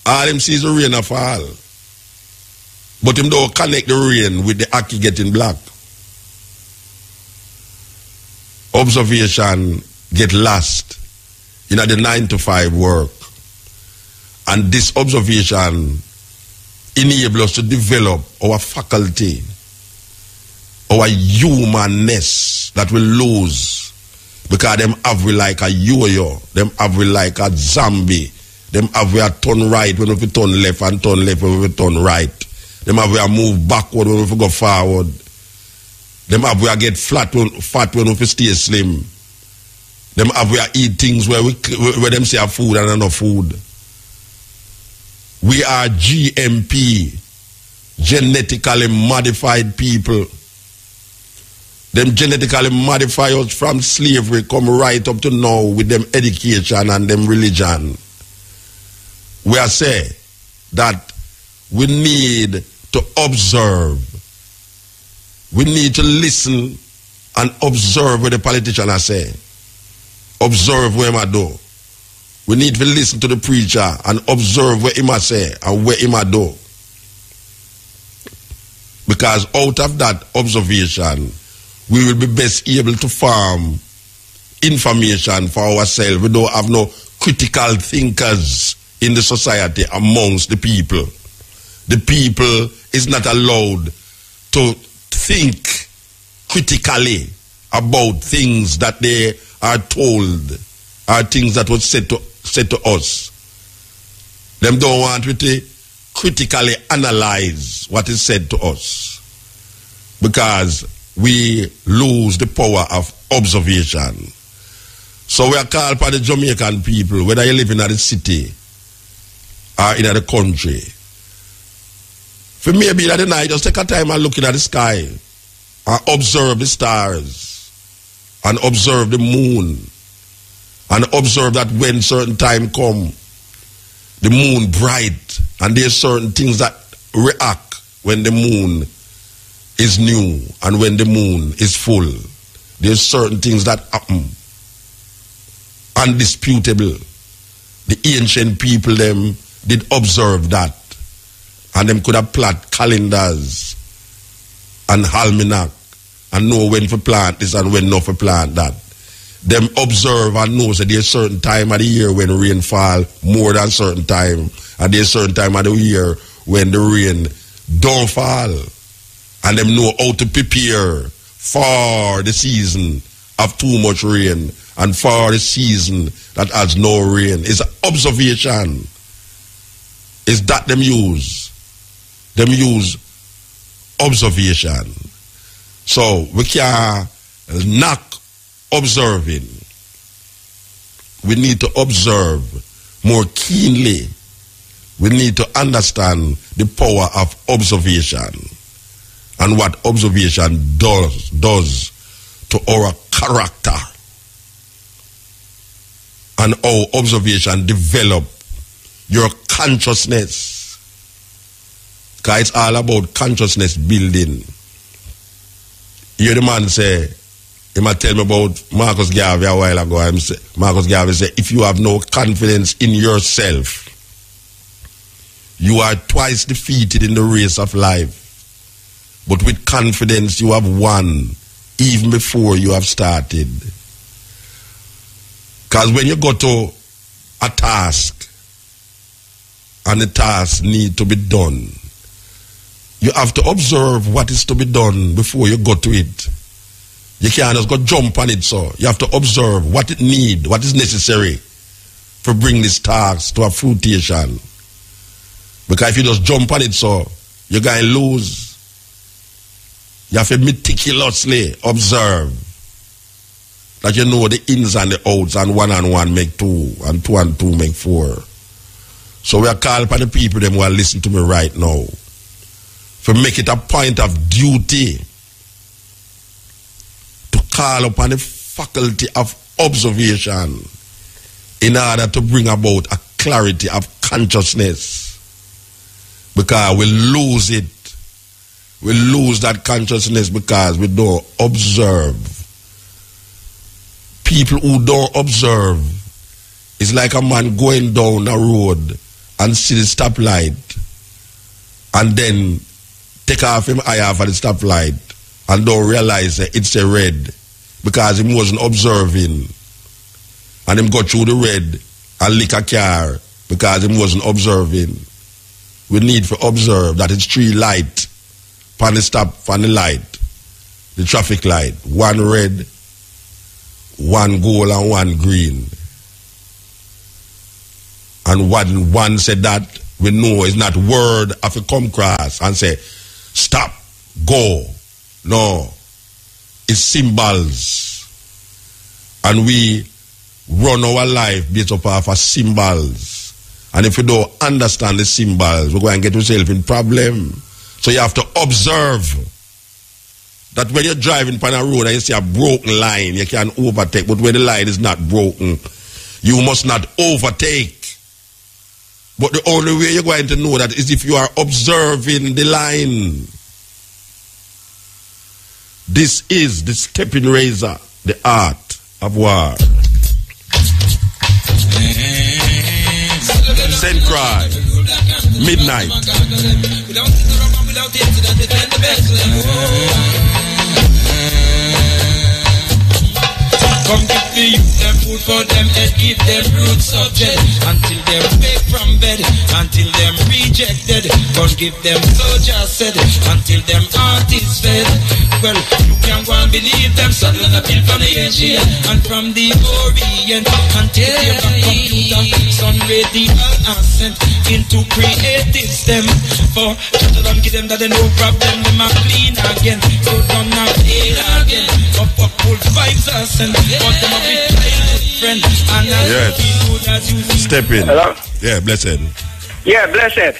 all him sees the rain a fall. But him don't connect the rain with the ackee getting black. Observation get lost in the 9-to-5 work. And this observation enables us to develop our faculty, our humanness that we lose, because them have we like a yo-yo, them have we like a zombie, them have we a turn right when we turn left and turn left when we turn right, them have we a move backward when we go forward, them have we a get fat when we stay slim, them have we a eat things where them say a food and not food. We are GMP, genetically modified people. Them genetically modify us from slavery, come right up to now with them education and them religion. We are say that we need to observe. We need to listen and observe what the politician are saying. Observe what him do. We need to listen to the preacher and observe what he must say and what he must do. Because out of that observation, we will be best able to form information for ourselves. We don't have no critical thinkers in the society amongst the people. The people is not allowed to think critically about things that they are told are things that was said to us. Them don't want to critically analyze what is said to us, because we lose the power of observation. So we are called for the Jamaican people, whether you live in the city or in the country. For me, being at the night, just take a time and look at the sky and observe the stars and observe the moon and observe that when certain time come, the moon bright, and there's certain things that react when the moon is new and when the moon is full. There's certain things that happen. Undisputable. The ancient people, them, did observe that. And them could have plot calendars and almanac and know when to plant this and when not to plant that. Them observe and know that there's certain time of the year when rain fall more than certain time, and there's certain time of the year when the rain don't fall. And them know how to prepare for the season of too much rain and for the season that has no rain. It's an observation. It's that them use. Them use observation. So we can't knock observing. We need to observe more keenly. We need to understand the power of observation and what observation does to our character, and how observation develop your consciousness. Because it's all about consciousness building. You hear the man say, he might tell me about Marcus Garvey a while ago. Marcus Garvey said, if you have no confidence in yourself, you are twice defeated in the race of life. But with confidence, you have won even before you have started. Because when you go to a task, and the task need to be done, you have to observe what is to be done before you go to it. You can't just go jump on it, so you have to observe what it need, what is necessary to bring this task to a fruition. Because if you just jump on it, so you're going to lose. You have to meticulously observe that you know the ins and the outs, and 1 and 1 make 2, and 2 and 2 make 4. So we are called for the people them who are listening to me right now, to make it a point of duty to call upon the faculty of observation in order to bring about a clarity of consciousness. Because we lose it. We lose that consciousness because we don't observe. People who don't observe, it's like a man going down a road and see the stoplight and then take off him eye off at the stoplight and don't realize that it's a red because he wasn't observing, and him go through the red and lick a car because he wasn't observing. We need to observe that it's 3 light on the stop, on the light, the traffic light, 1 red, 1 gold and 1 green. And one said that, we know it's not word of a come cross and say, stop, go. No, it's symbols. And we run our life based upon our symbols. And if you don't understand the symbols, we're going to get yourself in problem. So you have to observe that when you're driving on a road and you see a broken line, you can overtake. But when the line is not broken, you must not overtake. But the only way you're going to know that is if you are observing the line. This is the stepping razor, the art of war. Send cry, midnight. Come give the youth them food for them head, give them root subject until they're awake from bed, until them rejected. Come give them soldiers said until them heart is fed. Well, you can go and believe them. Suddenly I built from the Asia and from the Orient. And take your back computer, sun radial ascent into creative STEM. For children give them that they no problem, them are clean again. So don't not clean again. Up full vibes ascent. But them a bit friend. And yes. Step in. Hello? Yeah, blessed. Yeah, blessed.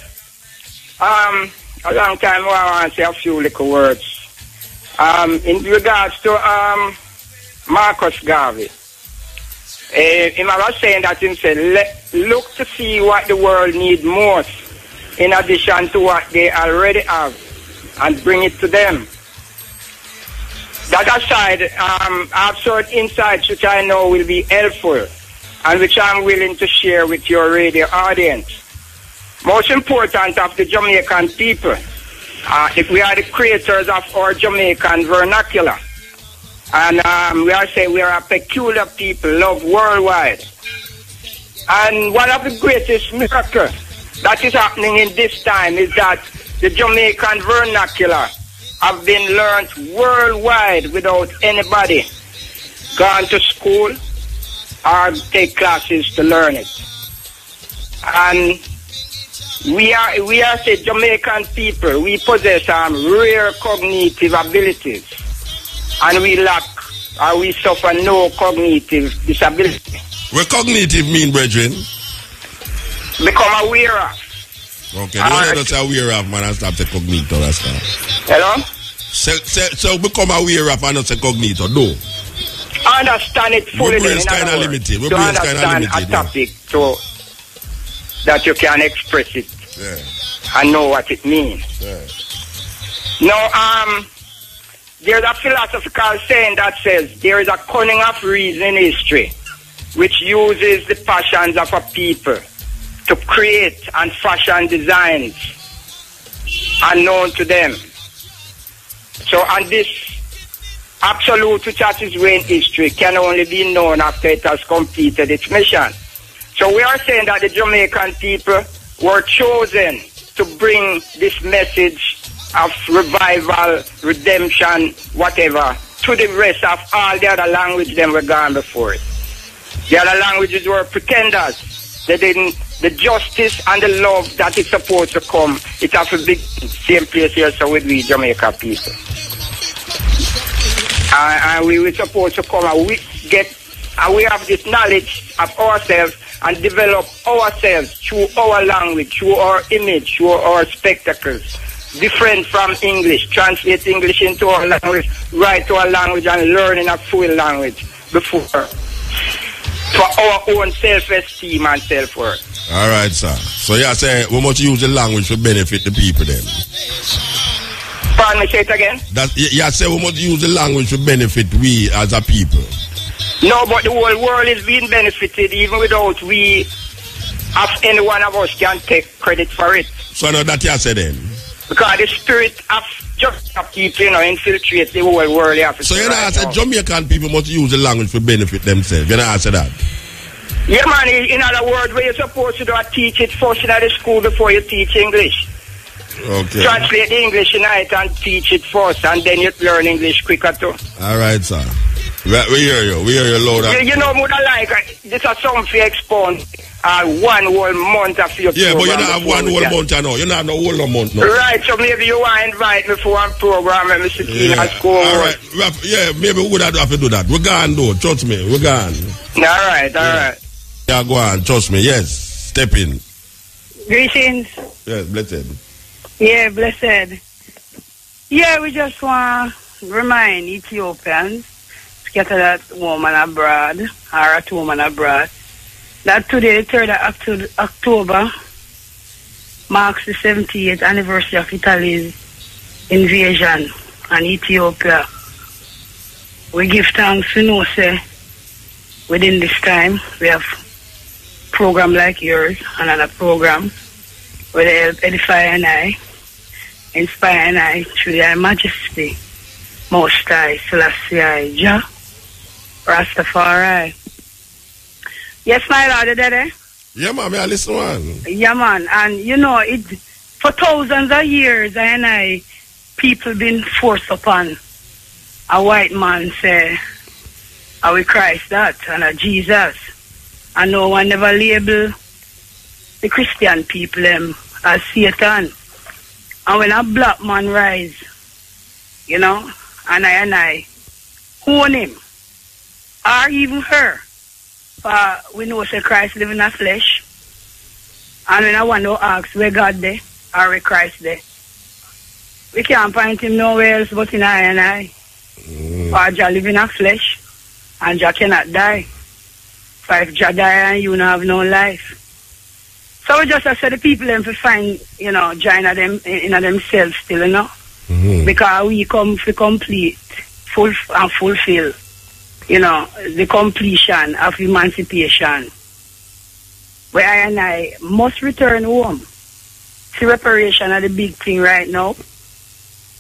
A long time I want to say a few little words. In regards to Marcus Garvey, him was saying that him said, look to see what the world needs most in addition to what they already have and bring it to them. That aside, I have certain insights which I know will be helpful and which I'm willing to share with your radio audience. Most important of the Jamaican people, if we are the creators of our Jamaican vernacular. And we are saying we are a peculiar people, loved worldwide. And one of the greatest miracles that is happening in this time is that the Jamaican vernacular have been learnt worldwide without anybody gone to school or take classes to learn it. And we are say Jamaican people, we possess rare cognitive abilities, and we lack or we suffer no cognitive disability. What cognitive mean, brethren? Become aware of. Okay, the one that say aware of, man, and stop the cognito, that's all. Hello? So become aware of and not say cognito, no. Understand it fully. My brain's kind of limited. My brain's kind of limited. A topic so that you can express it and know what it means. Now, there's a philosophical saying that says there is a cunning of reason in history which uses the passions of a people to create and fashion designs unknown to them. So, and this absolute which has its way in history can only be known after it has completed its mission. So we are saying that the Jamaican people were chosen to bring this message of revival, redemption, whatever, to the rest of all the other languages that were gone before it. The other languages were pretenders. They didn't, the justice and the love that is supposed to come, it has to be same place here, so with we Jamaica people. And we were supposed to come and we have this knowledge of ourselves and develop ourselves through our language, through our image, through our spectacles. Different from English. Translate English into our language, write our language and learn in a fluent language before. For our own self-esteem and self-worth. All right, sir. So you say we must use the language to benefit the people then. Pardon me, say it again? You say we must use the language to benefit we as a people. No, but the whole world is being benefited even without we, as any one of us can take credit for it. So now that you say then? Because the spirit of just people, infiltrate the whole world. So you know, I said Jamaican people must use the language to benefit themselves. You know, I said that. Yeah, man. In other words, where you're supposed to do a teach it first in the school before you teach English. Okay. Translate the English in it and teach it first, and then you learn English quicker too. All right, sir. We hear you. We hear you loud. You know, Muta, like this is something for expound 1 whole month of your program. Yeah, but you don't have 1 whole month now. You don't have no whole month now. Right, so maybe you want to invite me for one program and Mr. King and school. All right. Yeah, maybe we would have to do that. We're gone, though. Trust me. We're gone. All right. Yeah, go on. Trust me. Yes. Step in. Greetings. Yes, blessed. Yeah, blessed. Yeah, we just want to remind Ethiopians scattered at home and abroad, or at home and abroad, that today, the 3rd of October, marks the 78th anniversary of Italy's invasion on Ethiopia. We give thanks to know, say, within this time, we have program like yours, another program, where they help edify and I, inspire and I, through their majesty, Most High, Selassie, Jah, Rastafari. Yes, my lord, Daddy? Yeah, man, I listen one. Yeah, man, and you know, for thousands of years, people been forced upon a white man say, are we Christ that and a Jesus? And no one never label the Christian people as Satan. And when a black man rise, you know, and I own him, or even her, we know say Christ live in a flesh. And when I want to ask where God there, or where Christ there, we can't find him nowhere else but in I. For Jah live in a flesh, and Jah cannot die. For if Jah die and you don't have no life. So we just said the people them to find, you know, Jah in themselves still, you know. Because we come to complete, fulfill, you know, the completion of emancipation. Where I and I must return home. See, reparation are the big thing right now.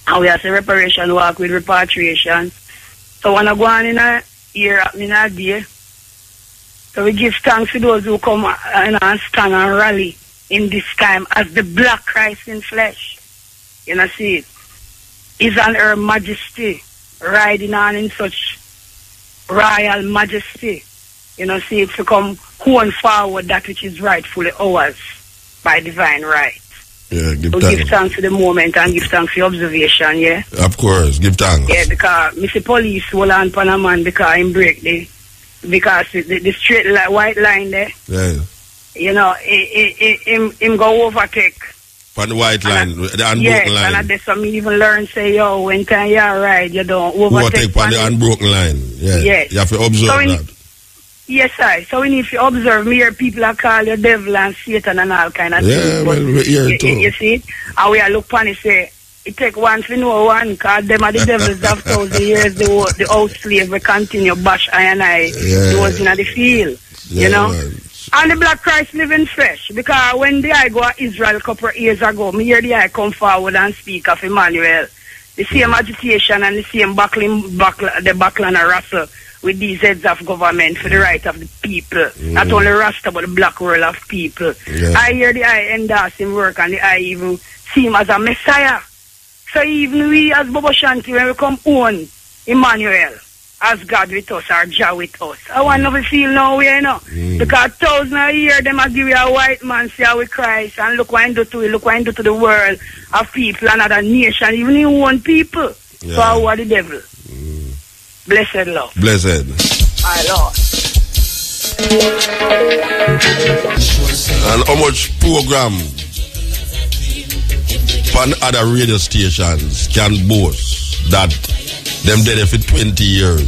And we have the reparation work with repatriation. So when I go on in a year, in a day, so we give thanks to those who come and stand and rally in this time as the black Christ in flesh. You know, see it. Is on her majesty, riding on in such royal majesty. You know, see it to come going forward that which is rightfully ours by divine right. Yeah, give so thanks. Give thanks to the moment and give thanks for your observation, yeah? Of course, give thanks. Yeah, because Mr. Police will on Panaman because him break the straight white line there. Yeah. You know, him go overtake. On the white line, the unbroken yes, line. and that's some even learn say, yo, when time you ride, you don't overtake on the unbroken line. Yeah. Yes. You have to observe that. Yes, sir. So we need to observe. Me hear people are call you devil and Satan and all kind of things. Yeah, well, we hear it too. You see it? And we are look upon it say, it take one to know one, because them are the devils of 1,000 years, the old slave will continue bash I those in the field. Yeah, you know? man. And the black Christ living fresh. Because when the I go to Israel a couple of years ago, me hear the I come forward and speak of Emmanuel. The same agitation and the same the Backlander Russell with these heads of government for the right of the people. Not only Rasta, but the black world of people. Yeah. I hear the I endorse him work and the I even see him as a messiah. So even we as Bobo Shanti, when we come on Emmanuel, as God with us or Jah with us, I want to feel no way, you know. Because 1,000 years, them a give you a white man, say with Christ, and look what he do to it, look what he do to the world of people, another nation, even in one people. Yeah. So how are the devil? Blessed Lord. Blessed. My Lord. And how much program on other radio stations can boast that them dead for 20 years,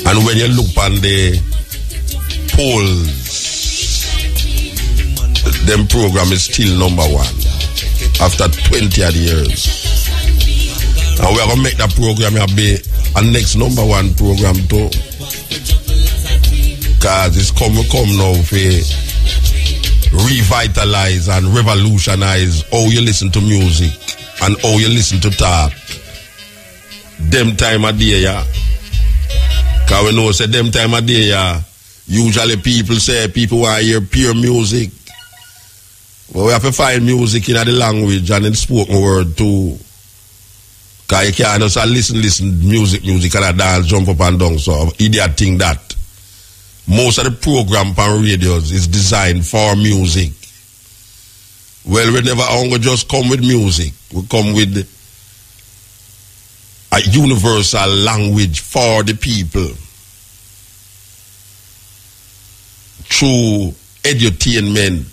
and when you look on the polls, them program is still number one after 20 odd years. And we are gonna make that program be a next number one program too, because it's come now for revitalize and revolutionize how you listen to music and how you listen to talk. Them time of day, yeah. Because we know, say, them time of day, yeah. Usually people say people want to hear pure music. But we have to find music in the language and in the spoken word too. Because you can't just listen, music, and a dance, jump up and down. So, idiot think that. Most of the program on radios is designed for music. Well, we never only just come with music. We come with a universal language for the people through edutainment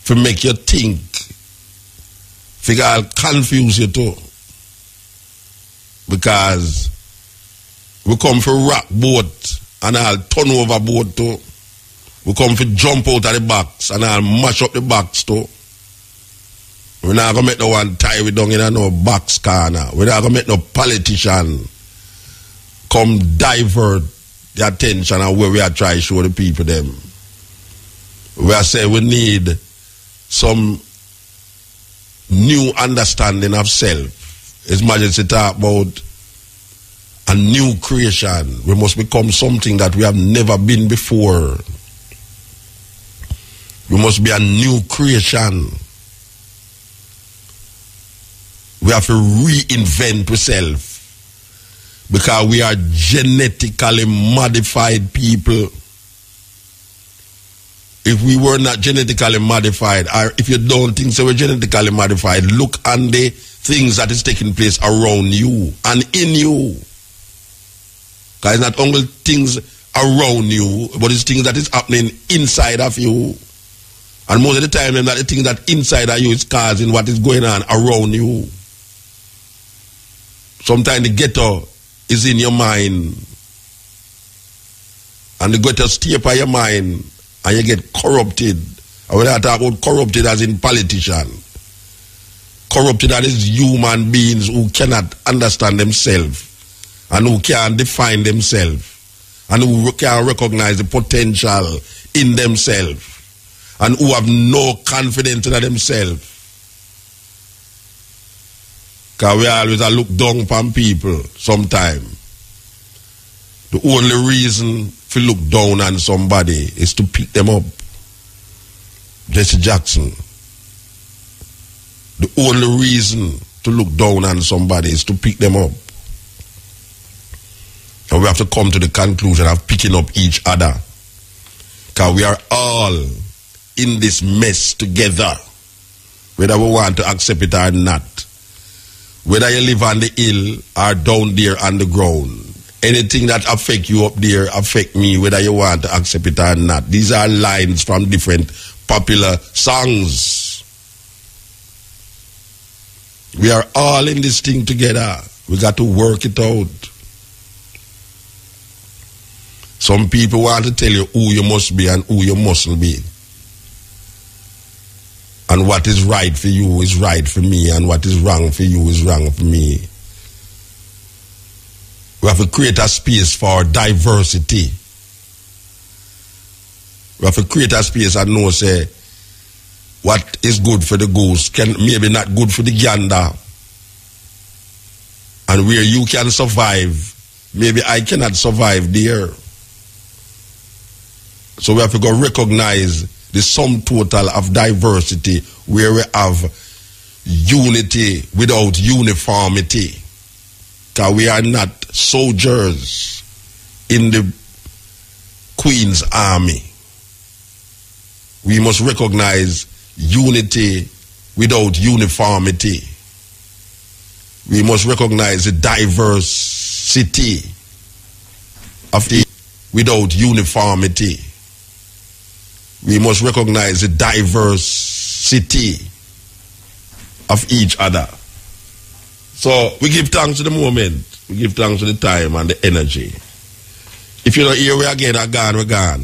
to make you think, figure out, confuse you too, because we come for rock boat and I'll turn over boat too. We come for jump out of the box and I'll mash up the box too. We're not going to make no one tie we down in no box corner. We're not going to make no politician come divert the attention of where we are trying to show the people them. We are saying we need some new understanding of self. His Majesty talk about a new creation. We must become something that we have never been before. We must be a new creation. We have to reinvent ourselves. Because we are genetically modified people. If we were not genetically modified, or if you don't think so we're genetically modified, look on the things that is taking place around you and in you. Because it's not only things around you, but it's things that is happening inside of you. And most of the time, that the thing that inside of you is causing what is going on around you. Sometimes the ghetto is in your mind. And the ghetto stay up on your mind. And you get corrupted. And when I talk about corrupted as in politician. Corrupted as human beings who cannot understand themselves. And who can't define themselves. And who can't recognize the potential in themselves. And who have no confidence in themselves. Because we always look down upon people sometimes. The only reason to look down on somebody is to pick them up. Jesse Jackson. The only reason to look down on somebody is to pick them up. And we have to come to the conclusion of picking up each other. Because we are all in this mess together. Whether we want to accept it or not. Whether you live on the hill or down there on the ground. Anything that affect you up there affect me, whether you want to accept it or not. These are lines from different popular songs. We are all in this thing together. We got to work it out. Some people want to tell you who you must be and who you mustn't be. And what is right for you is right for me, and what is wrong for you is wrong for me. We have to create a space for diversity. We have to create a space and know, say, what is good for the goose can maybe not good for the gander. And where you can survive, maybe I cannot survive there. So we have to go recognize the sum total of diversity, where we have unity without uniformity. Because we are not soldiers in the Queen's army. We must recognize unity without uniformity. We must recognize the diversity of the without uniformity. We must recognize the diversity of each other. So we give thanks to the moment. We give thanks to the time and the energy. If you're not here, we're again, we're gone.